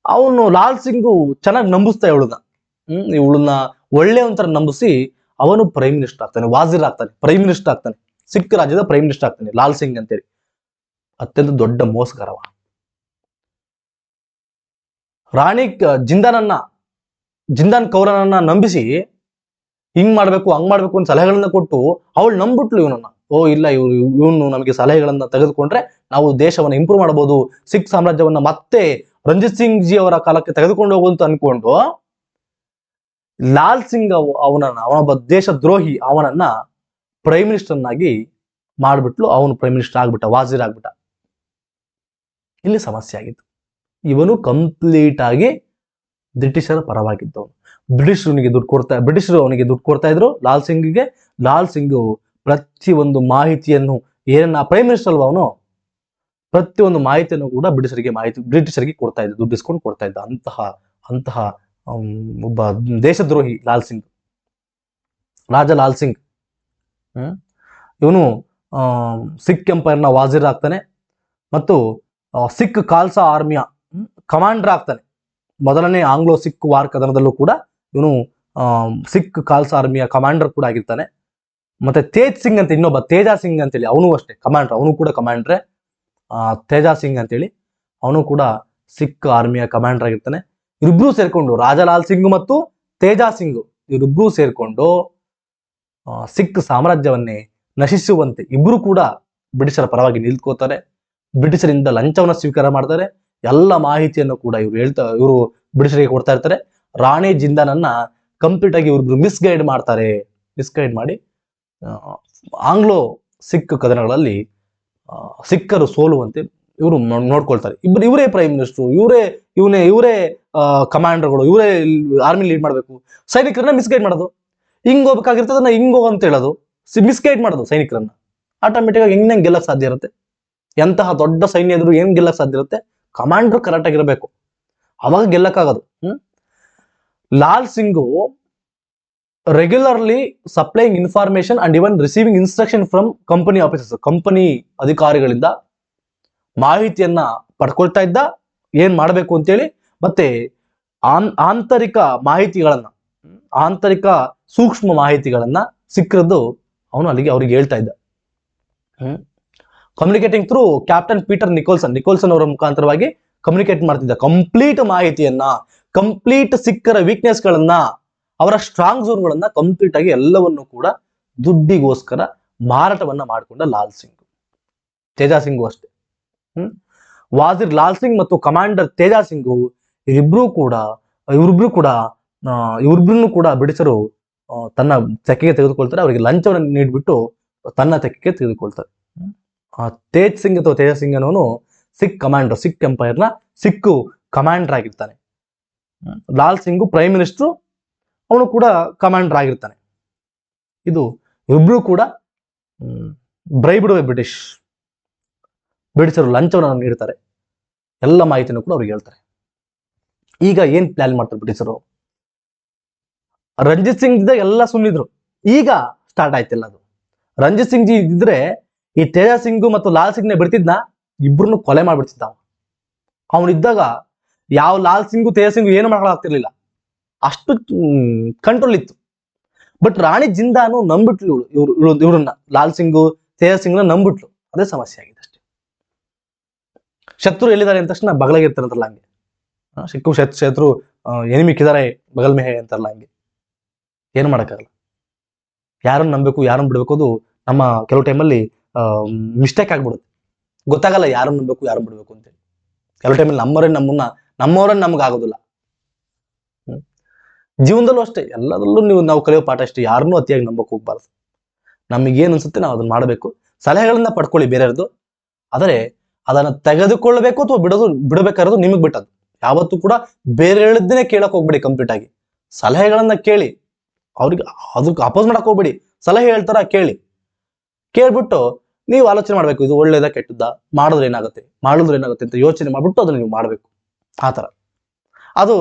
ಅವನು ಲಾಲ್ ಸಿಂಗು ಚೆನ್ನಾಗಿ ನಂಬಿಸ್ತಾ ಇವಳನ್ನ ಒಳ್ಳೆ ಒಂಥರ ನಂಬಿಸಿ ಅವನು ಪ್ರೈಮ್ ಮಿನಿಸ್ಟರ್ ಆಗ್ತಾನೆ, ವಾಜಿರ್ ಆಗ್ತಾನೆ, ಪ್ರೈಮ್ ಮಿನಿಸ್ಟರ್ ಆಗ್ತಾನೆ, ಸಿಖ್ ರಾಜ್ಯದ ಪ್ರೈಮ್ ಮಿನಿಸ್ಟರ್ ಆಗ್ತಾನೆ ಲಾಲ್ ಸಿಂಗ್ ಅಂತೇಳಿ. ಅತ್ಯಂತ ದೊಡ್ಡ ಮೋಸಗಾರವ. ರಾಣಿ ಜಿಂದಾನ್ ಕೌರನನ್ನ ನಂಬಿಸಿ ಹಿಂಗ್ ಮಾಡ್ಬೇಕು ಹಂಗ್ ಮಾಡ್ಬೇಕು ಅಂತ ಸಲಹೆಗಳನ್ನ ಕೊಟ್ಟು ಅವಳು ನಂಬಿಟ್ಲು ಇವನನ್ನ. ಇಲ್ಲ, ಇವನು ನಮಗೆ ಸಲಹೆಗಳನ್ನ ತೆಗೆದುಕೊಂಡ್ರೆ ನಾವು ದೇಶವನ್ನ ಇಂಪ್ರೂವ್ ಮಾಡಬಹುದು, ಸಿಖ್ ಸಾಮ್ರಾಜ್ಯವನ್ನ ಮತ್ತೆ ರಂಜಿತ್ ಸಿಂಗ್ ಜಿ ಅವರ ಕಾಲಕ್ಕೆ ತೆಗೆದುಕೊಂಡು ಹೋಗುವಂತ ಅಂತ ಅನ್ಕೊಂಡು ಲಾಲ್ ಸಿಂಗ್ ಅವನೊಬ್ಬ ದೇಶ ದ್ರೋಹಿ, ಅವನನ್ನ ಪ್ರೈಮ್ ಮಿನಿಸ್ಟರ್ನಾಗಿ ಮಾಡ್ಬಿಟ್ಲು. ಅವನು ಪ್ರೈಮ್ ಮಿನಿಸ್ಟರ್ ಆಗ್ಬಿಟ್ಟ, ವಾಜಿರ್ ಆಗ್ಬಿಟ್ಟ. ಇಲ್ಲಿ ಸಮಸ್ಯೆ ಆಗಿತ್ತು. ಇವನು ಕಂಪ್ಲೀಟ್ ಆಗಿ ಬ್ರಿಟಿಷರ ಪರವಾಗಿದ್ದವನು. ಬ್ರಿಟಿಷರು ಅವನಿಗೆ ದುಡ್ಡು ಕೊಡ್ತಾ ಇದ್ರು ಲಾಲ್ ಸಿಂಗ್ಗೆ. ಲಾಲ್ ಸಿಂಗ್ ಪ್ರತಿಯೊಂದು ಮಾಹಿತಿಯನ್ನು, ಏನನ್ನ ಪ್ರೈಮ್ ಮಿನಿಸ್ಟರ್ ಅಲ್ವಾ ಅವನು, ಪ್ರತಿಯೊಂದು ಮಾಹಿತಿಯನ್ನು ಕೂಡ ಬ್ರಿಟಿಷರಿಗೆ ಕೊಡ್ತಾ ಇದ್ದ, ದುಡ್ಡು ಇಸ್ಕೊಂಡು ಕೊಡ್ತಾ ಇದ್ದ. ಅಂತಹ ಒಬ್ಬ ದೇಶದ್ರೋಹಿ ಲಾಲ್ ಸಿಂಗ್, ರಾಜ ಲಾಲ್ ಸಿಂಗ್. ಇವನು ಸಿಖ್ ಎಂಪೈರ್ನ ವಾಜಿರ್ ಆಗ್ತಾನೆ ಮತ್ತು ಸಿಖ್ ಖಾಲ್ಸಾ ಆರ್ಮಿಯ ಕಮಾಂಡರ್ ಆಗ್ತಾನೆ. ಮೊದಲನೇ ಆಂಗ್ಲೋ ಸಿಖ್ ವಾರ್ ಕದನದಲ್ಲೂ ಕೂಡ ಇವನು ಸಿಖ್ ಖಾಲ್ಸಾ ಆರ್ಮಿಯ ಕಮಾಂಡರ್ ಕೂಡ ಆಗಿರ್ತಾನೆ. ಮತ್ತೆ ತೇಜ್ ಸಿಂಗ್ ಅಂತ ಇನ್ನೊಬ್ಬ, ತೇಜಾ ಸಿಂಗ್ ಅಂತೇಳಿ, ಅವನು ಅಷ್ಟೇ ಕಮಾಂಡರ್, ಅವನು ಕೂಡ ಕಮಾಂಡ್ರೆ, ತೇಜಾ ಸಿಂಗ್ ಅಂತೇಳಿ ಅವನು ಕೂಡ ಸಿಖ್ ಆರ್ಮಿಯ ಕಮಾಂಡರ್ ಆಗಿರ್ತಾನೆ. ಇವರಿಬ್ರು ಸೇರ್ಕೊಂಡು ರಾಜಾಲಾಲ್ ಸಿಂಗ್ ಮತ್ತು ತೇಜಾ ಸಿಂಗ್ ಇವರಿಬ್ರು ಸೇರ್ಕೊಂಡು ಸಿಖ್ ಸಾಮ್ರಾಜ್ಯವನ್ನೇ ನಶಿಸುವಂತೆ ಇಬ್ರು ಕೂಡ ಬ್ರಿಟಿಷರ ಪರವಾಗಿ ನಿಲ್ಕೋತಾರೆ. ಬ್ರಿಟಿಷರಿಂದ ಲಂಚವನ್ನ ಸ್ವೀಕಾರ ಮಾಡ್ತಾರೆ. ಎಲ್ಲ ಮಾಹಿತಿಯನ್ನು ಕೂಡ ಇವರು ಬ್ರಿಟಿಷರಿಗೆ ಕೊಡ್ತಾ ಇರ್ತಾರೆ. ರಾಣಿ ಜಿಂದಾನನ್ನ ಕಂಪ್ಲೀಟ್ ಆಗಿ ಇವ್ರಿಬ್ರು ಮಿಸ್ಗೈಡ್ ಮಾಡಿ ಆಂಗ್ಲೋ ಸಿಖ್ ಕದನಗಳಲ್ಲಿ ಸಿಖ್ಖರು ಸೋಲುವಂತೆ ಇವರು ನೋಡ್ಕೊಳ್ತಾರೆ. ಇವರೇ ಪ್ರೈಮ್ ಮಿನಿಸ್ಟ್ರು, ಇವರೇ ಕಮಾಂಡರ್ಗಳು, ಇವರೇ ಆರ್ಮಿ ಲೀಡ್ ಮಾಡಬೇಕು. ಸೈನಿಕರನ್ನ ಮಿಸ್ಗೈಡ್ ಮಾಡೋದು, ಹಿಂಗ್ ಹೋಗ್ಬೇಕಾಗಿರ್ತದನ್ನ ಹಿಂಗ್ ಹೋಗೋ ಅಂತ ಹೇಳೋದು, ಮಿಸ್ಗೈಡ್ ಮಾಡೋದು ಸೈನಿಕರನ್ನ. ಆಟೋಮೆಟಿಕ್ ಆಗಿ ಹೆಂಗ್ ಗೆಲ್ಲಕ್ ಸಾಧ್ಯ ಇರುತ್ತೆ? ಎಂತಹ ದೊಡ್ಡ ಸೈನ್ಯ ಎದುರು ಏನ್ ಗೆಲ್ಲಕ್ ಸಾಧ್ಯ ಇರುತ್ತೆ? ಕಮಾಂಡರ್ ಕರೆಕ್ಟ್ ಆಗಿರ್ಬೇಕು, ಅವಾಗ ಗೆಲ್ಲಕ್ಕಾಗೋದು. Lal Singh regularly supplying information and even receiving instruction from company officers, company ಅಧಿಕಾರಿಗಳಿಂದ ಮಾಹಿತಿಯನ್ನ ಪಡ್ಕೊಳ್ತಾ ಇದ್ದ, ಏನ್ ಮಾಡಬೇಕು ಅಂತೇಳಿ. ಮತ್ತೆ ಆಂತರಿಕ ಸೂಕ್ಷ್ಮ ಮಾಹಿತಿಗಳನ್ನ ಸಿಕ್ಕರದ್ದು ಅವನು ಅಲ್ಲಿಗೆ ಅವ್ರಿಗೆ ಹೇಳ್ತಾ ಇದ್ದ. Communicating through captain Peter Nicholson ಅವರ ಮುಖಾಂತರವಾಗಿ ಕಮ್ಯುನಿಕೇಟ್ ಮಾಡ್ತಿದ್ದ. ಕಂಪ್ಲೀಟ್ ಮಾಹಿತಿಯನ್ನ, ಕಂಪ್ಲೀಟ್ ಸಿಕ್ಕರ ವೀಕ್ನೆಸ್ ಗಳನ್ನ, ಅವರ ಸ್ಟ್ರಾಂಗ್ ಝೋನ್ಗಳನ್ನ ಕಂಪ್ಲೀಟ್ ಆಗಿ ಎಲ್ಲವನ್ನು ಕೂಡ ದುಡ್ಡಿಗೋಸ್ಕರ ಮಾರಾಟವನ್ನ ಮಾಡಿಕೊಂಡ ಲಾಲ್ ಸಿಂಗ್. ತೇಜಾ ಸಿಂಗು ಅಷ್ಟೇ. ವಾಜಿರ್ ಲಾಲ್ ಸಿಂಗ್ ಮತ್ತು ಕಮಾಂಡರ್ ತೇಜಾ ಸಿಂಗು ಇವರಿಬ್ರು ಕೂಡ ಬ್ರಿಟಿಷರು ತನ್ನ ತೆಕ್ಕೆಗೆ ತೆಗೆದುಕೊಳ್ತಾರೆ. ಅವರಿಗೆ ಲಂಚವನ್ನು ನೀಡಿಬಿಟ್ಟು ತನ್ನ ತೆಕ್ಕೆಗೆ ತೆಗೆದುಕೊಳ್ತಾರೆ. ತೇಜ್ ಸಿಂಗ್ ಅಥವಾ ತೇಜಾ ಸಿಂಗ್ ಅನ್ನೋನು ಸಿಖ್ ಕಮಾಂಡರ್, ಸಿಖ್ ಎಂಪೈರ್ನ ಸಿಖ್ ಕಮಾಂಡರ್ ಆಗಿರ್ತಾನೆ. ಲಾಲ್ ಸಿಂಗು ಪ್ರೈಮ್ ಮಿನಿಸ್ಟರ್, ಅವನು ಕೂಡ ಕಮಾಂಡರ್ ಆಗಿರ್ತಾನೆ. ಇಬ್ರು ಕೂಡ ಬ್ರೈಬ್ಡ್ ಬ್ರಿಟಿಷರು ಲಂಚವನ್ನು ನೀಡ್ತಾರೆ. ಎಲ್ಲ ಮಾಹಿತಿಯನ್ನು ಕೂಡ ಅವ್ರಿಗೆ ಹೇಳ್ತಾರೆ. ಈಗ ಏನ್ ಪ್ಲಾನ್ ಮಾಡ್ತಾರೆ ಬ್ರಿಟಿಷರು? ರಂಜಿತ್ ಸಿಂಗ್ ಇದ್ದಾಗ ಎಲ್ಲ ಸುಮ್ಮನಿದ್ರು, ಈಗ ಸ್ಟಾರ್ಟ್ ಆಯ್ತಿಲ್ಲ ಅದು. ರಂಜಿತ್ ಸಿಂಗ್ ಜಿ ಇದ್ರೆ ಈ ತೇಜಾ ಸಿಂಗ್ ಮತ್ತು ಲಾಲ್ ಸಿಂಗ್ನ ಬಿಡ್ತಿದ್ನ, ಇಬ್ರನ್ನು ಕೊಲೆ ಮಾಡ್ಬಿಡ್ತಿದ್ದ. ಅವನಿದ್ದಾಗ ಯಾವ ಲಾಲ್ ಸಿಂಗು ತೇಜಾ ಸಿಂಗು ಏನು ಮಾಡ್ಕೊಳಾಗ್ತಿರ್ಲಿಲ್ಲ, ಅಷ್ಟು ಕಂಟ್ರೋಲ್ ಇತ್ತು. ಬಟ್ ರಾಣಿ ಜಿಂದಾನು ನಂಬಿಟ್ಲು ಇವ್ರನ್ನ, ಲಾಲ್ ಸಿಂಗು ತೇಜಾ ಸಿಂಗ್ನ ನಂಬಿಟ್ಲು. ಅದೇ ಸಮಸ್ಯೆ ಆಗಿದೆ ಅಷ್ಟೇ. ಶತ್ರು ಎಲ್ಲಿದ್ದಾರೆ ಅಂದ ತಕ್ಷಣ ಬಗಲಾಗಿರ್ತಾರಂತಲ್ಲ ಹಂಗೆ, ಶತ್ರು ಎನಿಮಿಕ್ಕಿದ್ದಾರೆ ಬಗಲ್ ಮೇಹೆ ಅಂತಾರಲ್ಲ ಹಂಗೆ. ಏನು ಮಾಡೋಕ್ಕಾಗಲ್ಲ. ಯಾರನ್ನ ನಂಬಬೇಕು ಯಾರನ್ನ ಬಿಡ್ಬೇಕು ಅದು ನಮ್ಮ ಕೆಲವು ಟೈಮಲ್ಲಿ ಮಿಸ್ಟೇಕ್ ಆಗ್ಬಿಡುತ್ತೆ. ಗೊತ್ತಾಗಲ್ಲ ಯಾರನ್ನ ನಂಬಬೇಕು ಯಾರನ್ನ ಬಿಡ್ಬೇಕು ಅಂತೇಳಿ. ಕೆಲವು ಟೈಮಲ್ಲಿ ನಮ್ಮವರನ್ನ ನಮ್ಗೆ ಆಗೋದಿಲ್ಲ. ಜೀವನದಲ್ಲೂ ಅಷ್ಟೇ, ಎಲ್ಲದರಲ್ಲೂ ನಾವು ಕಲಿಯೋ ಪಾಠ ಅಷ್ಟೇ. ಯಾರನ್ನೂ ಅತಿಯಾಗಿ ನಂಬಕ್ ಹೋಗ್ಬಾರ್ದು. ನಮಗೇನು ಅನ್ಸುತ್ತೆ ನಾವು ಅದನ್ನ ಮಾಡಬೇಕು. ಸಲಹೆಗಳನ್ನ ಪಡ್ಕೊಳ್ಳಿ ಬೇರೆಯವ್ರದ್ದು, ಆದರೆ ಅದನ್ನ ತೆಗೆದುಕೊಳ್ಳಬೇಕು ಅಥವಾ ಬಿಡಬೇಕಾಗಿರೋದು ನಿಮಗ್ ಬಿಟ್ಟದ್ದು. ಯಾವತ್ತೂ ಕೂಡ ಬೇರೆ ಹೇಳಿದ್ದನ್ನೇ ಕೇಳಕ್ ಹೋಗ್ಬೇಡಿ. ಕಂಪ್ಲೀಟ್ ಆಗಿ ಸಲಹೆಗಳನ್ನ ಕೇಳಿ, ಅವ್ರಿಗೆ ಅದಕ್ಕೆ ಅಪೋಸ್ ಮಾಡಕ್ ಹೋಗ್ಬೇಡಿ. ಸಲಹೆ ಹೇಳ್ತಾರ ಕೇಳ್ಬಿಟ್ಟು ನೀವು ಆಲೋಚನೆ ಮಾಡ್ಬೇಕು, ಇದು ಒಳ್ಳೇದ ಕೆಟ್ಟದ್ದ, ಮಾಡಿದ್ರೆ ಏನಾಗುತ್ತೆ ಅಂತ ಯೋಚನೆ ಮಾಡ್ಬಿಟ್ಟು ಅದನ್ನ ನೀವು ಮಾಡ್ಬೇಕು. ಆ ತರ ಅದು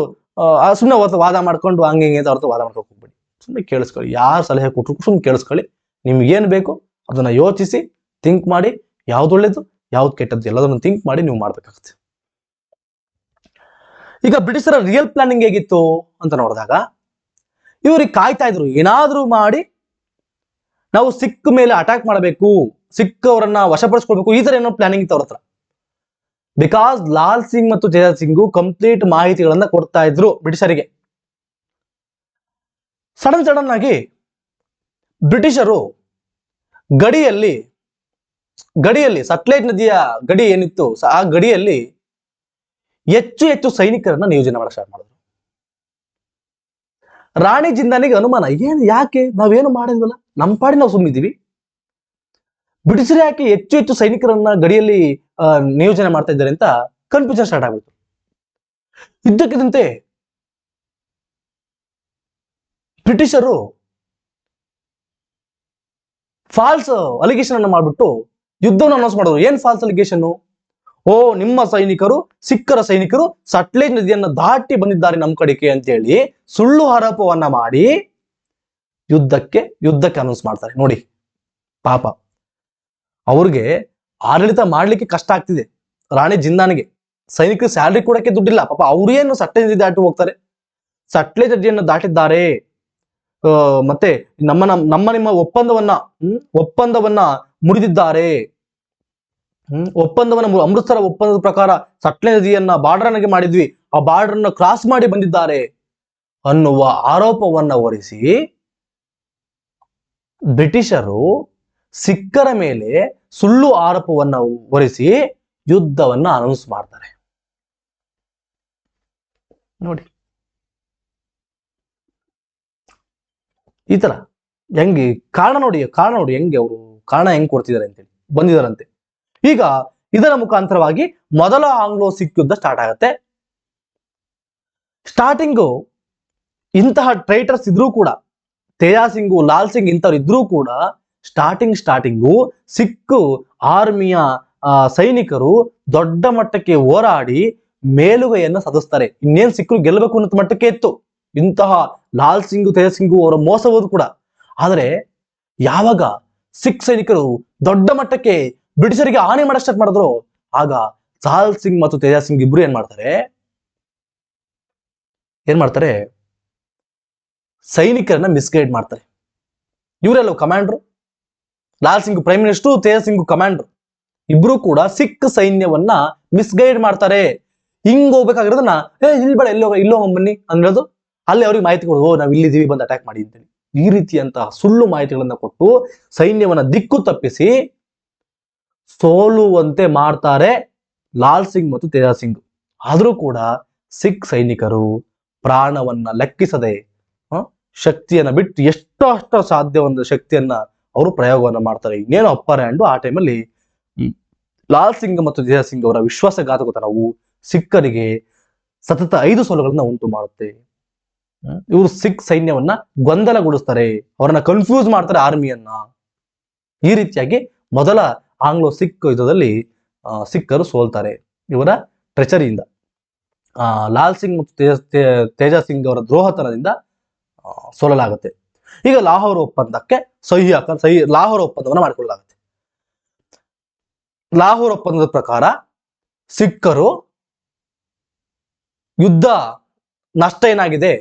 ಸುಮ್ಮನೆ ವಾದ ಮಾಡ್ಕೊಂಡು ಹಂಗೆ ಅವ್ರದ್ದು ವಾದ ಮಾಡ್ಕೊಂಡು ಹೋಗ್ಬೇಡಿ. ಸುಮ್ಮನೆ ಕೇಳಿಸ್ಕೊಳ್ಳಿ. ಯಾರು ಸಲಹೆ ಕೊಟ್ಟರು ಸುಮ್ಮನೆ ಕೇಳಿಸ್ಕೊಳ್ಳಿ. ನಿಮ್ಗೆ ಏನ್ ಬೇಕು ಅದನ್ನ ಯೋಚಿಸಿ ಥಿಂಕ್ ಮಾಡಿ, ಯಾವ್ದು ಒಳ್ಳೇದು ಯಾವ್ದು ಕೆಟ್ಟದ್ದು ಎಲ್ಲದನ್ನು ಥಿಂಕ್ ಮಾಡಿ ನೀವು ಮಾಡ್ಬೇಕಾಗುತ್ತೆ. ಈಗ ಬ್ರಿಟಿಷರ ರಿಯಲ್ ಪ್ಲಾನಿಂಗ್ ಹೇಗಿತ್ತು ಅಂತ ನೋಡಿದಾಗ, ಇವ್ರಿಗೆ ಕಾಯ್ತಾ ಇದ್ರು, ಏನಾದ್ರೂ ಮಾಡಿ ನಾವು ಸಿಖ್ ಮೇಲೆ ಅಟ್ಯಾಕ್ ಮಾಡಬೇಕು, ಸಿಖ್ ಅವರನ್ನ ವಶಪಡಿಸ್ಕೊಳ್ಬೇಕು, ಈ ತರ ಏನೋ ಪ್ಲಾನಿಂಗ್ ಇತ್ತು ಅವ್ರ ಹತ್ರ. ಬಿಕಾಸ್ ಲಾಲ್ ಸಿಂಗ್ ಮತ್ತು ತೇಜಾ ಸಿಂಗು ಕಂಪ್ಲೀಟ್ ಮಾಹಿತಿಗಳನ್ನ ಕೊಡ್ತಾ ಇದ್ರು ಬ್ರಿಟಿಷರಿಗೆ. ಸಡನ್ ಆಗಿ ಬ್ರಿಟಿಷರು ಗಡಿಯಲ್ಲಿ ಸಟ್ಲೇಜ್ ನದಿಯ ಗಡಿ ಏನಿತ್ತು, ಆ ಗಡಿಯಲ್ಲಿ ಹೆಚ್ಚು ಸೈನಿಕರನ್ನ ನಿಯೋಜನೆ ಮಾಡಕ್ ಸ್ಟಾರ್ಟ್ ಮಾಡಿದ್ರು. ರಾಣಿ ಜಿಂದಾನಿಗೆ ಅನುಮಾನ, ಯಾಕೆ ನಾವೇನು ಮಾಡಿದ್ವಲ್ಲ, ನಮ್ಮ ಪಾಡಿ ನಾವು ಸುಮ್ಮನಿದ್ದೀವಿ, ಬ್ರಿಟಿಷರು ಯಾಕೆ ಹೆಚ್ಚು ಸೈನಿಕರನ್ನ ಗಡಿಯಲ್ಲಿ ನಿಯೋಜನೆ ಮಾಡ್ತಾ ಇದ್ದಾರೆ ಅಂತ ಕನ್ಫ್ಯೂಷನ್ ಸ್ಟಾರ್ಟ್ ಆಗ್ಬಿಡ್ತು. ಇದ್ದಕ್ಕಿದ್ದಂತೆ ಬ್ರಿಟಿಷರು ಫಾಲ್ಸ್ ಅಲಿಗೇಷನ್ ಅನ್ನು ಮಾಡ್ಬಿಟ್ಟು ಯುದ್ಧವನ್ನು ಅನೌನ್ಸ್ ಮಾಡಿದ್ರು. ಏನ್ ಫಾಲ್ಸ್ ಅಲಿಗೇಷನ್? ನಿಮ್ಮ ಸಿಖ್ಖರ ಸೈನಿಕರು ಸಟ್ಲೇಜ್ ನದಿಯನ್ನ ದಾಟಿ ಬಂದಿದ್ದಾರೆ ನಮ್ಮ ಕಡೆಗೆ ಅಂತೇಳಿ ಸುಳ್ಳು ಆರೋಪವನ್ನ ಮಾಡಿ ಯುದ್ಧಕ್ಕೆ ಅನೌನ್ಸ್ ಮಾಡ್ತಾರೆ. ನೋಡಿ ಪಾಪ, ಅವ್ರಿಗೆ ಆಡಳಿತ ಮಾಡ್ಲಿಕ್ಕೆ ಕಷ್ಟ ಆಗ್ತಿದೆ. ರಾಣಿ ಜಿಂದಾನಿಗೆ ಸೈನಿಕರು ಸ್ಯಾಲ್ರಿ ಕೊಡಕ್ಕೆ ದುಡ್ಡಿಲ್ಲ. ಪಾಪ ಅವ್ರೇನು ಸಟ್ಲೇಜ್ ನದಿ ದಾಟಿ ಹೋಗ್ತಾರೆ? ಸಟ್ಲೇಜ್ ನದಿಯನ್ನು ದಾಟಿದ್ದಾರೆ, ಮತ್ತೆ ನಿಮ್ಮ ಒಪ್ಪಂದವನ್ನ ಮುರಿದಿದ್ದಾರೆ. ಒಪ್ಪಂದವನ್ನ ಅಮೃತಸರ ಒಪ್ಪಂದದ ಪ್ರಕಾರ ಸಟ್ಲೆ ನದಿಯನ್ನ ಬಾರ್ಡರ್ನಾಗೆ ಮಾಡಿದ್ವಿ, ಆ ಬಾರ್ಡರ್ನ ಕ್ರಾಸ್ ಮಾಡಿ ಬಂದಿದ್ದಾರೆ ಅನ್ನುವ ಆರೋಪವನ್ನ ಹೊರಿಸಿ ಬ್ರಿಟಿಷರು ಸಿಖ್ಖರ ಮೇಲೆ ಸುಳ್ಳು ಆರೋಪವನ್ನ ಹೊರಿಸಿ ಯುದ್ಧವನ್ನ ಅನೌನ್ಸ್ ಮಾಡ್ತಾರೆ. ನೋಡಿ ಈ ತರ ಹೆಂಗೆ ಕಾರಣ ನೋಡಿ ಹೆಂಗೆ ಅವರು ಕಾರಣ ಹೆಂಗ್ ಕೊಡ್ತಿದ್ದಾರೆ ಅಂತೇಳಿ ಬಂದಿದಾರಂತೆ. ಈಗ ಇದರ ಮುಖಾಂತರವಾಗಿ ಮೊದಲ ಆಂಗ್ಲೋ ಸಿಖ್ ಯುದ್ಧ ಸ್ಟಾರ್ಟ್ ಆಗತ್ತೆ. ಸ್ಟಾರ್ಟಿಂಗು ಇಂತಹ ಟ್ರೈಟರ್ಸ್ ಇದ್ರೂ ಕೂಡ, ತೇಜಾ ಸಿಂಗು, ಲಾಲ್ ಸಿಂಗ್ ಇಂಥವ್ರು ಇದ್ರೂ ಕೂಡ ಸ್ಟಾರ್ಟಿಂಗು ಸಿಖ್ ಆರ್ಮಿಯ ಸೈನಿಕರು ದೊಡ್ಡ ಮಟ್ಟಕ್ಕೆ ಹೋರಾಡಿ ಮೇಲುಗೈಯನ್ನ ಸಾಧಿಸ್ತಾರೆ. ಇನ್ನೇನ್ ಸಿಖ್ರು ಗೆಲ್ಲಬೇಕು ಅನ್ನೋ ಮಟ್ಟಕ್ಕೆ ಇತ್ತು ಇಂತಹ ಲಾಲ್ ಸಿಂಗು, ತೇಜಾ ಸಿಂಗು ಅವರ ಮೋಸ ಹೋದ್ರು ಕೂಡ. ಆದರೆ ಯಾವಾಗ ಸಿಖ್ ಸೈನಿಕರು ದೊಡ್ಡ ಮಟ್ಟಕ್ಕೆ ಬ್ರಿಟಿಷರಿಗೆ ಹಾನಿ ಮಾಡಕ್ ಸ್ಟಾರ್ಟ್ ಮಾಡಿದ್ರು, ಆಗ ಲಾಲ್ ಸಿಂಗ್ ಮತ್ತು ತೇಜಾ ಸಿಂಗ್ ಇಬ್ರು ಏನ್ ಮಾಡ್ತಾರೆ ಸೈನಿಕರನ್ನ ಮಿಸ್ಗೈಡ್ ಮಾಡ್ತಾರೆ. ಇವರೆಲ್ಲ ಕಮಾಂಡ್ರು, Lal Singh prime minister, Teja Singh commander, ಇಬ್ರು ಕೂಡ ಸಿಖ್ ಸೈನ್ಯವನ್ನ ಮಿಸ್ಗೈಡ್ ಮಾಡ್ತಾರೆ. ಹಿಂಗ್ ಹೋಗ್ಬೇಕಾಗಿರೋದನ್ನ ಇಲ್ಲಿ ಬೇಡ, ಇಲ್ಲೋ ಬನ್ನಿ ಅಂದ್ರದು, ಅಲ್ಲಿ ಅವ್ರಿಗೆ ಮಾಹಿತಿ ಕೊಡೋದು, ನಾವ್ ಇಲ್ಲಿದ್ದೀವಿ, ಬಂದು ಅಟ್ಯಾಕ್ ಮಾಡಿ ಅಂತೇಳಿ ಈ ರೀತಿಯಂತಹ ಸುಳ್ಳು ಮಾಹಿತಿಗಳನ್ನ ಕೊಟ್ಟು ಸೈನ್ಯವನ್ನ ದಿಕ್ಕು ತಪ್ಪಿಸಿ ಸೋಲುವಂತೆ ಮಾಡ್ತಾರೆ ಲಾಲ್ ಸಿಂಗ್ ಮತ್ತು ತೇಜಾ ಸಿಂಗ್. ಆದ್ರೂ ಕೂಡ ಸಿಖ್ ಸೈನಿಕರು ಪ್ರಾಣವನ್ನ ಲೆಕ್ಕಿಸದೆ ಶಕ್ತಿಯನ್ನ ಬಿಟ್ಟು ಎಷ್ಟು ಸಾಧ್ಯವಾದ ಶಕ್ತಿಯನ್ನ ಅವರು ಪ್ರಯೋಗವನ್ನ ಮಾಡ್ತಾರೆ. ಇನ್ನೇನು ಅಪ್ಪರ್ ಹ್ಯಾಂಡು ಆ ಟೈಮಲ್ಲಿ ಲಾಲ್ ಸಿಂಗ್ ಮತ್ತು ತೇಜಾ ಸಿಂಗ್ ಅವರ ವಿಶ್ವಾಸಘಾತಕತನವು ಸಿಖ್ಖರಿಗೆ ಸತತ 5 ಸೋಲುಗಳನ್ನ ಉಂಟು ಮಾಡುತ್ತೆ. ಇವರು ಸಿಖ್ ಸೈನ್ಯವನ್ನ ಗೊಂದಲಗೊಳಿಸ್ತಾರೆ, ಅವರನ್ನ ಕನ್ಫ್ಯೂಸ್ ಮಾಡ್ತಾರೆ ಆರ್ಮಿಯನ್ನ. ಈ ರೀತಿಯಾಗಿ ಮೊದಲ ಆಂಗ್ಲೋ ಸಿಖ್ ಯುದ್ಧದಲ್ಲಿ ಸಿಖ್ಖರು ಸೋಲ್ತಾರೆ ಇವರ ಟ್ರೆಚರಿಯಿಂದ. ಲಾಲ್ ಸಿಂಗ್ ಮತ್ತು ತೇಜಾ ಸಿಂಗ್ ಅವರ ದ್ರೋಹತನದಿಂದ ಸೋಲಲಾಗುತ್ತೆ. ಈಗ ಲಾಹೋರ್ ಒಪ್ಪಂದಕ್ಕೆ ಲಾಹೋರ್ ಒಪ್ಪಂದವನ್ನ ಮಾಡಿಕೊಳ್ಳಲಾಗುತ್ತೆ. ಲಾಹೋರ್ ಒಪ್ಪಂದದ ಪ್ರಕಾರ ಸಿಖ್ಖರು ಯುದ್ಧ ನಷ್ಟ ಏನಾಗಿದೆ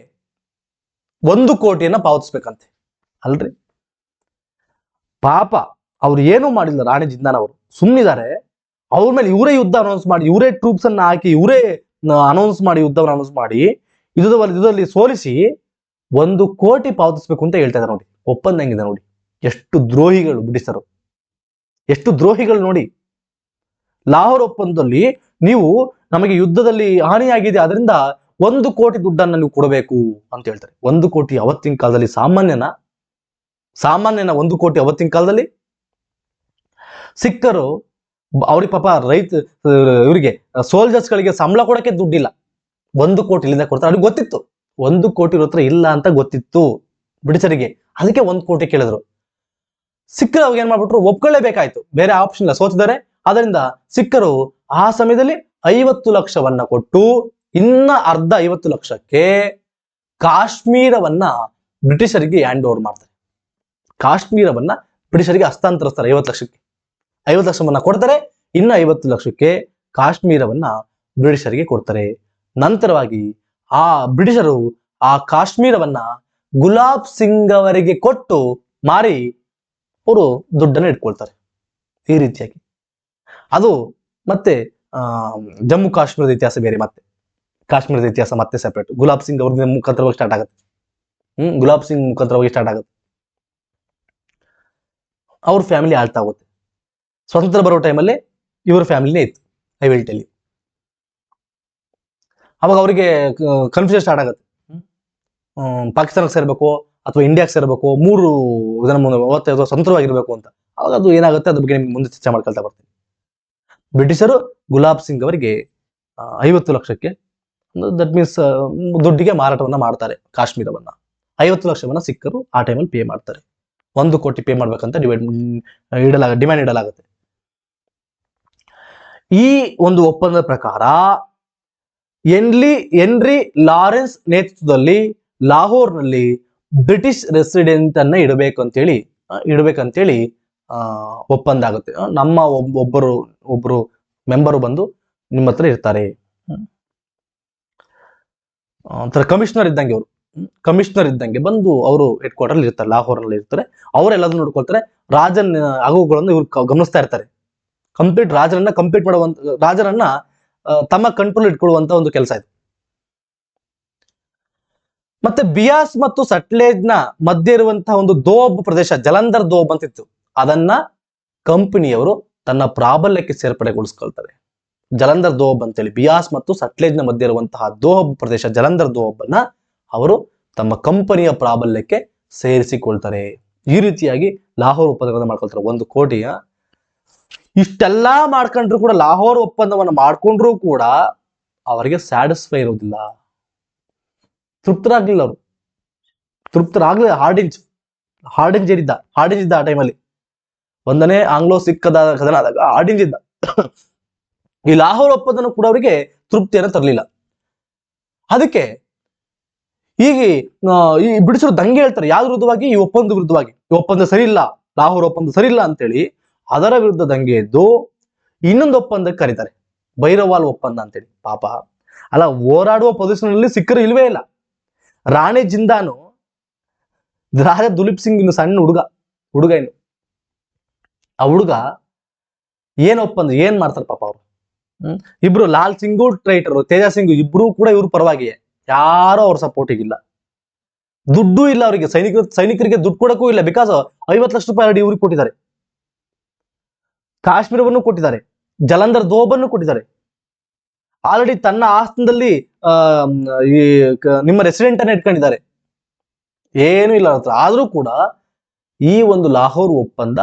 1 ಕೋಟಿಯನ್ನ ಪಾವತಿಸ್ಬೇಕಂತೆ. ಅಲ್ರಿ ಪಾಪ ಅವ್ರು ಏನೂ ಮಾಡಿಲ್ಲ, ರಾಣಿ ಜಿಂದಾನ್ ಅವರು ಸುಮ್ಮನಿದ್ದಾರೆ. ಅವ್ರ ಮೇಲೆ ಇವರೇ ಯುದ್ಧ ಅನೌನ್ಸ್ ಮಾಡಿ, ಇವರೇ ಟ್ರೂಪ್ಸ್ ಅನ್ನ ಹಾಕಿ, ಇವರೇ ಯುದ್ಧವನ್ನು ಅನೌನ್ಸ್ ಮಾಡಿ ಯುದ್ಧದಲ್ಲಿ ಸೋಲಿಸಿ 1 ಕೋಟಿ ಪಾವತಿಸ್ಬೇಕು ಅಂತ ಹೇಳ್ತಾ ಇದ್ದಾರೆ. ನೋಡಿ ಒಪ್ಪಂದ ಹೆಂಗಿದೆ ನೋಡಿ, ಎಷ್ಟು ದ್ರೋಹಿಗಳು ಬ್ರಿಟಿಷರು, ಎಷ್ಟು ದ್ರೋಹಿಗಳು ನೋಡಿ. ಲಾಹೋರ್ ಒಪ್ಪಂದದಲ್ಲಿ ನೀವು ನಮಗೆ ಯುದ್ಧದಲ್ಲಿ ಹಾನಿಯಾಗಿದೆ, ಅದರಿಂದ 1 ಕೋಟಿ ದುಡ್ಡನ್ನ ನೀವು ಕೊಡಬೇಕು ಅಂತ ಹೇಳ್ತಾರೆ. 1 ಕೋಟಿ ಅವತ್ತಿನ ಕಾಲದಲ್ಲಿ ಸಾಮಾನ್ಯನ 1 ಕೋಟಿ ಅವತ್ತಿನ ಕಾಲದಲ್ಲಿ? ಸಿಖ್ಖರು ಅವ್ರಿಗೆ ಪಾಪ ಇವರಿಗೆ ಸೋಲ್ಜರ್ಸ್ ಗಳಿಗೆ ಸಂಬಳ ಕೊಡಕ್ಕೆ ದುಡ್ಡಿಲ್ಲ, 1 ಕೋಟಿ ಇಲ್ಲಿಂದ ಕೊಡ್ತಾರೆ. ಅವ್ರಿಗೆ ಗೊತ್ತಿತ್ತು 1 ಕೋಟಿ ಇವ್ರ ಹತ್ರ ಇಲ್ಲ ಅಂತ ಗೊತ್ತಿತ್ತು ಬ್ರಿಟಿಷರಿಗೆ, ಅದಕ್ಕೆ 1 ಕೋಟಿ ಕೇಳಿದ್ರು. ಸಿಖ್ಖರು ಅವಾಗ ಏನ್ ಮಾಡ್ಬಿಟ್ರು, ಒಪ್ಕೊಳ್ಳೇಬೇಕಾಯ್ತು, ಬೇರೆ ಆಪ್ಷನ್ ಇಲ್ಲ, ಸೋತಿದ್ದಾರೆ. ಅದರಿಂದ ಸಿಖ್ಖರು ಆ ಸಮಯದಲ್ಲಿ 50 ಲಕ್ಷವನ್ನ ಕೊಟ್ಟು ಇನ್ನ ಅರ್ಧ 50 ಲಕ್ಷಕ್ಕೆ ಕಾಶ್ಮೀರವನ್ನ ಬ್ರಿಟಿಷರಿಗೆ ಹ್ಯಾಂಡ್ ಓವರ್ ಮಾಡ್ತಾರೆ. ಕಾಶ್ಮೀರವನ್ನ ಬ್ರಿಟಿಷರಿಗೆ ಹಸ್ತಾಂತರಿಸ್ತಾರೆ. 50 ಲಕ್ಷಕ್ಕೆ 50 ಲಕ್ಷವನ್ನ ಕೊಡ್ತಾರೆ, ಇನ್ನು 50 ಲಕ್ಷಕ್ಕೆ ಕಾಶ್ಮೀರವನ್ನ ಬ್ರಿಟಿಷರಿಗೆ ಕೊಡ್ತಾರೆ. ನಂತರವಾಗಿ ಆ ಬ್ರಿಟಿಷರು ಆ ಕಾಶ್ಮೀರವನ್ನ ಗುಲಾಬ್ ಸಿಂಗ್ ಅವರಿಗೆ ಕೊಟ್ಟು ಮಾರಿ ಅವರು ದುಡ್ಡನ್ನು ಇಟ್ಕೊಳ್ತಾರೆ. ಈ ರೀತಿಯಾಗಿ ಅದು ಮತ್ತೆ ಜಮ್ಮು ಕಾಶ್ಮೀರದ ಇತಿಹಾಸ ಬೇರೆ, ಮತ್ತೆ ಕಾಶ್ಮೀರದ ಇತಿಹಾಸ ಮತ್ತೆ ಸೆಪರೇಟ್. ಗುಲಾಬ್ ಸಿಂಗ್ ಅವ್ರ ಮುಖಾಂತರವಾಗಿ ಸ್ಟಾರ್ಟ್ ಆಗುತ್ತೆ. ಗುಲಾಬ್ ಸಿಂಗ್ ಮುಖಾಂತರವಾಗಿ ಸ್ಟಾರ್ಟ್ ಆಗುತ್ತೆ. ಅವ್ರ ಫ್ಯಾಮಿಲಿ ಆಳ್ತಾ ಹೋಗುತ್ತೆ. ಸ್ವತಂತ್ರ ಬರೋ ಟೈಮಲ್ಲಿ ಇವ್ರ ಫ್ಯಾಮಿಲಿನೇ ಇತ್ತು. I will tell you. ಅವಾಗ ಅವರಿಗೆ ಕನ್ಫ್ಯೂಷನ್ ಸ್ಟಾರ್ಟ್ ಆಗುತ್ತೆ, ಪಾಕಿಸ್ತಾನಕ್ಕೆ ಸೇರ್ಬೇಕು ಅಥವಾ ಇಂಡಿಯಾಕ್ಕೆ ಸೇರ್ಬೇಕು, 3 ಜನ ಸ್ವತಂತ್ರವಾಗಿರ್ಬೇಕು ಅಂತ. ಅವಾಗ ಅದು ಏನಾಗುತ್ತೆ ಅದ್ರ ಬಗ್ಗೆ ನಿಮ್ಗೆ ಮುಂದೆ ಚರ್ಚೆ ಮಾಡ್ಕೊಳ್ತಾ ಬರ್ತೀನಿ. ಬ್ರಿಟಿಷರು ಗುಲಾಬ್ ಸಿಂಗ್ ಅವರಿಗೆ 50 ಲಕ್ಷಕ್ಕೆ, ದಟ್ ಮೀನ್ಸ್ ದುಡ್ಡಿಗೆ ಮಾರಾಟವನ್ನ ಮಾಡ್ತಾರೆ ಕಾಶ್ಮೀರವನ್ನ. 50 ಲಕ್ಷವನ್ನ ಸಿಖ್ಖರು ಆ ಟೈಮಲ್ಲಿ ಪೇ ಮಾಡ್ತಾರೆ. 1 ಕೋಟಿ ಪೇ ಮಾಡ್ಬೇಕಂತ ಡಿಮ್ಯಾಂಡ್ ಇಡಲಾಗುತ್ತೆ. ಈ ಒಂದು ಒಪ್ಪಂದದ ಪ್ರಕಾರ ಹೆನ್ರಿ ಲಾರೆನ್ಸ್ ನೇತೃತ್ವದಲ್ಲಿ ಲಾಹೋರ್ನಲ್ಲಿ ಬ್ರಿಟಿಷ್ ರೆಸಿಡೆಂಟ್ ಅನ್ನ ಇಡಬೇಕಂತೇಳಿ ಒಪ್ಪಂದ ಆಗುತ್ತೆ. ನಮ್ಮ ಒಬ್ಬರು ಮೆಂಬರು ಬಂದು ನಿಮ್ಮ ಹತ್ರ ಇರ್ತಾರೆ, ಕಮಿಷನರ್ ಇದ್ದಂಗೆ. ಅವರು ಕಮಿಷನರ್ ಇದ್ದಂಗೆ ಬಂದು ಅವರು ಹೆಡ್ ಕ್ವಾರ್ಟರ್ ಇರ್ತಾರೆ, ಲಾಹೋರ್ ನಲ್ಲಿ ಇರ್ತಾರೆ. ಅವರೆಲ್ಲದನ್ನು ನೋಡ್ಕೊಳ್ತಾರೆ. ರಾಜನ್ ಆಗುಗಳನ್ನು ಇವ್ರು ಗಮನಿಸ್ತಾ ಇರ್ತಾರೆ. ಕಂಪ್ಲೀಟ್ ರಾಜರನ್ನ ತಮ್ಮ ಕಂಟ್ರೋಲ್ ಇಟ್ಕೊಳ್ಳುವಂತ ಒಂದು ಕೆಲಸ ಇದು. ಮತ್ತೆ ಬಿಯಾಸ್ ಮತ್ತು ಸಟ್ಲೇಜ್ ನ ಮಧ್ಯೆ ಇರುವಂತಹ ಒಂದು ದೋಬ್ ಪ್ರದೇಶ, ಜಲಂಧರ್ ದೋಬ್ ಅಂತಿತ್ತು, ಅದನ್ನ ಕಂಪನಿಯವರು ತನ್ನ ಪ್ರಾಬಲ್ಯಕ್ಕೆ ಸೇರ್ಪಡೆಗೊಳಿಸ್ಕೊಳ್ತಾರೆ. ಜಲಂಧರ್ ದೋಬ್ ಅಂತೇಳಿ ಬಿಯಾಸ್ ಮತ್ತು ಸಟ್ಲೇಜ್ ನ ಮಧ್ಯೆ ಇರುವಂತಹ ದೋಬ್ ಪ್ರದೇಶ, ಜಲಂಧರ್ ದೋಬ್ ಅನ್ನ ಅವರು ತಮ್ಮ ಕಂಪನಿಯ ಪ್ರಾಬಲ್ಯಕ್ಕೆ ಸೇರಿಸಿಕೊಳ್ತಾರೆ. ಈ ರೀತಿಯಾಗಿ ಲಾಹೋರ್ ಒಪ್ಪಂದಗಳನ್ನ ಮಾಡ್ಕೊಳ್ತಾರೆ. 1 ಕೋಟಿಯ ಇಷ್ಟೆಲ್ಲಾ ಮಾಡ್ಕೊಂಡ್ರು ಕೂಡ, ಲಾಹೋರ್ ಒಪ್ಪಂದವನ್ನ ಮಾಡ್ಕೊಂಡ್ರು ಕೂಡ ಅವರಿಗೆ ಸ್ಯಾಟಿಸ್ಫೈ ಇರೋದಿಲ್ಲ, ತೃಪ್ತರಾಗ್ಲಿಲ್ಲ. ಅವರು ತೃಪ್ತರಾಗ್ಲಿಲ್ಲ. ಹಾರ್ಡಿಂಜ್ ಇದ್ದ ಆ ಟೈಮಲ್ಲಿ 1ನೇ ಆಂಗ್ಲೋ ಸಿಖ್ ಕದನ ಆದಾಗ ಹಾರ್ಡಿಂಜ್ ಇದ್ದ. ಈ ಲಾಹೋರ್ ಒಪ್ಪಂದನೂ ಕೂಡ ಅವರಿಗೆ ತೃಪ್ತಿಯನ್ನು ತರಲಿಲ್ಲ. ಅದಕ್ಕೆ ಈಗ ಈ ಬ್ರಿಟಿಷರು ದಂಗೆ ಹೇಳ್ತಾರೆ. ಯಾವ್ದು ವಿರುದ್ಧವಾಗಿ? ಈ ಒಪ್ಪಂದ ವಿರುದ್ಧವಾಗಿ. ಈ ಒಪ್ಪಂದ ಸರಿ ಇಲ್ಲ, ಲಾಹೋರ್ ಒಪ್ಪಂದ ಸರಿ ಇಲ್ಲ ಅಂತೇಳಿ ಅದರ ವಿರುದ್ಧ ದಂಗೆ ಎದ್ದು ಇನ್ನೊಂದು ಒಪ್ಪಂದಕ್ಕೆ ಕರೀತಾರೆ, ಭೈರವಾಲ್ ಒಪ್ಪಂದ ಅಂತೇಳಿ. ಪಾಪ ಅಲ್ಲ, ಹೋರಾಡುವ ಪೊಸಿಷನ್ ಸಿಕ್ಕರು ಇಲ್ವೇ ಇಲ್ಲ. ರಾಣಿ ಜಿಂದಾನು ರಾಜ ದುಲೀಪ್ ಸಿಂಗ್ ಇನ್ನು ಸಣ್ಣ ಹುಡುಗ ಇನ್ನು ಆ ಹುಡುಗ ಏನ್ ಮಾಡ್ತಾರೆ ಪಾಪ ಅವರು. ಇಬ್ರು ಲಾಲ್ ಸಿಂಗು ಟ್ರೈಟರ್, ತೇಜ ಸಿಂಗ್ ಇಬ್ರು ಕೂಡ ಇವ್ರ ಪರವಾಗಿಯೇ, ಯಾರೋ ಅವ್ರ ಸಪೋರ್ಟಿಗಿಲ್ಲ. ದುಡ್ಡು ಇಲ್ಲ ಅವರಿಗೆ, ಸೈನಿಕರಿಗೆ ದುಡ್ಡು ಕೊಡಕ್ಕೂ ಇಲ್ಲ. ಬಿಕಾಸ್ 50 ಲಕ್ಷ ರೂಪಾಯಿ ಆಲ್ರೆಡಿ ಇವ್ರಿಗೆ ಕೊಟ್ಟಿದ್ದಾರೆ, ಕಾಶ್ಮೀರವನ್ನು ಕೊಟ್ಟಿದ್ದಾರೆ, ಜಲಂಧರ್ ದೋಬನ್ನು ಕೊಟ್ಟಿದ್ದಾರೆ. ಆಲ್ರೆಡಿ ತನ್ನ ಆಸ್ಥಾನದಲ್ಲಿ ಈ ನಿಮ್ಮ ರೆಸಿಡೆಂಟ್ ಅನ್ನ ಇಟ್ಕೊಂಡಿದ್ದಾರೆ. ಏನು ಇಲ್ಲ ಅವ್ರ ಹತ್ರ. ಆದ್ರೂ ಕೂಡ ಈ ಒಂದು ಲಾಹೋರ್ ಒಪ್ಪಂದ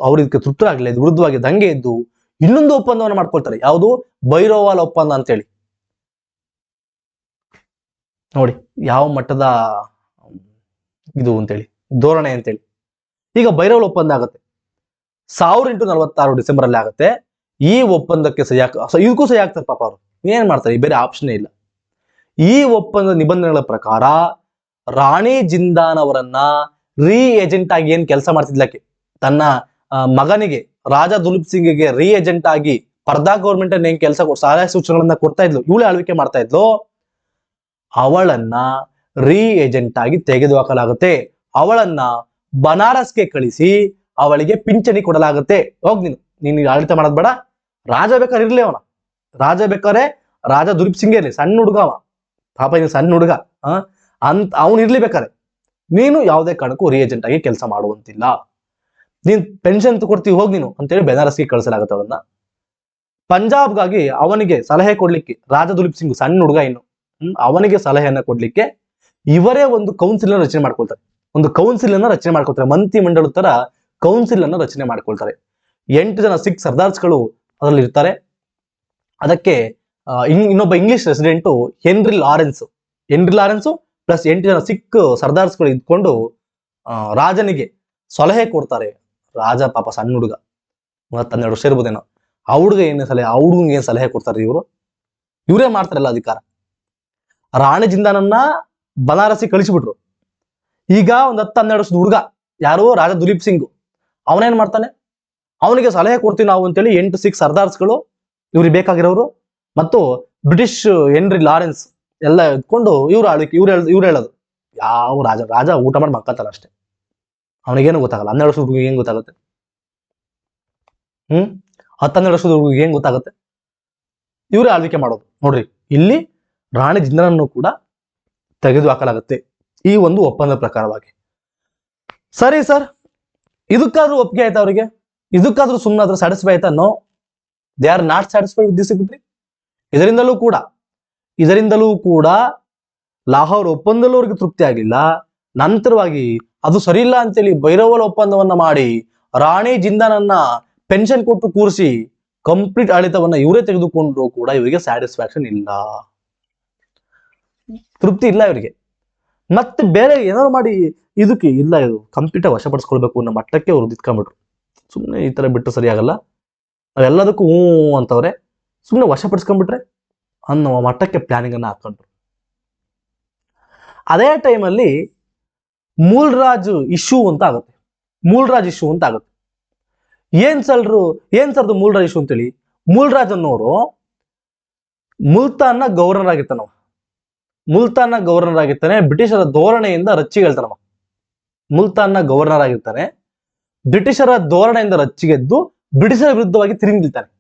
ಅವ್ರಿಗೆ ತೃಪ್ತರಾಗಲಿಲ್ಲ. ಇದು ವಿರುದ್ಧವಾಗಿ ದಂಗೆ ಎದ್ದು ಇನ್ನೊಂದು ಒಪ್ಪಂದವನ್ನು ಮಾಡ್ಕೊಳ್ತಾರೆ. ಯಾವುದು? ಭೈರವಾಲ್ ಒಪ್ಪಂದ ಅಂತೇಳಿ. ನೋಡಿ ಯಾವ ಮಟ್ಟದ ಇದು ಅಂತೇಳಿ, ಧೋರಣೆ ಅಂತೇಳಿ. ಈಗ ಭೈರವಾಲ್ ಒಪ್ಪಂದ ಆಗುತ್ತೆ 1846 ಡಿಸೆಂಬರ್ ಅಲ್ಲಿ ಆಗುತ್ತೆ. ಈ ಒಪ್ಪಂದಕ್ಕೆ ಇದಕ್ಕೂ ಸಹಿ ಆಗ್ತಾರೆ ಪಾಪ ಅವರು. ಏನ್ ಮಾಡ್ತಾರೆ? ಬೇರೆ ಆಪ್ಷನ್ ಇಲ್ಲ. ಈ ಒಪ್ಪಂದ ನಿಬಂಧನೆಗಳ ಪ್ರಕಾರ ರಾಣಿ ಜಿಂದಾನ್ ಅವರನ್ನ ರೀ ಏಜೆಂಟ್ ಆಗಿ ಏನ್ ಕೆಲಸ ಮಾಡ್ತಿದ್ಲಕ್ಕೆ, ತನ್ನ ಮಗನಿಗೆ ರಾಜಾ ದುಲೀಪ್ ಸಿಂಗ್ಗೆ ರೀ ಏಜೆಂಟ್ ಆಗಿ ಪರ್ದಾ ಗೌರ್ಮೆಂಟ್ ಅನ್ನ ಏನ್ ಕೆಲಸ ಸಲಹೆ ಸೂಚನೆಗಳನ್ನ ಕೊಡ್ತಾ ಇದ್ಲು, ಇವಳೆ ಆಳ್ವಿಕೆ ಮಾಡ್ತಾ ಇದ್ಲು, ಅವಳನ್ನ ರೀ ಏಜೆಂಟ್ ಆಗಿ ತೆಗೆದುಹಾಕಲಾಗುತ್ತೆ. ಅವಳನ್ನ ಬನಾರಸ್ಗೆ ಕಳಿಸಿ ಅವಳಿಗೆ ಪಿಂಚಣಿ ಕೊಡಲಾಗುತ್ತೆ. ಹೋಗ್ ನೀನು ಆಡಳಿತ ಮಾಡೋದ್ ಬೇಡ, ರಾಜ ಬೇಕಾದ್ರೆ ಇರ್ಲಿ, ರಾಜ ಬೇಕಾದ್ರೆ ರಾಜಾ ದುಲೀಪ್ ಸಿಂಗ್ ಇರ್ಲಿ, ಸಣ್ಣ ಹುಡುಗ ಅವ ಪಾಪ, ಇನ್ನು ಸಣ್ಣ ಹುಡುಗ ಅಂತ ಅವನು ಇರ್ಲಿ ಬೇಕಾರೆ, ನೀನು ಯಾವುದೇ ಕಾರಣಕ್ಕೂ ರೀ ಏಜೆಂಟ್ ಆಗಿ ಕೆಲಸ ಮಾಡುವಂತಿಲ್ಲ, ನೀನ್ ಪೆನ್ಷನ್ ಕೊಡ್ತೀವಿ ಹೋಗ್ ನೀನು ಅಂತೇಳಿ ಬೆನಾರಸ್ಗೆ ಕಳಿಸಲಾಗುತ್ತೆ ಅವಳನ್ನ. ಪಂಜಾಬ್ಗಾಗಿ ಅವನಿಗೆ ಸಲಹೆ ಕೊಡ್ಲಿಕ್ಕೆ, ರಾಜಾ ದುಲೀಪ್ ಸಿಂಗ್ ಸಣ್ಣ ಹುಡುಗ ಇನ್ನು, ಅವನಿಗೆ ಸಲಹೆಯನ್ನ ಕೊಡ್ಲಿಕ್ಕೆ ಇವರೇ ಒಂದು ಕೌನ್ಸಿಲ್ ಅನ್ನ ರಚನೆ ಮಾಡ್ಕೊಳ್ತಾರೆ. ಮಂತ್ರಿ ಮಂಡಳ ತರ ಕೌನ್ಸಿಲ್ ಅನ್ನ ರಚನೆ ಮಾಡ್ಕೊಳ್ತಾರೆ. 8 ಜನ ಸಿಖ್ ಸರ್ದಾರ್ಸ್ಗಳು ಅದರಲ್ಲಿ ಇರ್ತಾರೆ. ಅದಕ್ಕೆ ಇನ್ನೊಬ್ಬ English resident henry Lawrence plus 8 ಜನ ಸಿಖ್ ಸರ್ದಾರ್ಸ್ಗಳು ಇದ್ಕೊಂಡು ರಾಜನಿಗೆ ಸಲಹೆ ಕೊಡ್ತಾರೆ. ರಾಜ ಪಾಪ ಸಣ್ಣ ಹುಡುಗ, 12 ವರ್ಷ ಇರ್ಬೋದೇನೋ. ಆ ಹುಡುಗಂಗೆ ಏನ್ ಸಲಹೆ ಕೊಡ್ತಾರೆ ಇವರೇ ಮಾಡ್ತಾರಲ್ಲ ಅಧಿಕಾರ. ರಾಣಿ ಜಿಂದಾನನ್ನ ಬನಾರಸಿ ಕಳಿಸಿಬಿಟ್ರು. ಈಗ 10-12 ವರ್ಷದ ಹುಡುಗ ಯಾರು? ರಾಜಾ ದುಲೀಪ್ ಸಿಂಗ್. ಅವನೇನ್ ಮಾಡ್ತಾನೆ? ಅವನಿಗೆ ಸಲಹೆ ಕೊಡ್ತೀವಿ ನಾವು ಅಂತೇಳಿ 8 ಸಿಖ್ ಸರ್ದಾರ್ಸ್ಗಳು ಇವ್ರಿಗೆ ಬೇಕಾಗಿರೋರು ಮತ್ತು ಬ್ರಿಟಿಷ್ ಹೆನ್ರಿ ಲಾರೆನ್ಸ್ ಎಲ್ಲ ಇದ್ಕೊಂಡು ಇವ್ರು ಆಳ್ವಿಕೆ ಇವ್ರು ಹೇಳೋದು. ಯಾವ ರಾಜ ಊಟ ಮಾಡಿ ಮಕ್ಕಂತಾರ ಅಷ್ಟೇ, ಅವನಿಗೇನು ಗೊತ್ತಾಗಲ್ಲ. 12 ವರ್ಷದ ಹುಡುಗಿಗೆ ಏನ್ ಗೊತ್ತಾಗುತ್ತೆ? 12 ವರ್ಷದ ಹುಡುಗಿಗೆ ಏನ್ ಗೊತ್ತಾಗುತ್ತೆ? ಇವರೇ ಆಳ್ವಿಕೆ ಮಾಡೋದು. ನೋಡ್ರಿ, ಇಲ್ಲಿ ರಾಣಿ ಜಿಂದಾನನ್ನು ಕೂಡ ತೆಗೆದು ಹಾಕಲಾಗುತ್ತೆ ಈ ಒಂದು ಒಪ್ಪಂದ ಪ್ರಕಾರವಾಗಿ. ಸರಿ ಸರ್, ಇದಕ್ಕಾದ್ರೂ ಒಪ್ಪಿಗೆ ಆಯ್ತಾ ಅವರಿಗೆ? ಇದಕ್ಕಾದ್ರೂ ಸುಮ್ಮನಾದ್ರೂ ಸ್ಯಾಟಿಸ್ಫೈ ಆಯ್ತಾ? No, they are not satisfied with this agreement. ಇದರಿಂದಲೂ ಕೂಡ ಲಾಹೋರ್ ಒಪ್ಪಂದಲ್ಲೂ ಅವರಿಗೆ ತೃಪ್ತಿ ಆಗಿಲ್ಲ. ನಂತರವಾಗಿ ಅದು ಸರಿ ಇಲ್ಲ ಅಂತೇಳಿ ಭೈರವಾಲ್ ಒಪ್ಪಂದವನ್ನ ಮಾಡಿ ರಾಣಿ ಜಿಂದಾನನ್ನ ಪೆನ್ಷನ್ ಕೊಟ್ಟು ಕೂರಿಸಿ ಕಂಪ್ಲೀಟ್ ಆಡಳಿತವನ್ನ ಇವರೇ ತೆಗೆದುಕೊಂಡ್ರು ಕೂಡ ಇವರಿಗೆ ಸ್ಯಾಟಿಸ್ಫ್ಯಾಕ್ಷನ್ ಇಲ್ಲ, ತೃಪ್ತಿ ಇಲ್ಲ ಇವರಿಗೆ. ಮತ್ತೆ ಬೇರೆ ಏನಾದ್ರು ಮಾಡಿ ಇದಕ್ಕೆ ಇಲ್ಲ, ಇದು ಕಂಪ್ಲೀಟ್ ವಶಪಡಿಸ್ಕೊಳ್ಬೇಕು ಅನ್ನೋ ಮಟ್ಟಕ್ಕೆ ಅವ್ರು ದಿತ್ಕೊಂಡ್ಬಿಟ್ರು. ಸುಮ್ಮನೆ ಈ ತರ ಬಿಟ್ಟು ಸರಿಯಾಗಲ್ಲ, ನಾವೆಲ್ಲದಕ್ಕೂ ಅಂತವ್ರೆ, ಸುಮ್ಮನೆ ವಶಪಡಿಸ್ಕೊಂಡ್ಬಿಟ್ರೆ ಅನ್ನೋ ಮಟ್ಟಕ್ಕೆ ಪ್ಲಾನಿಂಗ್ ಅನ್ನ ಹಾಕೊಂಡ್ರು. ಅದೇ ಟೈಮಲ್ಲಿ ಮೂಲ್ರಾಜ್ ಇಶ್ಯೂ ಅಂತ ಆಗುತ್ತೆ. ಏನ್ ಸರ್ದು ಮೂಲ್ರಾಜ್ ಇಶ್ಯೂ ಅಂತೇಳಿ? ಮೂಲ್ರಾಜ್ ಅನ್ನೋರು ಮುಲ್ತಾನ್ನ ಗವರ್ನರ್ ಆಗಿರ್ತಾನೆ. ಬ್ರಿಟಿಷರ ಧೋರಣೆಯಿಂದ ರಚ್ಚಿಗೆಳ್ತಾನವ. ಮುಲ್ತಾನ್ನ ಗವರ್ನರ್ ಆಗಿರ್ತಾನೆ. ಬ್ರಿಟಿಷರ ಧೋರಣೆಯಿಂದ ರಚ್ಚಿಗೆದ್ದು ಬ್ರಿಟಿಷರ ವಿರುದ್ಧವಾಗಿ ತಿರುಗಿ ನಿಲ್ತಾನೆ.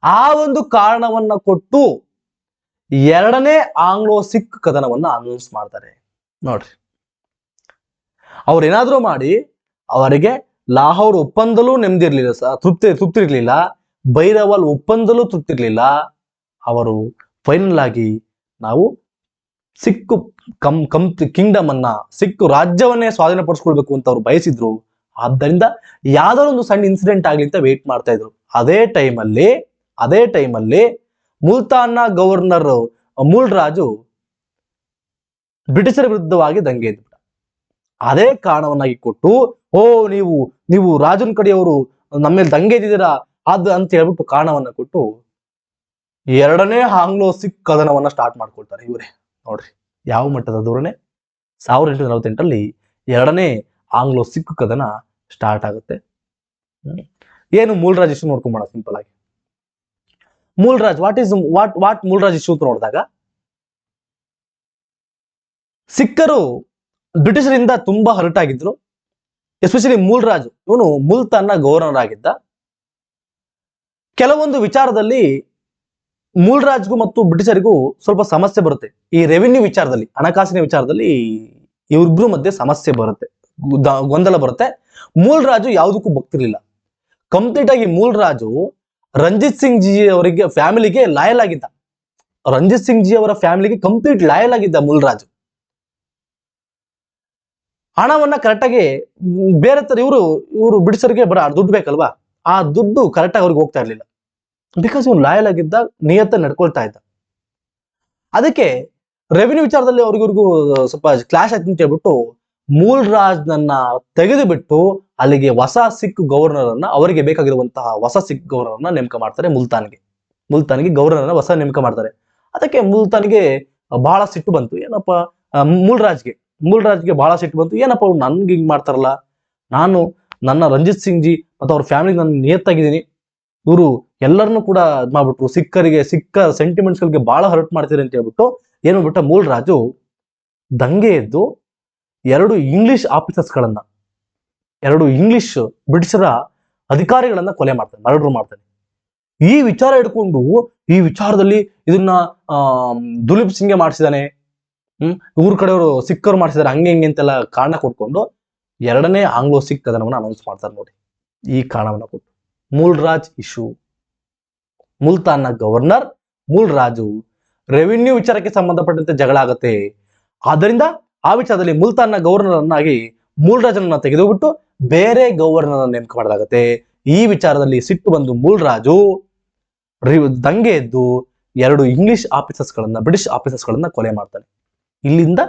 ಆ ಒಂದು ಕಾರಣವನ್ನ ಕೊಟ್ಟು ಎರಡನೇ ಆಂಗ್ಲೋ ಸಿಖ್ ಕದನವನ್ನ ಅನೌನ್ಸ್ ಮಾಡ್ತಾರೆ. ನೋಡ್ರಿ, ಅವ್ರೇನಾದ್ರೂ ಮಾಡಿ ಅವರಿಗೆ ಲಾಹೋರ್ ಒಪ್ಪಂದಲೂ ನೆಮ್ಮದಿ ಇರ್ಲಿಲ್ಲ, ತೃಪ್ತಿ ಇರ್ಲಿಲ್ಲ, ಬೈರವಲ್ ಒಪ್ಪಂದಲೂ ತೃಪ್ತಿ ಇರ್ಲಿಲ್ಲ. ಅವರು ಫೈನಲ್ ಆಗಿ ನಾವು ಸಿಖ್ ಕಿಂಗ್ಡಮ್ ಅನ್ನ, ಸಿಖ್ ರಾಜ್ಯವನ್ನೇ ಸ್ವಾಧೀನಪಡಿಸ್ಕೊಳ್ಬೇಕು ಅಂತ ಅವ್ರು ಬಯಸಿದ್ರು. ಆದ್ದರಿಂದ ಯಾವ್ದಾದ್ರು ಒಂದು ಸಣ್ಣ ಇನ್ಸಿಡೆಂಟ್ ಆಗ್ಲಿ ಅಂತ ವೇಟ್ ಮಾಡ್ತಾ ಇದ್ರು. ಅದೇ ಟೈಮಲ್ಲಿ ಮುಲ್ತಾನ್ನ ಗವರ್ನರ್ ಮೂಲ್ ರಾಜು ಬ್ರಿಟಿಷರ ವಿರುದ್ಧವಾಗಿ ದಂಗೆ ಎದ್ಬಿಟ್ಟ. ಅದೇ ಕಾರಣವನ್ನಾಗಿ ಕೊಟ್ಟು, ನೀವು ರಾಜನ್ ಕಡೆಯವರು ನಮ್ಮ ಮೇಲೆ ದಂಗೆ ಎದ್ದಿದ್ದೀರಾ ಅದು ಅಂತ ಹೇಳ್ಬಿಟ್ಟು ಕಾರಣವನ್ನ ಕೊಟ್ಟು ಎರಡನೇ ಆಂಗ್ಲೋ ಸಿಖ್ ಕದನವನ್ನ ಸ್ಟಾರ್ಟ್ ಮಾಡ್ಕೊಳ್ತಾರೆ ಇವರೇ. ನೋಡ್ರಿ ಯಾವ ಮಟ್ಟದ ಧೋರಣೆ. 1848ರಲ್ಲಿ ಎರಡನೇ ಆಂಗ್ಲೋ ಸಿಖ್ ಕದನ ಸ್ಟಾರ್ಟ್ ಆಗುತ್ತೆ. ಏನು ಮೂಲ್ರಾಜ್ ಇಶ್ಯೂ ನೋಡ್ಕೊಂಬೋಣ ಸಿಂಪಲ್ ಆಗಿ. ಮೂಲ್ರಾಜ್ ವಾಟ್ ಮೂಲ್ರಾಜ್ ಇಶ್ಯೂ ಅಂತ ನೋಡಿದಾಗ, ಸಿಖ್ಖರು ಬ್ರಿಟಿಷರಿಂದ ತುಂಬಾ ಹರ್ಟ್ ಆಗಿದ್ರು. ಎಸ್ಪೆಷಲಿ ಮೂಲ್ರಾಜ್, ಇವನು ಮುಲ್ತಾನ್ನ ಗವರ್ನರ್ ಆಗಿದ್ದ. ಕೆಲವೊಂದು ವಿಚಾರದಲ್ಲಿ ಮೂಲ್ರಾಜ್ಗೂ ಮತ್ತು ಬ್ರಿಟಿಷರಿಗೂ ಸ್ವಲ್ಪ ಸಮಸ್ಯೆ ಬರುತ್ತೆ. ಈ ರೆವಿನ್ಯೂ ವಿಚಾರದಲ್ಲಿ, ಹಣಕಾಸಿನ ವಿಚಾರದಲ್ಲಿ ಇವರಿಬ್ರು ಮಧ್ಯೆ ಸಮಸ್ಯೆ ಬರುತ್ತೆ, ಗೊಂದಲ ಬರುತ್ತೆ. ಮೂಲ್ರಾಜು ಯಾವುದಕ್ಕೂ ಬಗ್ತಿರ್ಲಿಲ್ಲ. ಕಂಪ್ಲೀಟ್ ಆಗಿ ಮೂಲ್ರಾಜು ರಂಜಿತ್ ಸಿಂಗ್ ಜಿ ಅವರಿಗೆ ಫ್ಯಾಮಿಲಿಗೆ ಲಾಯಲ್ ಆಗಿದ್ದ. ರಂಜಿತ್ ಸಿಂಗ್ ಜಿ ಅವರ ಫ್ಯಾಮಿಲಿಗೆ ಕಂಪ್ಲೀಟ್ ಲಾಯಲ್ ಆಗಿದ್ದ ಮೂಲ್ರಾಜು. ಹಣವನ್ನ ಕರೆಕ್ಟಾಗಿ ಬೇರೆ ತರ ಇವರು ಬ್ರಿಟಿಷರಿಗೆ ದುಡ್ಡು ಬೇಕಲ್ವಾ, ಆ ದುಡ್ಡು ಕರೆಕ್ಟಾಗಿ ಅವ್ರಿಗೆ ಹೋಗ್ತಾ ಇರ್ಲಿಲ್ಲ. ಬಿಕಾಸ್ ಇವನು ಲಾಯಲ್ ಆಗಿದ್ದ, ನಿಯತ್ತ ನಡ್ಕೊಳ್ತಾ ಇದ್ದ. ಅದಕ್ಕೆ ರೆವಿನ್ಯೂ ವಿಚಾರದಲ್ಲಿ ಅವ್ರಿಗೂ ಸ್ವಲ್ಪ ಕ್ಲಾಶ್ ಆಯ್ತು ಅಂತ ಹೇಳ್ಬಿಟ್ಟು ಮೂಲ್ರಾಜ್ನನ್ನ ತೆಗೆದು ಬಿಟ್ಟು ಅಲ್ಲಿಗೆ ಹೊಸ ಸಿಖ್ ಗವರ್ನರ್ ಅನ್ನ, ಅವರಿಗೆ ಬೇಕಾಗಿರುವಂತಹ ಹೊಸ ಸಿಖ್ ಗವರ್ನರ್ ಅನ್ನ ನೇಮಕ ಮಾಡ್ತಾರೆ. ಮುಲ್ತಾನ್ಗೆ ಗವರ್ನರ್ ಅನ್ನ ಹೊಸ ನೇಮಕ ಮಾಡ್ತಾರೆ. ಅದಕ್ಕೆ ಮುಲ್ತಾನ್ಗೆ ಬಹಳ ಸಿಟ್ಟು ಬಂತು. ಏನಪ್ಪ, ಮೂಲ್ರಾಜ್ಗೆ ಬಹಳ ಸಿಟ್ಟು ಬಂತು. ಏನಪ್ಪ ಅವ್ರು ನನ್ಗೆ ಹಿಂಗ್ ಮಾಡ್ತಾರಲ್ಲ, ನಾನು ನನ್ನ ರಂಜಿತ್ ಸಿಂಗ್ ಜಿ ಮತ್ತು ಅವ್ರ ಫ್ಯಾಮಿಲಿ ನಾನು ನಿಯತ್ತಾಗಿದ್ದೀನಿ, ಇವರು ಎಲ್ಲರನ್ನೂ ಕೂಡ ಮಾಡ್ಬಿಟ್ರು, ಸಿಕ್ಕ ಸೆಂಟಿಮೆಂಟ್ಸ್ ಗಳಿಗೆ ಬಹಳ ಹರ್ಟ್ ಮಾಡ್ತೀರಿ ಅಂತ ಹೇಳ್ಬಿಟ್ಟು ಏನು ಬಿಟ್ಟ ಮೂಲ್ರಾಜು ದಂಗೆ ಎದ್ದು ಎರಡು ಇಂಗ್ಲಿಷ್ ಬ್ರಿಟಿಷರ ಅಧಿಕಾರಿಗಳನ್ನ ಕೊಲೆ ಮಾಡ್ತಾನೆ, ಮರ್ಡರ್ ಮಾಡ್ತಾನೆ. ಈ ವಿಚಾರ ಹಿಡ್ಕೊಂಡು ಈ ವಿಚಾರದಲ್ಲಿ ಇದನ್ನ ದುಲೀಪ್ ಸಿಂಗ್ಗೆ ಮಾಡಿಸಿದಾನೆ, ಇವ್ರ ಕಡೆಯವರು ಸಿಕ್ಕರು ಮಾಡಿಸಿದಾರೆ, ಹಂಗೆ ಅಂತೆಲ್ಲ ಕಾರಣ ಕೊಟ್ಕೊಂಡು ಎರಡನೇ ಆಂಗ್ಲೋ ಸಿಖ್ ಕದನವನ್ನ ಅನೌನ್ಸ್ ಮಾಡ್ತಾರೆ. ನೋಡಿ, ಈ ಕಾರಣವನ್ನ ಕೊಟ್ಟು ಮೂಲ್ರಾಜ್ ಇಶ್ಯೂ. ಮುಲ್ತಾನ್ನ ಗವರ್ನರ್ ಮೂಲ್ರಾಜು ರೆವಿನ್ಯೂ ವಿಚಾರಕ್ಕೆ ಸಂಬಂಧಪಟ್ಟಂತೆ ಜಗಳ ಆಗತ್ತೆ. ಆದ್ದರಿಂದ ಆ ವಿಚಾರದಲ್ಲಿ ಮುಲ್ತಾನ್ನ ಗವರ್ನರ್ ಅನ್ನಾಗಿ ಮೂಲ್ರಾಜನನ್ನ ತೆಗೆದುಬಿಟ್ಟು ಬೇರೆ ಗವರ್ನರ್ ನೇಮಕ ಮಾಡಲಾಗತ್ತೆ. ಈ ವಿಚಾರದಲ್ಲಿ ಸಿಟ್ಟು ಬಂದು ಮೂಲ್ರಾಜು ದಂಗೆ ಎದ್ದು ಎರಡು ಬ್ರಿಟಿಷ್ ಆಫೀಸರ್ಸ್ಗಳನ್ನ ಕೊಲೆ ಮಾಡ್ತಾನೆ. ಇಲ್ಲಿಂದ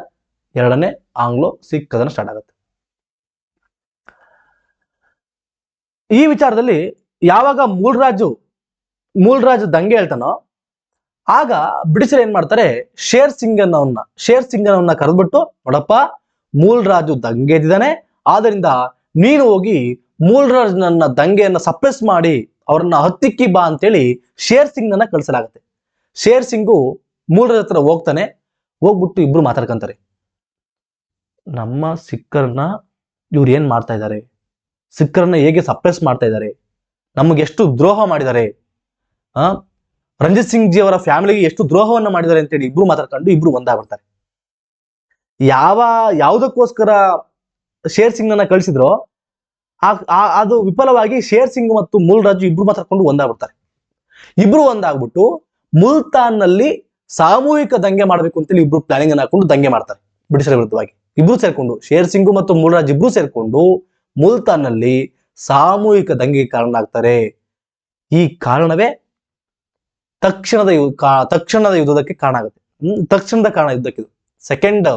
ಎರಡನೇ ಆಂಗ್ಲೋ ಸಿಖ್ ಕದನ ಸ್ಟಾರ್ಟ್ ಆಗುತ್ತೆ. ಈ ವಿಚಾರದಲ್ಲಿ ಯಾವಾಗ ಮೂಲ್ರಾಜ್ ದಂಗೆ ಹೇಳ್ತಾನೋ ಆಗ ಬ್ರಿಟಿಷರು ಏನ್ ಮಾಡ್ತಾರೆ, ಶೇರ್ ಸಿಂಗನವನ್ನ ಕರೆದ್ಬಿಟ್ಟು, ನೋಡಪ್ಪ ಮೂಲ್ರಾಜು ದಂಗೆ ಎದ್ದಿದ್ದಾನೆ, ಆದ್ರಿಂದ ನೀನು ಹೋಗಿ ಮೂಲ್ರಾಜ್ನನ್ನ ದಂಗೆಯನ್ನ ಸಪ್ರೆಸ್ ಮಾಡಿ ಅವ್ರನ್ನ ಹತ್ತಿಕ್ಕಿ ಬಾ ಅಂತೇಳಿ ಶೇರ್ ಸಿಂಗ್ನನ್ನ ಕಳಿಸಲಾಗುತ್ತೆ. ಶೇರ್ ಸಿಂಗು ಮೂಲ್ರಾಜ್ ಹತ್ರ ಹೋಗ್ಬಿಟ್ಟು ಇಬ್ರು ಮಾತಾಡ್ಕೊಂತಾರೆ. ನಮ್ಮ ಸಿಖ್ಖರನ್ನ ಇವ್ರು ಏನ್ ಮಾಡ್ತಾ ಇದ್ದಾರೆ, ಸಿಖ್ಖರನ್ನ ಹೇಗೆ ಸಪ್ರೆಸ್ ಮಾಡ್ತಾ ಇದ್ದಾರೆ, ನಮಗೆ ಎಷ್ಟು ದ್ರೋಹ ಮಾಡಿದ್ದಾರೆ, ರಂಜಿತ್ ಸಿಂಗ್ ಜಿ ಅವರ ಫ್ಯಾಮಿಲಿಗೆ ಎಷ್ಟು ದ್ರೋಹವನ್ನ ಮಾಡಿದ್ದಾರೆ ಅಂತೇಳಿ ಇಬ್ರು ಮಾತಾಡ್ಕೊಂಡು ಇಬ್ರು ಒಂದಾಗ್ಬಿಡ್ತಾರೆ. ಯಾವುದಕ್ಕೋಸ್ಕರ ಶೇರ್ ಸಿಂಗ್ನನ್ನ ಕಳಿಸಿದ್ರೋ ಅದು ವಿಫಲವಾಗಿ ಶೇರ್ ಸಿಂಗ್ ಮತ್ತು ಮೂಲ್ರಾಜು ಇಬ್ರು ಮಾತಾಡ್ಕೊಂಡು ಒಂದಾಗ್ಬಿಡ್ತಾರೆ. ಇಬ್ರು ಒಂದಾಗ್ಬಿಟ್ಟು ಮುಲ್ತಾನ್ನಲ್ಲಿ ಸಾಮೂಹಿಕ ದಂಗೆ ಮಾಡ್ಬೇಕು ಅಂತೇಳಿ ಇಬ್ರು ಪ್ಲಾನಿಂಗ್ ಅನ್ನ ಹಾಕೊಂಡು ದಂಗೆ ಮಾಡ್ತಾರೆ ಬ್ರಿಟಿಷರ ವಿರುದ್ಧವಾಗಿ. ಇಬ್ರು ಸೇರ್ಕೊಂಡು, ಶೇರ್ ಸಿಂಗು ಮತ್ತು ಮೂಲ್ರಾಜ್ ಇಬ್ರು ಸೇರ್ಕೊಂಡು ಮುಲ್ತಾನ್ನಲ್ಲಿ ಸಾಮೂಹಿಕ ದಂಗೆಗೆ ಕಾರಣ ಆಗ್ತಾರೆ. ಈ ಕಾರಣವೇ ತಕ್ಷಣದ ಯುದ್ಧಕ್ಕೆ ಕಾರಣ ಆಗುತ್ತೆ. ತಕ್ಷಣದ ಕಾರಣ ಯುದ್ಧಕ್ಕೆ. ಸೆಕೆಂಡ್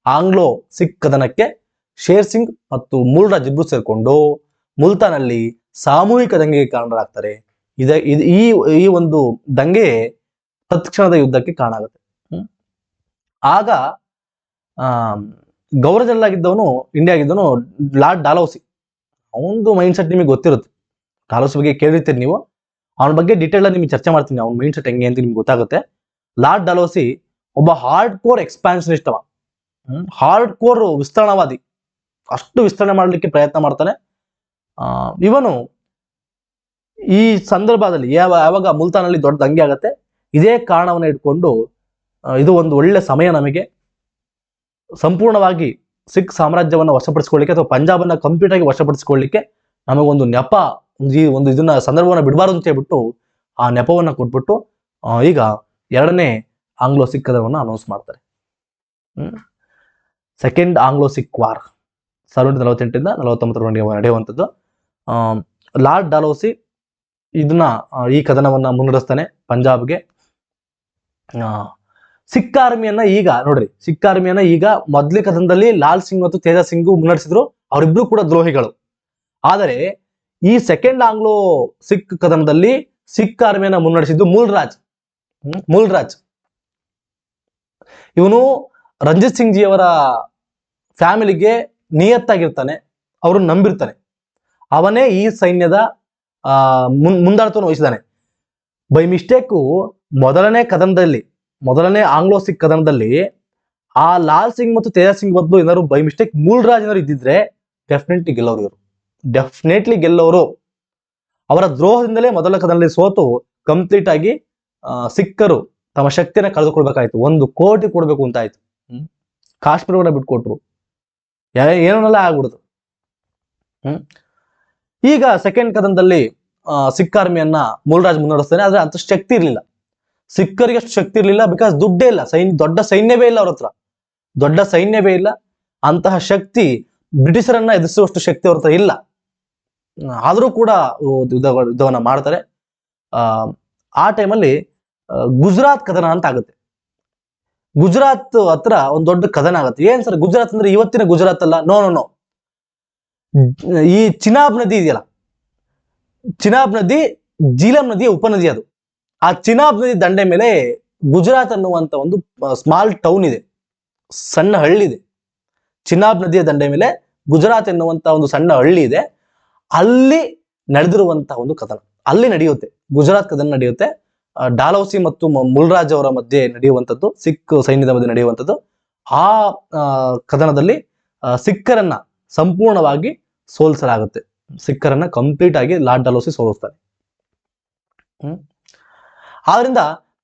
ಆಂಗ್ಲೋ ಸಿಖ್ ಕದನಕ್ಕೆ ಶೇರ್ ಸಿಂಗ್ ಮತ್ತು ಮೂಲ್ರಾಜ್ ಇಬ್ರು ಸೇರ್ಕೊಂಡು ಮುಲ್ತಾನಲ್ಲಿ ಸಾಮೂಹಿಕ ದಂಗೆಗೆ ಕಾರಣರಾಗ್ತಾರೆ. ಈ ಒಂದು ದಂಗೆ ತತ್ಕ್ಷಣದ ಯುದ್ಧಕ್ಕೆ ಕಾರಣ ಆಗುತ್ತೆ. ಆಗ ಗವರ್ನರ್ ಜನರಲ್ ಆಗಿದ್ದವನು, ಇಂಡಿಯಾ ಆಗಿದ್ದವನು ಲಾರ್ಡ್ ಡಾಲೌಸಿ. ಅವನದು ಮೈಂಡ್ ಸೆಟ್ ನಿಮಗೆ ಗೊತ್ತಿರುತ್ತೆ. ಡಾಲೌಸಿ ಬಗ್ಗೆ ಕೇಳಿರ್ತೀರಿ ನೀವು. ಅವನ ಬಗ್ಗೆ ಡೀಟೇಲ್ ಆಗಿ ನಿಮ್ಗೆ ಚರ್ಚೆ ಮಾಡ್ತೀನಿ, ಅವ್ನ ಮೈಂಡ್ ಸೆಟ್ ಹೆಂಗೆ ಅಂತ ನಿಮ್ಗೆ ಗೊತ್ತಾಗುತ್ತೆ. ಲಾರ್ಡ್ ಡಾಲೌಸಿ ಒಬ್ಬ ಹಾರ್ಡ್ ಕೋರ್ ಎಕ್ಸ್ಪಾನ್ಷನಿಸ್ಟ್ ಅವ, ಹಾರ್ಡ್ ಕೋರ್ ವಿಸ್ತರಣವಾದಿ. ಅಷ್ಟು ವಿಸ್ತರಣೆ ಮಾಡಲಿಕ್ಕೆ ಪ್ರಯತ್ನ ಮಾಡ್ತಾನೆ. ಇವನು ಈ ಸಂದರ್ಭದಲ್ಲಿ ಯಾವಾಗ ಮುಲ್ತಾನಲ್ಲಿ ದೊಡ್ಡ ದಂಗೆ ಆಗತ್ತೆ, ಇದೇ ಕಾರಣವನ್ನು ಇಟ್ಕೊಂಡು ಇದು ಒಂದು ಒಳ್ಳೆ ಸಮಯ ನಮಗೆ ಸಂಪೂರ್ಣವಾಗಿ ಸಿಖ್ ಸಾಮ್ರಾಜ್ಯವನ್ನು ವಶಪಡಿಸಿಕೊಳ್ಳಿಕ್ಕೆ ಅಥವಾ ಪಂಜಾಬನ್ನ ಕಂಪ್ಲೀಟ್ ಆಗಿ ವಶಪಡಿಸಿಕೊಳ್ಳಿಕ್ಕೆ ನಮಗೊಂದು ನೆಪ, ಒಂದು ಇದನ್ನ ಸಂದರ್ಭವನ್ನ ಬಿಡಬಾರದು ಅಂತ ಹೇಳ್ಬಿಟ್ಟು ಆ ನೆಪವನ್ನ ಕೊಟ್ಬಿಟ್ಟು ಈಗ ಎರಡನೇ ಆಂಗ್ಲೋ ಸಿಖ್ ಕದನವನ್ನು ಅನೌನ್ಸ್ ಮಾಡ್ತಾರೆ. ಸೆಕೆಂಡ್ ಆಂಗ್ಲೋ ಸಿಖ್ ವಾರ್ 1748 49 ನಡೆಯುವಂಥದ್ದು. ಲಾರ್ಡ್ ಡಾಲೌಸಿ ಇದನ್ನ ಈ ಕದನವನ್ನ ಮುನ್ನಡೆಸ್ತಾನೆ ಪಂಜಾಬ್ಗೆ. ಸಿಖ್ ಆರ್ಮಿಯನ್ನ ಈಗ ನೋಡ್ರಿ, ಸಿಖ್ ಆರ್ಮಿಯನ್ನ ಈಗ ಮೊದಲೇ ಕದನದಲ್ಲಿ ಲಾಲ್ ಸಿಂಗ್ ಮತ್ತು ತೇಜಾ ಸಿಂಗ್ ಮುನ್ನಡೆಸಿದ್ರು, ಅವರಿಬ್ರು ಕೂಡ ದ್ರೋಹಿಗಳು. ಆದರೆ ಈ ಸೆಕೆಂಡ್ ಆಂಗ್ಲೋ ಸಿಖ್ ಕದನದಲ್ಲಿ ಸಿಖ್ ಆರ್ಮಿಯನ್ನ ಮುನ್ನಡೆಸಿದ್ದು ಮೂಲ್ರಾಜ್. ಇವನು ರಂಜಿತ್ ಸಿಂಗ್ ಜಿ ಅವರ ಫ್ಯಾಮಿಲಿಗೆ ನಿಯತ್ತಾಗಿರ್ತಾನೆ, ಅವ್ರನ್ನ ನಂಬಿರ್ತಾನೆ. ಅವನೇ ಈ ಸೈನ್ಯದ ಮುಂದಾಳತ್ವವನ್ನು ವಹಿಸಿದ್ದಾನೆ. ಬೈ ಮಿಸ್ಟೇಕು ಮೊದಲನೇ ಆಂಗ್ಲೋ ಸಿಖ್ ಕದನದಲ್ಲಿ ಆ ಲಾಲ್ ಸಿಂಗ್ ಮತ್ತು ತೇಜಾ ಸಿಂಗ್ ಬದಲು ಏನಾದ್ರು ಬೈ ಮಿಸ್ಟೇಕ್ ಮೂಲ್ರಾಜ್ ಏನಾದ್ರು ಇದ್ದಿದ್ರೆ ಡೆಫಿನೆಟ್ಲಿ ಗೆಲ್ಲೋರು. ಅವರ ದ್ರೋಹದಿಂದಲೇ ಮೊದಲ ಕದನದಲ್ಲಿ ಸೋತು ಕಂಪ್ಲೀಟ್ ಆಗಿ ಸಿಖ್ಖರು ತಮ್ಮ ಶಕ್ತಿಯನ್ನ ಕಳೆದುಕೊಳ್ಬೇಕಾಯ್ತು. 1 ಕೋಟಿ ಕೊಡ್ಬೇಕು ಅಂತ ಆಯ್ತು. ಕಾಶ್ಮೀರವನ್ನ ಬಿಟ್ಕೊಟ್ರು, ಏನನ್ನೆಲ್ಲ ಆಗ್ಬಿಡುದು. ಈಗ ಸೆಕೆಂಡ್ ಕದನದಲ್ಲಿ ಸಿಖ್ ಆರ್ಮಿಯನ್ನ ಮೂಲ್ರಾಜ್ ಮುನ್ನಡೆಸ್ತಾನೆ. ಆದ್ರೆ ಅಂತ ಶಕ್ತಿ ಇರ್ಲಿಲ್ಲ, ಸಿಖ್ಖರಿಗೆ ಅಷ್ಟು ಶಕ್ತಿ ಇರ್ಲಿಲ್ಲ. ಬಿಕಾಸ್ ದುಡ್ಡೇ ಇಲ್ಲ, ದೊಡ್ಡ ಸೈನ್ಯವೇ ಇಲ್ಲ ಅವ್ರ ಹತ್ರ, ದೊಡ್ಡ ಸೈನ್ಯವೇ ಇಲ್ಲ. ಅಂತಹ ಶಕ್ತಿ ಬ್ರಿಟಿಷರನ್ನ ಎದುರಿಸುವಷ್ಟು ಶಕ್ತಿ ಅವ್ರ ಹತ್ರ ಇಲ್ಲ. ಆದ್ರೂ ಕೂಡ ಯುದ್ಧವನ್ನ ಮಾಡ್ತಾರೆ. ಆ ಟೈಮಲ್ಲಿ ಗುಜರಾತ್ ಕದನ ಅಂತ ಆಗುತ್ತೆ. ಗುಜರಾತ್ ಹತ್ರ ಒಂದು ದೊಡ್ಡ ಕದನ ಆಗುತ್ತೆ. ಏನ್ ಸರ್ ಗುಜರಾತ್ ಅಂದ್ರೆ ಇವತ್ತಿನ ಗುಜರಾತ್ ಅಲ್ಲ, ನೋ. ಈ ಚಿನಾಬ್ ನದಿ ಇದೆಯಲ್ಲ, ಚಿನಾಬ್ ನದಿ ಜೀಲಂ ನದಿಯ ಉಪನದಿ ಅದು. ಆ ಚಿನಾಬ್ ನದಿ ದಂಡೆ ಮೇಲೆ ಗುಜರಾತ್ ಅನ್ನುವಂತ ಒಂದು ಸ್ಮಾಲ್ ಟೌನ್ ಇದೆ, ಸಣ್ಣ ಹಳ್ಳಿ ಇದೆ. ಚಿನಾಬ್ ನದಿಯ ದಂಡೆ ಮೇಲೆ ಗುಜರಾತ್ ಎನ್ನುವಂತ ಒಂದು ಸಣ್ಣ ಹಳ್ಳಿ ಇದೆ. ಅಲ್ಲಿ ನಡೆದಿರುವಂತಹ ಒಂದು ಕದನ ಅಲ್ಲಿ ನಡೆಯುತ್ತೆ, ಗುಜರಾತ್ ಕದನ ನಡೆಯುತ್ತೆ. ಡಾಲೌಸಿ ಮತ್ತು ಮುಲ್ರಾಜ್ ಅವರ ಮಧ್ಯೆ ನಡೆಯುವಂಥದ್ದು, ಸಿಖ್ ಸೈನ್ಯದ ಮಧ್ಯೆ ನಡೆಯುವಂಥದ್ದು. ಆ ಕದನದಲ್ಲಿ ಸಿಖ್ಖರನ್ನ ಸಂಪೂರ್ಣವಾಗಿ ಸೋಲಿಸಲಾಗುತ್ತೆ. ಸಿಖ್ಖರನ್ನ ಕಂಪ್ಲೀಟ್ ಆಗಿ ಲಾರ್ಡ್ ಡಾಲೌಸಿ ಸೋಲಿಸ್ತಾರೆ. ಆದ್ರಿಂದ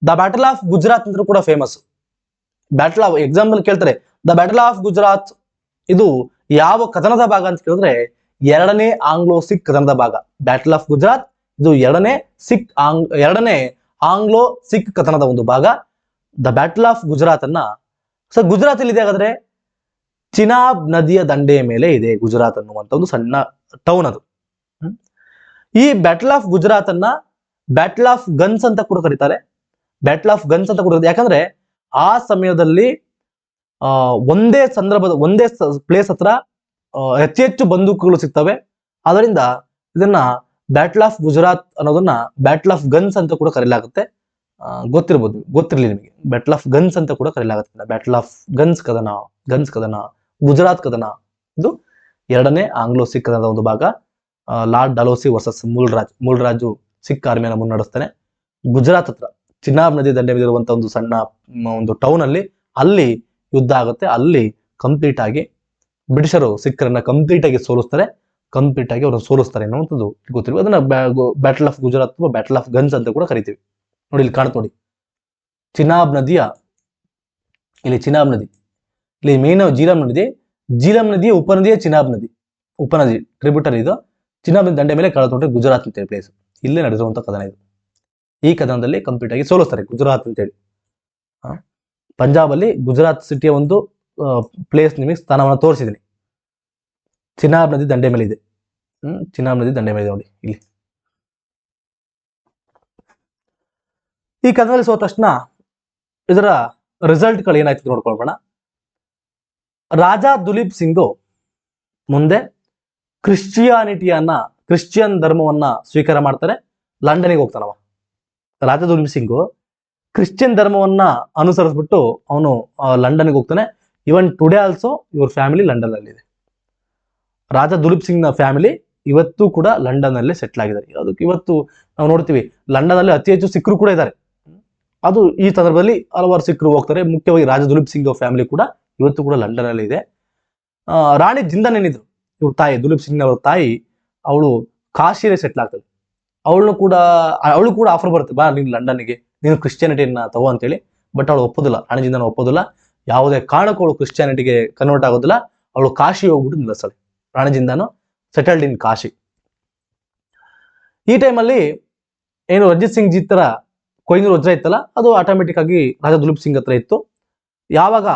ದ ಬ್ಯಾಟಲ್ ಆಫ್ ಗುಜರಾತ್ ಅಂತ ಕೂಡ ಫೇಮಸ್. ಬ್ಯಾಟಲ್ ಆಫ್ ಎಕ್ಸಾಂಪಲ್ ಕೇಳ್ತಾರೆ, ದ ಬ್ಯಾಟಲ್ ಆಫ್ ಗುಜರಾತ್ ಇದು ಯಾವ ಕದನದ ಭಾಗ ಅಂತ ಕೇಳಿದ್ರೆ ಎರಡನೇ ಆಂಗ್ಲೋ ಸಿಖ್ ಕದನದ ಭಾಗ. ಬ್ಯಾಟಲ್ ಆಫ್ ಗುಜರಾತ್ ಇದು ಎರಡನೇ ಆಂಗ್ಲೋ ಸಿಖ್ ಕದನದ ಒಂದು ಭಾಗ. ದ ಬ್ಯಾಟಲ್ ಆಫ್ ಗುಜರಾತ್ ಅನ್ನ ಸರ್ ಗುಜರಾತ್ ಇಲ್ಲಿ ಇದೆ ಹಾಗಾದ್ರೆ ಚಿನಾಬ್ ನದಿಯ ದಂಡೆಯ ಮೇಲೆ ಇದೆ ಗುಜರಾತ್ ಅನ್ನುವಂತ ಒಂದು ಸಣ್ಣ ಟೌನ್ ಅದು. ಈ ಬ್ಯಾಟಲ್ ಆಫ್ ಗುಜರಾತ್ ಅನ್ನ ಬ್ಯಾಟಲ್ ಆಫ್ ಗನ್ಸ್ ಅಂತ ಕೂಡ ಕರೀತಾರೆ. ಬ್ಯಾಟಲ್ ಆಫ್ ಗನ್ಸ್ ಅಂತ ಕೂಡ, ಯಾಕಂದ್ರೆ ಆ ಸಮಯದಲ್ಲಿ ಒಂದೇ ಪ್ಲೇಸ್ ಹತ್ರ ಹೆಚ್ಚು ಬಂದೂಕುಗಳು ಸಿಗ್ತವೆ. ಅದರಿಂದ ಇದನ್ನ ಬ್ಯಾಟಲ್ ಆಫ್ ಗುಜರಾತ್ ಅನ್ನೋದನ್ನ ಬ್ಯಾಟಲ್ ಆಫ್ ಗನ್ಸ್ ಅಂತ ಕೂಡ ಕರೆಯಲಾಗುತ್ತೆ. ಗೊತ್ತಿರಲಿ ನಿಮಗೆ, ಬ್ಯಾಟಲ್ ಆಫ್ ಗನ್ಸ್ ಅಂತ ಕೂಡ ಕರೆಯಲಾಗುತ್ತೆ. ಬ್ಯಾಟಲ್ ಆಫ್ ಗನ್ಸ್ ಕದನ ಗುಜರಾತ್ ಕದನ ಇದು ಎರಡನೇ ಆಂಗ್ಲೋ ಸಿಖ್ ಕದನದ ಒಂದು ಭಾಗ. Lord Dalhousie versus Mulraj Sikh ಆರ್ಮಿಯನ್ನು ಮುನ್ನಡೆಸ್ತಾನೆ. ಗುಜರಾತ್ ಹತ್ರ ಚಿನಾಬ್ ನದಿ ದಂಡೆ ಮೇಲಿರುವಂತಹ ಒಂದು ಸಣ್ಣ ಒಂದು ಟೌನ್ ಅಲ್ಲಿ ಯುದ್ಧ ಆಗುತ್ತೆ. ಅಲ್ಲಿ ಕಂಪ್ಲೀಟ್ ಆಗಿ ಬ್ರಿಟಿಷರು ಸಿಖ್ಖರನ್ನ ಕಂಪ್ಲೀಟ್ ಆಗಿ ಅವ್ರನ್ನ ಸೋಲಿಸ್ತಾರೆ ಅನ್ನುವಂಥದ್ದು ಗೊತ್ತಿರುವ. ಅದನ್ನ ಬ್ಯಾಟಲ್ ಆಫ್ ಗುಜರಾತ್ ಅಥವಾ ಬ್ಯಾಟಲ್ ಆಫ್ ಗನ್ಸ್ ಅಂತ ಕೂಡ ಕರಿತೀವಿ. ನೋಡಿ ಇಲ್ಲಿ ಕಾಣುತ್ತೆ ನೋಡಿ, ಚಿನಾಬ್ ನದಿ, ಇಲ್ಲಿ ಮೇನ್ ಜೀಲಂ ನದಿಯ ಉಪನದಿಯ ಚಿನಾಬ್ ನದಿ, ಉಪನದಿ ಟ್ರಿಬ್ಯೂಟರಿ ಇದು. ಚಿನಾಬ್ ನದಿ ದಂಡೆ ಮೇಲೆ ಕಾಣುತ್ತೆ ಗುಜರಾತ್ ಅಂತೇಳಿ ಪ್ಲೇಸ್. ಇಲ್ಲೇ ನಡೆದಿರುವಂತಹ ಕದನ ಇದು. ಈ ಕದನದಲ್ಲಿ ಕಂಪ್ಲೀಟ್ ಆಗಿ ಸೋಲಿಸ್ತಾರೆ ಗುಜರಾತ್ ಅಂತೇಳಿ. ಪಂಜಾಬ್ ಅಲ್ಲಿ ಗುಜರಾತ್ ಸಿಟಿಯ ಒಂದು ಪ್ಲೇಸ್ ನಿಮಗೆ ಸ್ಥಾನವನ್ನು ತೋರಿಸಿದ್ದೀನಿ. ಚಿನಾಬ್ ನದಿ ದಂಡೆ ಮೇಲೆ ಇದೆ. ಚಿನಾಬ್ ನದಿ ದಂಡೆ ಮೇಲೆ ನೋಡಿ ಇಲ್ಲಿ. ಈ ಕದನದಲ್ಲಿ ಸೋತ ತಕ್ಷಣ ಇದರ ರಿಸಲ್ಟ್ಗಳು ಏನಾಯ್ತು ನೋಡ್ಕೊಳ್ಬೋಣ. ರಾಜ ದುಲೀಪ್ ಸಿಂಗು ಮುಂದೆ ಕ್ರಿಶ್ಚಿಯನ್ ಧರ್ಮವನ್ನ ಸ್ವೀಕಾರ ಮಾಡ್ತಾರೆ. ಲಂಡನ್ಗೆ ಹೋಗ್ತಾನವ. ರಾಜ ದುಲೀಪ್ ಸಿಂಗು ಕ್ರಿಶ್ಚಿಯನ್ ಧರ್ಮವನ್ನ ಅನುಸರಿಸ್ಬಿಟ್ಟು ಅವನು ಲಂಡನ್ಗೆ ಹೋಗ್ತಾನೆ. ಇವನ್ ಟುಡೇ ಆಲ್ಸೋ ಇವ್ರ ಫ್ಯಾಮಿಲಿ ಲಂಡನ್ ಅಲ್ಲಿ ಇದೆ. ರಾಜ ದುಲೀಪ್ ಸಿಂಗ್ ನ ಫ್ಯಾಮಿಲಿ ಇವತ್ತು ಕೂಡ ಲಂಡನ್ ಅಲ್ಲೇ ಸೆಟ್ಲ್ ಆಗಿದ್ದಾರೆ. ಅದಕ್ಕೆ ಇವತ್ತು ನಾವು ನೋಡ್ತೀವಿ ಲಂಡನ್ ಅಲ್ಲಿ ಅತಿ ಹೆಚ್ಚು ಸಿಖ್ರು ಕೂಡ ಇದ್ದಾರೆ. ಅದು ಈ ಸಂದರ್ಭದಲ್ಲಿ ಹಲವಾರು ಸಿಖ್ರು ಹೋಗ್ತಾರೆ. ಮುಖ್ಯವಾಗಿ ರಾಜ ದುಲೀಪ್ ಸಿಂಗ್ ಫ್ಯಾಮಿಲಿ ಕೂಡ ಇವತ್ತು ಕೂಡ ಲಂಡನ್ ಅಲ್ಲಿ ಇದೆ. ರಾಣಿ ಜಿಂದನ್ ಏನಿದ್ರು ಇವ್ರ ತಾಯಿ, ದುಲೀಪ್ ಸಿಂಗ್ ಅವರ ತಾಯಿ ಅವಳು ಕಾಶಿಯಲ್ಲಿ ಸೆಟ್ಲ್ ಆಗ್ತಾಳೆ. ಅವಳು ಕೂಡ ಆಫರ್ ಬರುತ್ತೆ, ಬಾ ನೀನು ಲಂಡನ್ಗೆ, ನೀನು ಕ್ರಿಶ್ಚಿಯಾನಿಟಿಯನ್ನ ತಗೋ ಅಂತೇಳಿ. ಬಟ್ ಅವಳು ಒಪ್ಪೋದಿಲ್ಲ, ರಾಣಿ ಜಿಂದಾಲ್ ಒಪ್ಪೋದಿಲ್ಲ. ಯಾವುದೇ ಕಾರಣಕ್ಕೂ ಅವಳು ಕ್ರಿಶ್ಚಿಯಾನಿಟಿಗೆ ಕನ್ವರ್ಟ್ ಆಗೋದಿಲ್ಲ. ಅವಳು ಕಾಶಿ ಹೋಗ್ಬಿಟ್ಟು ನಿಲ್ಲಿಸ್ತಾಳೆ. ರಾಣಿ ಜಿಂದಾನು ಸೆಟಲ್ಡ್ ಇನ್ ಕಾಶಿ. ಈ ಟೈಮಲ್ಲಿ ಏನು ರಂಜಿತ್ ಸಿಂಗ್ ಜಿ ತರ ಕೊಹಿನೂರ್ ವಜ್ರ ಇತ್ತಲ್ಲ, ಅದು ಆಟೋಮೆಟಿಕ್ ಆಗಿ ರಾಜಾ ದುಲೀಪ್ ಸಿಂಗ್ ಹತ್ರ ಇತ್ತು. ಯಾವಾಗ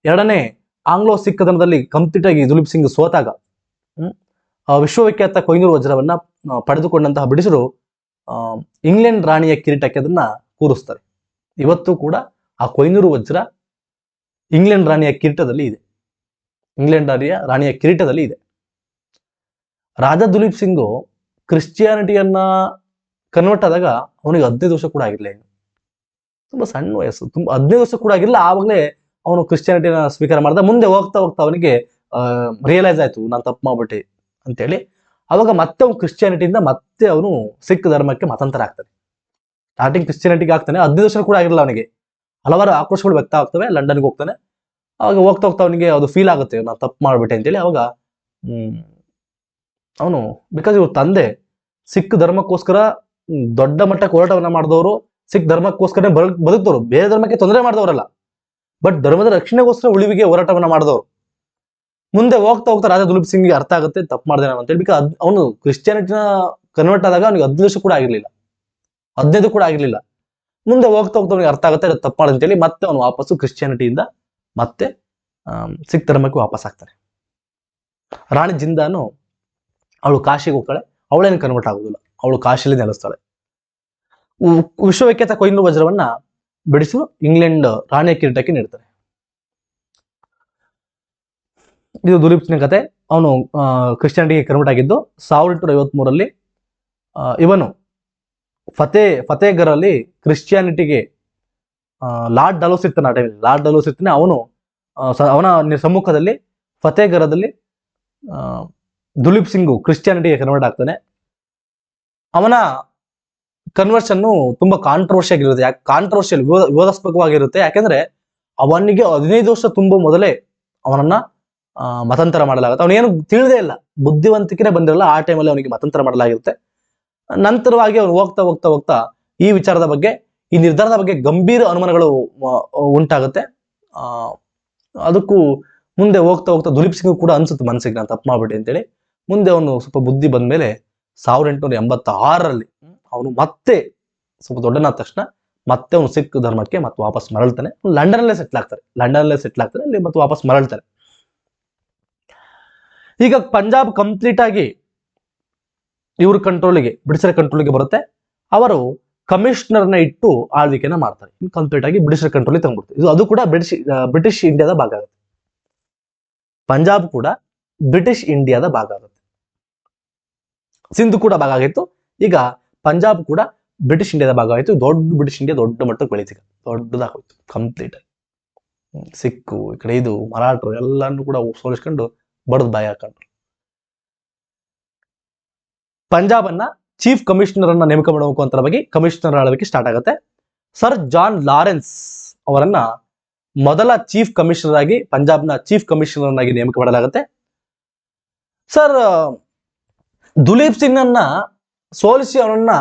ಎರಡನೇ ಆಂಗ್ಲೋ ಸಿಖ್ ಕದನದಲ್ಲಿ ಕಂಪ್ಲೀಟ್ ಆಗಿ ದುಲೀಪ್ ಸಿಂಗ್ ಸೋತಾಗ ವಿಶ್ವವಿಖ್ಯಾತ ಕೊಹಿನೂರ್ ವಜ್ರವನ್ನ ಪಡೆದುಕೊಂಡಂತಹ ಬ್ರಿಟಿಷರು ಇಂಗ್ಲೆಂಡ್ ರಾಣಿಯ ಕಿರೀಟಕ್ಕೆ ಅದನ್ನ ಕೂರಿಸ್ತಾರೆ. ಇವತ್ತು ಕೂಡ ಆ ಕೊಹಿನೂರ್ ವಜ್ರ ಇಂಗ್ಲೆಂಡ್ ರಾಣಿಯ ಕಿರೀಟದಲ್ಲಿ ಇದೆ. ರಾಣಿಯ ಕಿರೀಟದಲ್ಲಿ ಇದೆ. ರಾಜಾ ದುಲೀಪ್ ಸಿಂಗು ಕ್ರಿಶ್ಚಿಯಾನಿಟಿಯನ್ನ ಕನ್ವರ್ಟ್ ಆದಾಗ ಅವನಿಗೆ 15 ವರ್ಷ ಕೂಡ ಆಗಿರ್ಲಿಲ್ಲ. ತುಂಬಾ ಸಣ್ಣ ವಯಸ್ಸು, 15 ವರ್ಷ ಕೂಡ ಆಗಿರಲಿಲ್ಲ. ಆವಾಗಲೇ ಅವನು ಕ್ರಿಶ್ಚಿಯಾನಿಟಿನ ಸ್ವೀಕಾರ ಮಾಡ್ದ. ಮುಂದೆ ಹೋಗ್ತಾ ಹೋಗ್ತಾ ಅವನಿಗೆ ರಿಯಲೈಸ್ ಆಯ್ತು, ನಾನು ತಪ್ಪು ಮಾಡ್ಬಿಟ್ಟೆ ಅಂತೇಳಿ. ಅವಾಗ ಮತ್ತೆ ಅವನು ಕ್ರಿಶ್ಚಿಯಾನಿಟಿಯಿಂದ ಮತ್ತೆ ಅವನು ಸಿಖ್ ಧರ್ಮಕ್ಕೆ ಮತಾಂತರ ಆಗ್ತಾನೆ. ಸ್ಟಾರ್ಟಿಂಗ್ ಕ್ರಿಶ್ಚಿಯಾನಿಟಿಗೆ ಆಗ್ತಾನೆ, 15 ವರ್ಷ ಕೂಡ ಆಗಿರಲಿಲ್ಲ ಅವನಿಗೆ. ಹಲವಾರು ಆಕ್ರೋಶಗಳು ವ್ಯಕ್ತ ಆಗ್ತವೆ. ಲಂಡನ್ಗೆ ಹೋಗ್ತಾನೆ. ಅವಾಗ ಹೋಗ್ತಾ ಹೋಗ್ತಾ ಅವನಿಗೆ ಅದು ಫೀಲ್ ಆಗುತ್ತೆ, ನಾನು ತಪ್ಪು ಮಾಡ್ಬಿಟ್ಟೆ ಅಂತೇಳಿ. ಅವಾಗ ಅವನು ಬಿಕಾಸ್ ಇವ್ರ ತಂದೆ ಸಿಖ್ ಧರ್ಮಕ್ಕೋಸ್ಕರ ದೊಡ್ಡ ಮಟ್ಟಕ್ಕೆ ಹೋರಾಟವನ್ನ ಮಾಡಿದವರು, ಸಿಖ್ ಧರ್ಮಕ್ಕೋಸ್ಕರ ಬದುಕ್ತವ್ರು, ಬೇರೆ ಧರ್ಮಕ್ಕೆ ತೊಂದರೆ ಮಾಡಿದವರಲ್ಲ, ಬಟ್ ಧರ್ಮದ ರಕ್ಷಣೆಗೋಸ್ಕರ ಉಳಿವಿಗೆ ಹೋರಾಟವನ್ನ ಮಾಡಿದವರು. ಮುಂದೆ ಹೋಗ್ತಾ ಹೋಗ್ತಾ ರಾಜಾ ದುಲೀಪ್ ಸಿಂಗ್ಗೆ ಅರ್ಥ ಆಗುತ್ತೆ ತಪ್ಪು ಮಾಡಿದೆ ನಾನು ಅಂತೇಳಿ. ಬಿಕಾಸ್ ಅವನು ಕ್ರಿಶ್ಚಿಯಾನಿಟಿನ ಕನ್ವರ್ಟ್ ಆದಾಗ ಅವನಿಗೆ 15 ವರ್ಷ ಕೂಡ ಆಗಿರ್ಲಿಲ್ಲ, 15 ಕೂಡ ಆಗಿರ್ಲಿಲ್ಲ. ಮುಂದೆ ಹೋಗ್ತಾ ಹೋಗ್ತಾ ಅವನಿಗೆ ಅರ್ಥ ಆಗುತ್ತೆ ತಪ್ಪು ಮಾಡಿದೆ ಅಂತೇಳಿ. ಮತ್ತೆ ಅವನು ವಾಪಸ್ಸು ಕ್ರಿಶ್ಚಿಯಾನಿಟಿಯಿಂದ ಮತ್ತೆ ಸಿಖ್ ಧರ್ಮಕ್ಕೆ ವಾಪಸ್ ಆಗ್ತಾನೆ. ರಾಣಿ ಜಿಂದಾನು ಅವಳು ಕಾಶಿಗೆ ಹೋಗ್ತಾಳೆ. ಅವಳೇನು ಕನ್ವರ್ಟ್ ಆಗುದಿಲ್ಲ, ಅವಳು ಕಾಶಿಯಲ್ಲಿ ನೆಲೆಸ್ತಾಳೆ. ವಿಶ್ವವಿಖ್ಯಾತ ಕೊಹಿನೂರ್ ವಜ್ರವನ್ನ ಬ್ರಿಟಿಷರು ಇಂಗ್ಲೆಂಡ್ ರಾಣಿಯ ಕಿರೀಟಕ್ಕೆ ನೀಡ್ತಾರೆ. ಇದು ದುಲೀಪ್ ಸಿಂಗ್ ಕತೆ. ಅವನು ಕ್ರಿಶ್ಚಿಯಾನಿಟಿಗೆ ಕನ್ವರ್ಟ್ ಆಗಿದ್ದು 1853 ಇವನು ಫತೇಗರ್ ಅಲ್ಲಿ ಕ್ರಿಶ್ಚಿಯಾನಿಟಿಗೆ ಲಾರ್ಡ್ ಡಲೋಸ್ ಇರ್ತಾನೆ. ಆ ಟೈಮಲ್ಲಿ ಲಾರ್ಡ್ ಡಲೋಸ್ ಇರ್ತಾನೆ. ಅವನ ಸಮ್ಮುಖದಲ್ಲಿ ಫತೇಗರದಲ್ಲಿ ದುಲೀಪ್ ಸಿಂಗು ಕ್ರಿಶ್ಚಿಯಾನಿಟಿಗೆ ಕನ್ವರ್ಟ್ ಆಗ್ತಾನೆ. ಅವನ ಕನ್ವರ್ಷನ್ ತುಂಬಾ ಕಾಂಟ್ರವರ್ಷಿಯಲ್ ಆಗಿರುತ್ತೆ. ವಿವಾದಾಸ್ಪದವಾಗಿರುತ್ತೆ. ಯಾಕೆಂದ್ರೆ ಅವನಿಗೆ 15 ವರ್ಷ ತುಂಬ ಮೊದಲೇ ಅವನನ್ನ ಮತಾಂತರ ಮಾಡಲಾಗುತ್ತೆ. ಅವನೇನು ತಿಳಿದೇ ಇಲ್ಲ, ಬುದ್ಧಿವಂತಿಕೆನೇ ಬಂದಿರಲ್ಲ. ಆ ಟೈಮಲ್ಲಿ ಅವನಿಗೆ ಮತಾಂತರ ಮಾಡಲಾಗಿರುತ್ತೆ. ನಂತರವಾಗಿ ಅವನು ಹೋಗ್ತಾ ಹೋಗ್ತಾ ಹೋಗ್ತಾ ಈ ವಿಚಾರದ ಬಗ್ಗೆ, ಈ ನಿರ್ಧಾರದ ಬಗ್ಗೆ ಗಂಭೀರ ಅನುಮಾನಗಳು ಉಂಟಾಗುತ್ತೆ. ಅದಕ್ಕೂ ಮುಂದೆ ಹೋಗ್ತಾ ಹೋಗ್ತಾ ದುಲೀಪ್ ಸಿಂಗ್ ಕೂಡ ಅನ್ಸುತ್ತೆ ಮನಸ್ಸಿಗೆ, ನಾನು ತಪ್ಪು ಮಾಡ್ಬಿಟ್ಟೆ ಅಂತೇಳಿ. ಮುಂದೆ ಅವನು ಸ್ವಲ್ಪ ಬುದ್ಧಿ ಬಂದ್ಮೇಲೆ 1886 ಅವನು ಮತ್ತೆ ಸ್ವಲ್ಪ ದೊಡ್ಡನಾದ ತಕ್ಷಣ ಮತ್ತೆ ಅವನು ಸಿಖ್ ಧರ್ಮಕ್ಕೆ ಮತ್ತೆ ವಾಪಸ್ ಮರಳ್ತಾನೆ. ಲಂಡನಲ್ಲೇ ಸೆಟ್ಲ್ ಆಗ್ತಾರೆ. ಅಲ್ಲಿ ಮತ್ತೆ ವಾಪಸ್ ಮರಳ್ತಾರೆ. ಈಗ ಪಂಜಾಬ್ ಕಂಪ್ಲೀಟ್ ಆಗಿ ಇವ್ರ ಕಂಟ್ರೋಲಿಗೆ, ಬ್ರಿಟಿಷರ ಕಂಟ್ರೋಲಿಗೆ ಬರುತ್ತೆ. ಅವರು ಕಮಿಷನರ್ನ ಇಟ್ಟು ಆಳ್ವಿಕೆನ ಮಾಡ್ತಾರೆ. ಕಂಪ್ಲೀಟ್ ಆಗಿ ಬ್ರಿಟಿಷರ ಕಂಟ್ರೋಲಿಗೆ ತಂದ್ಬಿಡ್ತಾರೆ. ಅದು ಕೂಡ ಬ್ರಿಟಿಷ್ ಇಂಡಿಯಾದ ಭಾಗ ಆಗುತ್ತೆ. ಪಂಜಾಬ್ ಕೂಡ ಬ್ರಿಟಿಷ್ ಇಂಡಿಯಾದ ಭಾಗ ಆಗುತ್ತೆ. ಸಿಂಧ್ ಕೂಡ ಭಾಗ ಆಗಿತ್ತು. ಈಗ ಪಂಜಾಬ್ ಕೂಡ ಬ್ರಿಟಿಷ್ ಇಂಡಿಯಾದ ಭಾಗ ಆಯಿತು. ಬ್ರಿಟಿಷ್ ಇಂಡಿಯಾ ದೊಡ್ಡ ಮಟ್ಟಕ್ಕೆ ಬೆಳೀತಿದೆ, ದೊಡ್ಡದಾಗೋಯ್ತು ಕಂಪ್ಲೀಟ್ ಆಗಿ. ಸಿಕ್ಕು ಈ ಕಡೆ ಇದು ಮರಾಠರು ಎಲ್ಲಾನು ಕೂಡ ಸೋಲಿಸ್ಕೊಂಡು ಬಡದ್ ಬಾಯಿ ಹಾಕೊಂಡ್ರು. ಪಂಜಾಬ್ ಅನ್ನ ಚೀಫ್ ಕಮಿಷನರ್ ಅನ್ನ ನೇಮಕ ಮಾಡಬೇಕು ಅಂತ ಬಗ್ಗೆ ಕಮಿಷನರ್ ಆಳ್ವಿಕೆ ಸ್ಟಾರ್ಟ್ ಆಗುತ್ತೆ. ಸರ್ ಜಾನ್ ಲಾರೆನ್ಸ್ ಅವರನ್ನ ಮೊದಲ ಚೀಫ್ ಕಮಿಷನರ್ ಆಗಿ, ಪಂಜಾಬ್ನ ಚೀಫ್ ಕಮಿಷನರ್ ಆಗಿ ನೇಮಕ ಮಾಡಲಾಗುತ್ತೆ. ಸರ್ ದುಲೀಪ್ ಸಿಂಗ್ ಅನ್ನ ಸೋಲಿಸಿ ಅವನನ್ನ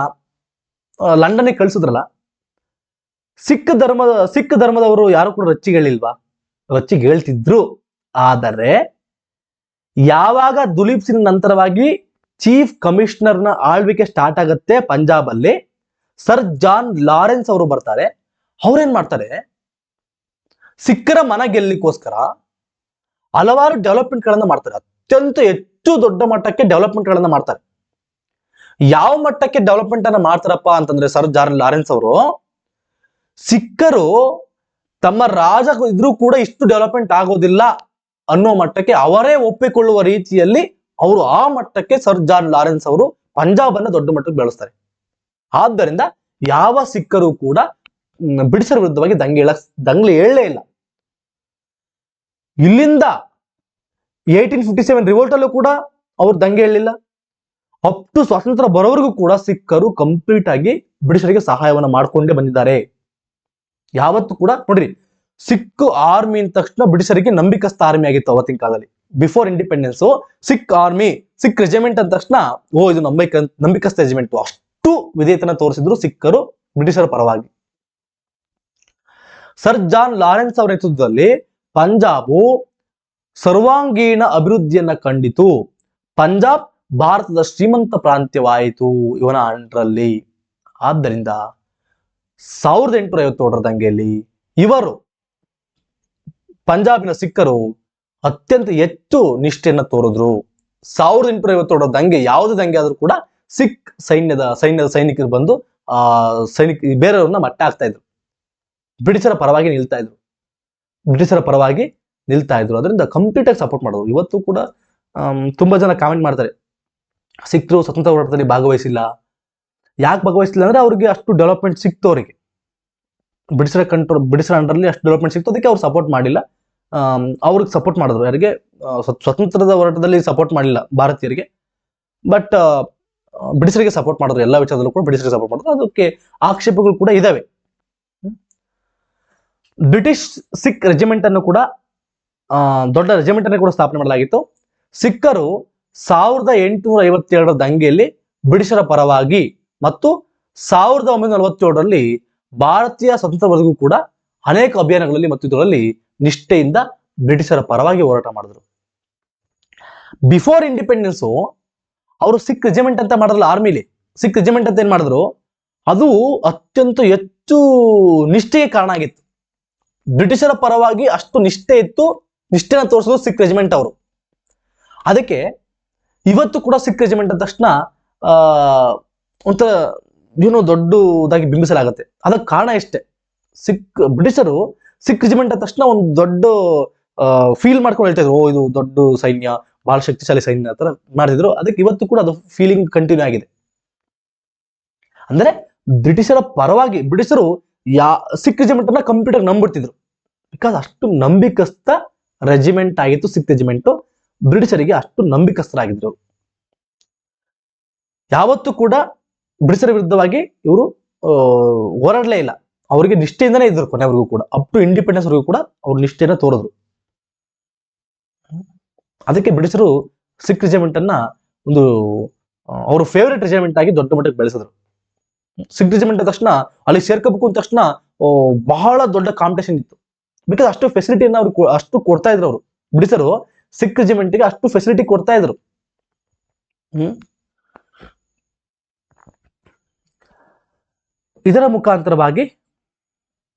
ಲಂಡನ್ಗೆ ಕಳಿಸಿದ್ರಲ್ಲ, ಸಿಖ್ ಧರ್ಮದವರು ಯಾರು ಕೂಡ ರಚ್ಚಿಗಳಿಲ್ವಾ? ರಚ್ಚಿಗೆ ಹೇಳ್ತಿದ್ರು. ಆದರೆ ಯಾವಾಗ ದುಲೀಪ್ ಸಿಂಗ್ ನಂತರವಾಗಿ ಚೀಫ್ ಕಮಿಷನರ್ನ ಆಳ್ವಿಕೆ ಸ್ಟಾರ್ಟ್ ಆಗುತ್ತೆ ಪಂಜಾಬ್ ಅಲ್ಲಿ, ಸರ್ ಜಾನ್ ಲಾರೆನ್ಸ್ ಅವರು ಬರ್ತಾರೆ. ಅವ್ರೇನ್ ಮಾಡ್ತಾರೆ, ಸಿಖ್ಖರ ಮನ ಗೆಲ್ಲಿಕ್ಕೋಸ್ಕರ ಹಲವಾರು ಡೆವಲಪ್ಮೆಂಟ್ ಗಳನ್ನ ಮಾಡ್ತಾರೆ. ಅತ್ಯಂತ ಹೆಚ್ಚು ದೊಡ್ಡ ಮಟ್ಟಕ್ಕೆ ಡೆವಲಪ್ಮೆಂಟ್ ಗಳನ್ನ ಮಾಡ್ತಾರೆ. ಯಾವ ಮಟ್ಟಕ್ಕೆ ಡೆವಲಪ್ಮೆಂಟ್ ಅನ್ನ ಮಾಡ್ತಾರಪ್ಪ ಅಂತಂದ್ರೆ, ಸರ್ ಜಾನ್ ಲಾರೆನ್ಸ್ ಅವರು ಸಿಖ್ಖರು ತಮ್ಮ ರಾಜ ಇದ್ರೂ ಕೂಡ ಇಷ್ಟು ಡೆವಲಪ್ಮೆಂಟ್ ಆಗೋದಿಲ್ಲ ಅನ್ನೋ ಮಟ್ಟಕ್ಕೆ ಅವರೇ ಒಪ್ಪಿಕೊಳ್ಳುವ ರೀತಿಯಲ್ಲಿ ಅವರು ಆ ಮಟ್ಟಕ್ಕೆ ಸರ್ ಜಾನ್ ಲಾರೆನ್ಸ್ ಅವರು ಪಂಜಾಬ್ ಅನ್ನ ದೊಡ್ಡ ಮಟ್ಟಕ್ಕೆ ಬೆಳೆಸ್ತಾರೆ. ಆದ್ದರಿಂದ ಯಾವ ಸಿಖ್ಖರು ಕೂಡ ಬ್ರಿಟಿಷರ ವಿರುದ್ಧವಾಗಿ ದಂಗೆ ಏಳಲೇ ಇಲ್ಲ. ಇಲ್ಲಿಂದ 1857 ರಿವೋಲ್ಟ್ ಅಲ್ಲೂ ಕೂಡ ಅವ್ರು ದಂಗೆ ಏಳಲಿಲ್ಲ. ಅಪ್ ಟು ಸ್ವಾತಂತ್ರ್ಯ ಬರೋವರೆಗೂ ಕೂಡ ಸಿಖ್ಖರು ಕಂಪ್ಲೀಟ್ ಆಗಿ ಬ್ರಿಟಿಷರಿಗೆ ಸಹಾಯವನ್ನ ಮಾಡ್ಕೊಂಡೇ ಬಂದಿದ್ದಾರೆ. ಯಾವತ್ತು ಕೂಡ ನೋಡ್ರಿ, ಸಿಖ್ ಆರ್ಮಿ ಅಂದ ತಕ್ಷಣ ಬ್ರಿಟಿಷರಿಗೆ ನಂಬಿಕಸ್ಥ ಆರ್ಮಿ ಆಗಿತ್ತು ಅವತ್ತಿನ ಕಾಲದಲ್ಲಿ. Before independence Sikh army, Sikh regiment ಅಂದ ತಕ್ಷಣ ಇದು ನಂಬಿಕಸ್ತ ರೆಜಿಮೆಂಟ್, ಅಷ್ಟು ವಿಧೇಯತನ ತೋರಿಸಿದ್ರು ಸಿಖ್ಖರು ಬ್ರಿಟಿಷರ ಪರವಾಗಿ. ಸರ್ ಜಾನ್ ಲಾರೆನ್ಸ್ ಅವರ ನೇತೃತ್ವದಲ್ಲಿ ಪಂಜಾಬು ಸರ್ವಾಂಗೀಣ ಅಭಿವೃದ್ಧಿಯನ್ನ ಕಂಡಿತು. ಪಂಜಾಬ್ ಭಾರತದ ಶ್ರೀಮಂತ ಪ್ರಾಂತ್ಯವಾಯಿತು ಇವನ ಅಂಡರಲ್ಲಿ. ಆದ್ದರಿಂದ 1857 ದಂಗೆಯಲ್ಲಿ ಇವರು ಪಂಜಾಬಿನ ಸಿಖ್ಖರು ಅತ್ಯಂತ ಹೆಚ್ಚು ನಿಷ್ಠೆಯನ್ನ ತೋರಿದ್ರು. 1857 ದಂಗೆ ಯಾವುದೇ ದಂಗೆ ಆದ್ರೂ ಕೂಡ ಸಿಖ್ ಸೈನ್ಯದ ಸೈನಿಕರು ಬಂದು ಬೇರೆಯವ್ರನ್ನ ಮಟ್ಟ ಹಾಕ್ತಾ ಇದ್ರು, ಬ್ರಿಟಿಷರ ಪರವಾಗಿ ನಿಲ್ತಾ ಇದ್ರು. ಅದರಿಂದ ಕಂಪ್ಲೀಟ್ ಆಗಿ ಸಪೋರ್ಟ್ ಮಾಡೋರು. ಇವತ್ತು ಕೂಡ ತುಂಬಾ ಜನ ಕಾಮೆಂಟ್ ಮಾಡ್ತಾರೆ, ಸಿಖ್ರು ಸ್ವತಂತ್ರ ಹೋರಾಟದಲ್ಲಿ ಭಾಗವಹಿಸಿಲ್ಲ. ಯಾಕೆ ಭಾಗವಹಿಸಿಲ್ಲ ಅಂದ್ರೆ ಅವ್ರಿಗೆ ಅಷ್ಟು ಡೆವಲಪ್ಮೆಂಟ್ ಸಿಕ್ತು, ಅವರಿಗೆ ಬ್ರಿಟಿಷರ ಅಂಡರ್ಲಿ ಅಷ್ಟು ಡೆವಲಪ್ಮೆಂಟ್ ಸಿಕ್ತು, ಅದಕ್ಕೆ ಅವ್ರು ಸಪೋರ್ಟ್ ಮಾಡಿಲ್ಲ. ಅವ್ರಿಗೆ ಸಪೋರ್ಟ್ ಮಾಡಿದ್ರು, ಯಾರಿಗೆ ಸ್ವತಂತ್ರದ ಹೋರಾಟದಲ್ಲಿ ಸಪೋರ್ಟ್ ಮಾಡಲಿಲ್ಲ ಭಾರತೀಯರಿಗೆ, ಬಟ್ ಬ್ರಿಟಿಷರಿಗೆ ಸಪೋರ್ಟ್ ಮಾಡಿದ್ರು. ಎಲ್ಲ ವಿಚಾರದಲ್ಲೂ ಕೂಡ ಬ್ರಿಟಿಷರಿಗೆ ಸಪೋರ್ಟ್ ಮಾಡಿದ್ರು. ಅದಕ್ಕೆ ಆಕ್ಷೇಪಗಳು ಕೂಡ ಇದಾವೆ. ಬ್ರಿಟಿಷ್ ಸಿಖ್ ರೆಜಿಮೆಂಟ್ ಅನ್ನು ಕೂಡ ದೊಡ್ಡ ರೆಜಿಮೆಂಟ್ ಅನ್ನು ಕೂಡ ಸ್ಥಾಪನೆ ಮಾಡಲಾಗಿತ್ತು. ಸಿಖ್ಖರು 1857 ದಂಗೆಯಲ್ಲಿ ಬ್ರಿಟಿಷರ ಪರವಾಗಿ ಮತ್ತು 1947 ಭಾರತೀಯ ಸ್ವತಂತ್ರವರೆಗೂ ಕೂಡ ಅನೇಕ ಅಭಿಯಾನಗಳಲ್ಲಿ ಮತ್ತು ಇದರಲ್ಲಿ ನಿಷ್ಠೆಯಿಂದ ಬ್ರಿಟಿಷರ ಪರವಾಗಿ ಹೋರಾಟ ಮಾಡಿದ್ರು. ಬಿಫೋರ್ ಇಂಡಿಪೆಂಡೆನ್ಸ್ ಅವರು ಸಿಖ್ ರೆಜಿಮೆಂಟ್ ಅಂತ ಮಾಡಿದ್ರಲ್ಲ, ಆರ್ಮಿಲಿ ಸಿಖ್ ರೆಜಿಮೆಂಟ್ ಅಂತ ಏನ್ ಮಾಡಿದ್ರು, ಅದು ಅತ್ಯಂತ ಹೆಚ್ಚು ನಿಷ್ಠೆಗೆ ಕಾರಣ ಆಗಿತ್ತು. ಬ್ರಿಟಿಷರ ಪರವಾಗಿ ಅಷ್ಟು ನಿಷ್ಠೆ ಇತ್ತು, ನಿಷ್ಠೆನ ತೋರಿಸೋದು ಸಿಖ್ ರೆಜಿಮೆಂಟ್ ಅವರು. ಅದಕ್ಕೆ ಇವತ್ತು ಕೂಡ ಸಿಖ್ ರೆಜಿಮೆಂಟ್ ಅಂದ ತಕ್ಷಣ ಒಂಥರ ದೊಡ್ಡದಾಗಿ ಬಿಂಬಿಸಲಾಗುತ್ತೆ. ಅದಕ್ಕೆ ಕಾರಣ ಇಷ್ಟೇ, ಬ್ರಿಟಿಷರು ಸಿಖ್ ರೆಜಿಮೆಂಟ್ ಅಂದ ತಕ್ಷಣ ಒಂದು ದೊಡ್ಡ ಫೀಲ್ ಮಾಡ್ಕೊಂಡು ಹೇಳ್ತಾ ಇದ್ರು, ಇದು ದೊಡ್ಡ ಸೈನ್ಯ, ಬಹಳ ಶಕ್ತಿಶಾಲಿ ಸೈನ್ಯ ತರ ಮಾಡಿದ್ರು. ಅದಕ್ಕೆ ಇವತ್ತು ಕೂಡ ಅದು ಫೀಲಿಂಗ್ ಕಂಟಿನ್ಯೂ ಆಗಿದೆ. ಅಂದ್ರೆ ಬ್ರಿಟಿಷರ ಪರವಾಗಿ ಬ್ರಿಟಿಷರು ಸಿಖ್ ರೆಜಿಮೆಂಟ್ ಅನ್ನ ಕಂಪ್ಯೂಟರ್ ನಂಬಿಡ್ತಿದ್ರು. ಬಿಕಾಸ್ ಅಷ್ಟು ನಂಬಿಕಸ್ತ ರೆಜಿಮೆಂಟ್ ಆಗಿತ್ತು ಸಿಖ್ ರೆಜಿಮೆಂಟ್. ಬ್ರಿಟಿಷರಿಗೆ ಅಷ್ಟು ನಂಬಿಕಸ್ಥರಾಗಿದ್ರು. ಯಾವತ್ತೂ ಕೂಡ ಬ್ರಿಟಿಷರ ವಿರುದ್ಧವಾಗಿ ಇವರು ಹೋರಾಡಲೇ ಇಲ್ಲ. ಅವರಿಗೆ ನಿಷ್ಠೆಯಿಂದನೇ ಇದ್ರು ಕೊನೆವರೆಗೂ ಕೂಡ, ಅಪ್ ಟು ಇಂಡಿಪೆಂಡೆನ್ಸ್ ವರೆಗೂ ಕೂಡ ಅವ್ರು ನಿಷ್ಠೆಯನ್ನ ತೋರಿದ್ರು. ಅದಕ್ಕೆ ಬ್ರಿಟಿಷರು ಸಿಖ್ ರೆಜಿಮೆಂಟ್ ಅನ್ನ ಒಂದು ಅವ್ರ ಫೇವರೇಟ್ ರೆಜಿಮೆಂಟ್ ಆಗಿ ದೊಡ್ಡ ಮಟ್ಟಕ್ಕೆ ಬೆಳೆಸಿದ್ರು. ಸಿಖ್ ರೆಜಿಮೆಂಟ್ ತಕ್ಷಣ ಅಲ್ಲಿ ಸೇರ್ಕೋಬೇಕು ಅಂದ ತಕ್ಷಣ ಬಹಳ ದೊಡ್ಡ ಕಾಂಪಿಟೇಷನ್ ಇತ್ತು. ಬಿಕಾಸ್ ಅಷ್ಟು ಫೆಸಿಲಿಟಿಯನ್ನ ಅವ್ರು ಅಷ್ಟು ಕೊಡ್ತಾ ಇದ್ರು. ಅವರು ಬ್ರಿಟಿಷರು ಸಿಖ್ ರೆಜಿಮೆಂಟ್ಗೆ ಅಷ್ಟು ಫೆಸಿಲಿಟಿ ಕೊಡ್ತಾ ಇದ್ರು. ಇದರ ಮುಖಾಂತರವಾಗಿ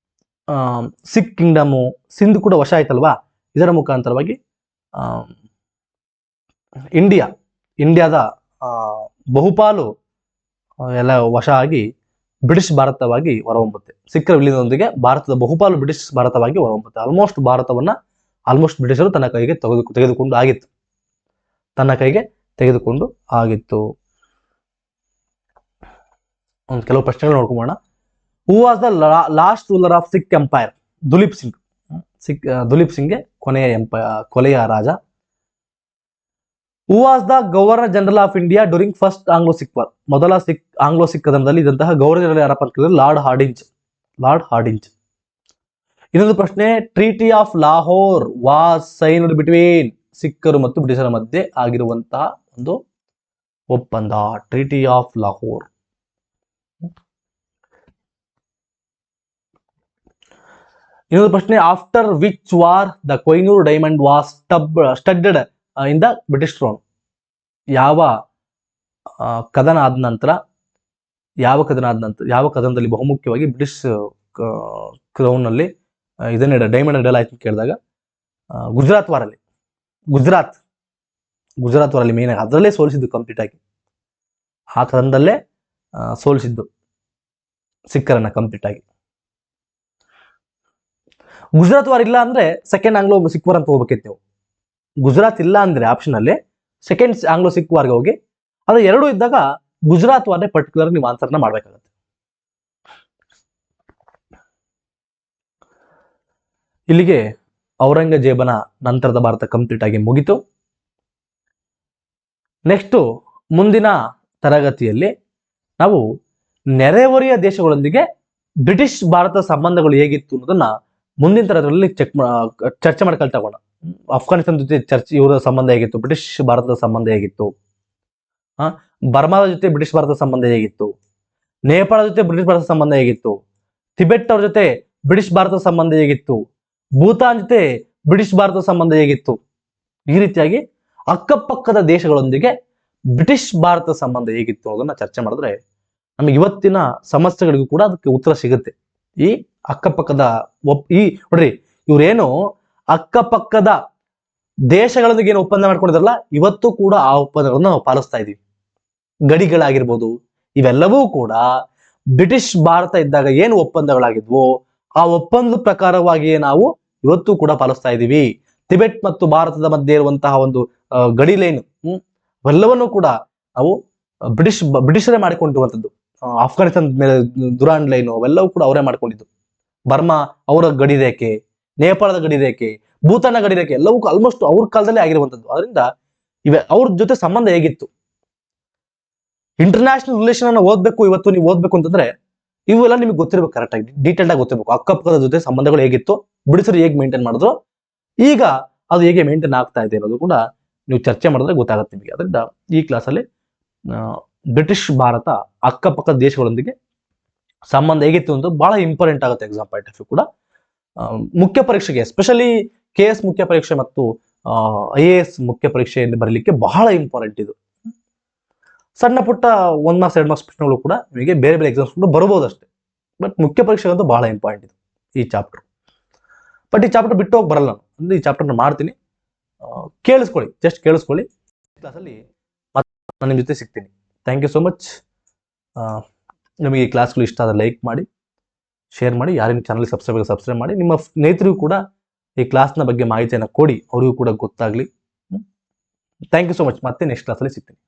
ಸಿಖ್ ಕಿಂಗ್ಡಮ್ ಸಿಂಧ್ ಕೂಡ ವಶ ಆಯ್ತಲ್ವಾ. ಇದರ ಮುಖಾಂತರವಾಗಿ ಇಂಡಿಯಾದ ಬಹುಪಾಲು ಎಲ್ಲ ವಶ ಆಗಿ ಬ್ರಿಟಿಷ್ ಭಾರತವಾಗಿ ಹೊರಹೊಮ್ಮುತ್ತೆ. ಸಿಖ್ಖರ ವಿಲೀನದೊಂದಿಗೆ ಭಾರತದ ಬಹುಪಾಲು ಬ್ರಿಟಿಷ್ ಭಾರತವಾಗಿ ಹೊರಹೊಮ್ಮುತ್ತೆ. ಆಲ್ಮೋಸ್ಟ್ ಬ್ರಿಟಿಷರು ತನ್ನ ಕೈಗೆ ತೆಗೆದುಕೊಂಡು ಆಗಿತ್ತು. ಒಂದು ಕೆಲವು ಪ್ರಶ್ನೆಗಳು ನೋಡ್ಕೊಂಬೋಣ. Who was the last ruler of Sikh empire? Duleep ಸಿಂಗ್ಗೆ ಕೊನೆಯ ರಾಜ. Who was the governor general of India during first Anglo Sikh war? ಮೊದಲ ಆಂಗ್ಲೋ ಸಿಖ್ ಕದನದಲ್ಲಿ ಇದ್ದಂತಹ ಗವರ್ನರ್ ಜನರಲ್ ಯಾರಪ್ಪ ಅಂತ ಕೇಳಿದ್ರೆ ಲಾರ್ಡ್ ಹಾರ್ಡಿಂಜ್. ಇನ್ನೊಂದು ಪ್ರಶ್ನೆ, treaty of Lahore was signed between? ಸಿಖ್ಖರು ಮತ್ತು ಬ್ರಿಟಿಷರ ಮಧ್ಯೆ ಆಗಿರುವಂತಹ ಒಂದು ಒಪ್ಪಂದ, ಟ್ರೀಟಿ ಆಫ್ ಲಾಹೋರ್. ಇನ್ನೊಂದು ಪ್ರಶ್ನೆ, after which war the Kohinoor diamond was ಸ್ಟಡ್ಡೆಡ್ in the British crown? ಯಾವ ಕದನ ಆದ ನಂತರ, ಯಾವ ಕದನದಲ್ಲಿ ಬಹುಮುಖ್ಯವಾಗಿ ಬ್ರಿಟಿಷ್ ಕ್ರೌನ್ ನಲ್ಲಿ ಇದನ್ನ ಡೈಮಂಡ್ ಇಡಲಾಯ್ತು ಅಂತ ಕೇಳಿದಾಗ ಗುಜರಾತ್ ವಾರಲ್ಲಿ ಮೇನ್ ಆಗಿ ಅದರಲ್ಲೇ ಸೋಲಿಸಿದ್ದು ಕಂಪ್ಲೀಟ್ ಆಗಿ. ಆ ಕದನದಲ್ಲೇ ಸೋಲಿಸಿದ್ದು ಸಿಖ್ಖರನ್ನ ಕಂಪ್ಲೀಟ್ ಆಗಿ. ಗುಜರಾತ್ ವಾರ್ ಇಲ್ಲ ಅಂದ್ರೆ ಸೆಕೆಂಡ್ ಆಂಗ್ಲೋ ಸಿಖ್ ವಾರ್ ಅಂತ ಹೋಗ್ಬೇಕಿತ್ತು ನೀವು. ಗುಜರಾತ್ ಇಲ್ಲ ಅಂದ್ರೆ ಆಪ್ಷನ್ ಅಲ್ಲಿ ಸೆಕೆಂಡ್ ಆಂಗ್ಲೋ ಸಿಖ್ ವಾರ್ಗೆ ಹೋಗಿ. ಅದು ಎರಡು ಇದ್ದಾಗ ಗುಜರಾತ್ ವಾರ್ನೇ ಪರ್ಟಿಕ್ಯುಲರ್ ನೀವು ಆನ್ಸರ್ನ ಮಾಡ್ಬೇಕಾಗತ್ತೆ. ಇಲ್ಲಿಗೆ ಔರಂಗಜೇಬನ ನಂತರದ ಭಾರತ ಕಂಪ್ಲೀಟ್ ಆಗಿ ಮುಗಿತು. ನೆಕ್ಸ್ಟ್ ಮುಂದಿನ ತರಗತಿಯಲ್ಲಿ ನಾವು ನೆರೆಹೊರೆಯ ದೇಶಗಳೊಂದಿಗೆ ಬ್ರಿಟಿಷ್ ಭಾರತ ಸಂಬಂಧಗಳು ಹೇಗಿತ್ತು ಅನ್ನೋದನ್ನ ಮುಂದಿನ ತರಗತಿಯಲ್ಲಿ ಚರ್ಚೆ ಮಾಡ್ಕೊಳ್ತಾ ಹೋಗೋಣ. ಅಫ್ಘಾನಿಸ್ತಾನ ಜೊತೆ ಇವರ ಸಂಬಂಧ ಹೇಗಿತ್ತು, ಬ್ರಿಟಿಷ್ ಭಾರತದ ಸಂಬಂಧ ಹೇಗಿತ್ತು, ಬರ್ಮಾದ ಜೊತೆ ಬ್ರಿಟಿಷ್ ಭಾರತದ ಸಂಬಂಧ ಹೇಗಿತ್ತು, ನೇಪಾಳ ಜೊತೆ ಬ್ರಿಟಿಷ್ ಭಾರತದ ಸಂಬಂಧ ಹೇಗಿತ್ತು, ಟಿಬೆಟ್ ಅವ್ರ ಜೊತೆ ಬ್ರಿಟಿಷ್ ಭಾರತದ ಸಂಬಂಧ ಹೇಗಿತ್ತು, ಭೂತಾನ್ ಜೊತೆ ಬ್ರಿಟಿಷ್ ಭಾರತದ ಸಂಬಂಧ ಹೇಗಿತ್ತು. ಈ ರೀತಿಯಾಗಿ ಅಕ್ಕಪಕ್ಕದ ದೇಶಗಳೊಂದಿಗೆ ಬ್ರಿಟಿಷ್ ಭಾರತದ ಸಂಬಂಧ ಹೇಗಿತ್ತು ಅನ್ನೋದನ್ನ ಚರ್ಚೆ ಮಾಡಿದ್ರೆ ನಮಗೆ ಇವತ್ತಿನ ಸಮಸ್ಯೆಗಳಿಗೂ ಕೂಡ ಅದಕ್ಕೆ ಉತ್ತರ ಸಿಗುತ್ತೆ. ಈ ಅಕ್ಕಪಕ್ಕದ ನೋಡ್ರಿ, ಇವ್ರೇನು ಅಕ್ಕಪಕ್ಕದ ದೇಶಗಳೊಂದಿಗೆ ಏನು ಒಪ್ಪಂದ ಮಾಡ್ಕೊಂಡಿದಾರಲ್ಲ, ಇವತ್ತು ಕೂಡ ಆ ಒಪ್ಪಂದಗಳನ್ನು ನಾವು ಪಾಲಿಸ್ತಾ ಇದೀವಿ. ಗಡಿಗಳಾಗಿರ್ಬೋದು, ಇವೆಲ್ಲವೂ ಕೂಡ ಬ್ರಿಟಿಷ್ ಭಾರತ ಇದ್ದಾಗ ಏನು ಒಪ್ಪಂದಗಳಾಗಿದ್ವೋ ಆ ಒಪ್ಪಂದದ ಪ್ರಕಾರವಾಗಿಯೇ ನಾವು ಇವತ್ತು ಕೂಡ ಪಾಲಿಸ್ತಾ ಇದ್ದೀವಿ. ಟಿಬೆಟ್ ಮತ್ತು ಭಾರತದ ಮಧ್ಯೆ ಇರುವಂತಹ ಒಂದು ಗಡಿ ಲೈನ್ ಅವೆಲ್ಲವನ್ನೂ ಕೂಡ ನಾವು ಬ್ರಿಟಿಷರೇ ಮಾಡಿಕೊಂಡಿರುವಂಥದ್ದು. ಅಫ್ಘಾನಿಸ್ತಾನ ಮೇಲೆ ದುರಾನ್ ಲೈನು ಅವೆಲ್ಲವೂ ಕೂಡ ಅವರೇ ಮಾಡ್ಕೊಂಡಿದ್ದು. ಬರ್ಮಾ ಅವರ ಗಡಿ ರೇಖೆ, ನೇಪಾಳದ ಗಡಿ ರೇಖೆ, ಭೂತಾನ ಗಡಿ ರೇಖೆ ಎಲ್ಲವೂ ಆಲ್ಮೋಸ್ಟ್ ಅವ್ರ ಕಾಲದಲ್ಲೇ ಆಗಿರುವಂಥದ್ದು. ಅದರಿಂದ ಅವ್ರ ಜೊತೆ ಸಂಬಂಧ ಹೇಗಿತ್ತು, ಇಂಟರ್ನ್ಯಾಷನಲ್ ರಿಲೇಷನ್ ಅನ್ನ ಓದ್ಬೇಕು. ಇವತ್ತು ನೀವು ಓದ್ಬೇಕು ಅಂತಂದ್ರೆ ಇವೆಲ್ಲ ನಿಮ್ಗೆ ಗೊತ್ತಿರ್ಬೇಕು, ಕರೆಕ್ಟ್ ಆಗಿ ಡೀಟೇಲ್ ಆಗಿ ಗೊತ್ತಿರ್ಬೇಕು. ಅಕ್ಕಪಕ್ಕದ ಜೊತೆ ಸಂಬಂಧಗಳು ಹೇಗಿತ್ತು, ಬ್ರಿಟಿಷರು ಹೇಗೆ ಮೇಂಟೈನ್ ಮಾಡಿದ್ರು, ಈಗ ಅದು ಹೇಗೆ ಮೇಂಟೈನ್ ಆಗ್ತಾ ಇದೆ ಅನ್ನೋದು ಕೂಡ ನೀವು ಚರ್ಚೆ ಮಾಡಿದ್ರೆ ಗೊತ್ತಾಗುತ್ತೆ ನಿಮಗೆ. ಅದರಿಂದ ಈ ಕ್ಲಾಸಲ್ಲಿ ಬ್ರಿಟಿಷ್ ಭಾರತ ಅಕ್ಕಪಕ್ಕದ ದೇಶಗಳೊಂದಿಗೆ ಸಂಬಂಧ ಹೇಗಿತ್ತು ಅಂತ ಬಹಳ ಇಂಪಾರ್ಟೆಂಟ್ ಆಗುತ್ತೆ ಎಕ್ಸಾಮ್ ಪಾಯಿಂಟ್ ಆಫ್ ವ್ಯೂ ಕೂಡ. ಮುಖ್ಯ ಪರೀಕ್ಷೆಗೆ ಎಸ್ಪೆಷಲಿ KS ಮುಖ್ಯ ಪರೀಕ್ಷೆ ಮತ್ತು IAS ಮುಖ್ಯ ಪರೀಕ್ಷೆಯನ್ನು ಬರಲಿಕ್ಕೆ ಬಹಳ ಇಂಪಾರ್ಟೆಂಟ್ ಇದು. ಸಣ್ಣ ಪುಟ್ಟ 1 ಮಾರ್ಕ್ಸ್ 2 ಮಾರ್ಕ್ಸ್ ಪ್ರಶ್ನೆಗಳು ಕೂಡ ನಿಮಗೆ ಬೇರೆ ಬೇರೆ ಎಕ್ಸಾಮ್ಸ್ ಕೂಡ ಬರಬಹುದು ಅಷ್ಟೇ. ಬಟ್ ಮುಖ್ಯ ಪರೀಕ್ಷೆಗಂತೂ ಬಹಳ ಇಂಪಾರ್ಟೆಂಟ್ ಇದು ಈ ಚಾಪ್ಟರ್. ಬಟ್ ಈ ಚಾಪ್ಟರ್ ಬಿಟ್ಟು ಹೋಗಿ ಬರಲ್ಲ, ಅಂದ್ರೆ ಈ ಚಾಪ್ಟರ್ನ ಮಾಡ್ತೀನಿ, ಕೇಳಿಸ್ಕೊಳ್ಳಿ, ಜಸ್ಟ್ ಕೇಳಿಸ್ಕೊಳ್ಳಿ. ಕ್ಲಾಸಲ್ಲಿ ನಾನು ನಿಮ್ಮ ಜೊತೆ ಸಿಗ್ತೀನಿ. Thank you so much. ನಿಮಗೆ ಈ ಕ್ಲಾಸ್ಗಳು ಇಷ್ಟ ಆದರೆ ಲೈಕ್ ಮಾಡಿ, ಶೇರ್ ಮಾಡಿ, ಯಾರಿಗೂ ಚಾನಲ್ ಸಬ್ಸ್ಕ್ರೈಬ್ ಮಾಡಿ. ನಿಮ್ಮ ಸ್ನೇಹಿತರಿಗೂ ಕೂಡ ಈ ಕ್ಲಾಸ್ನ ಬಗ್ಗೆ ಮಾಹಿತಿಯನ್ನು ಕೊಡಿ, ಅವರಿಗೂ ಕೂಡ ಗೊತ್ತಾಗಲಿ. Thank you so much. ಮತ್ತೆ ನೆಕ್ಸ್ಟ್ ಕ್ಲಾಸಲ್ಲಿ ಸಿಗ್ತೀನಿ.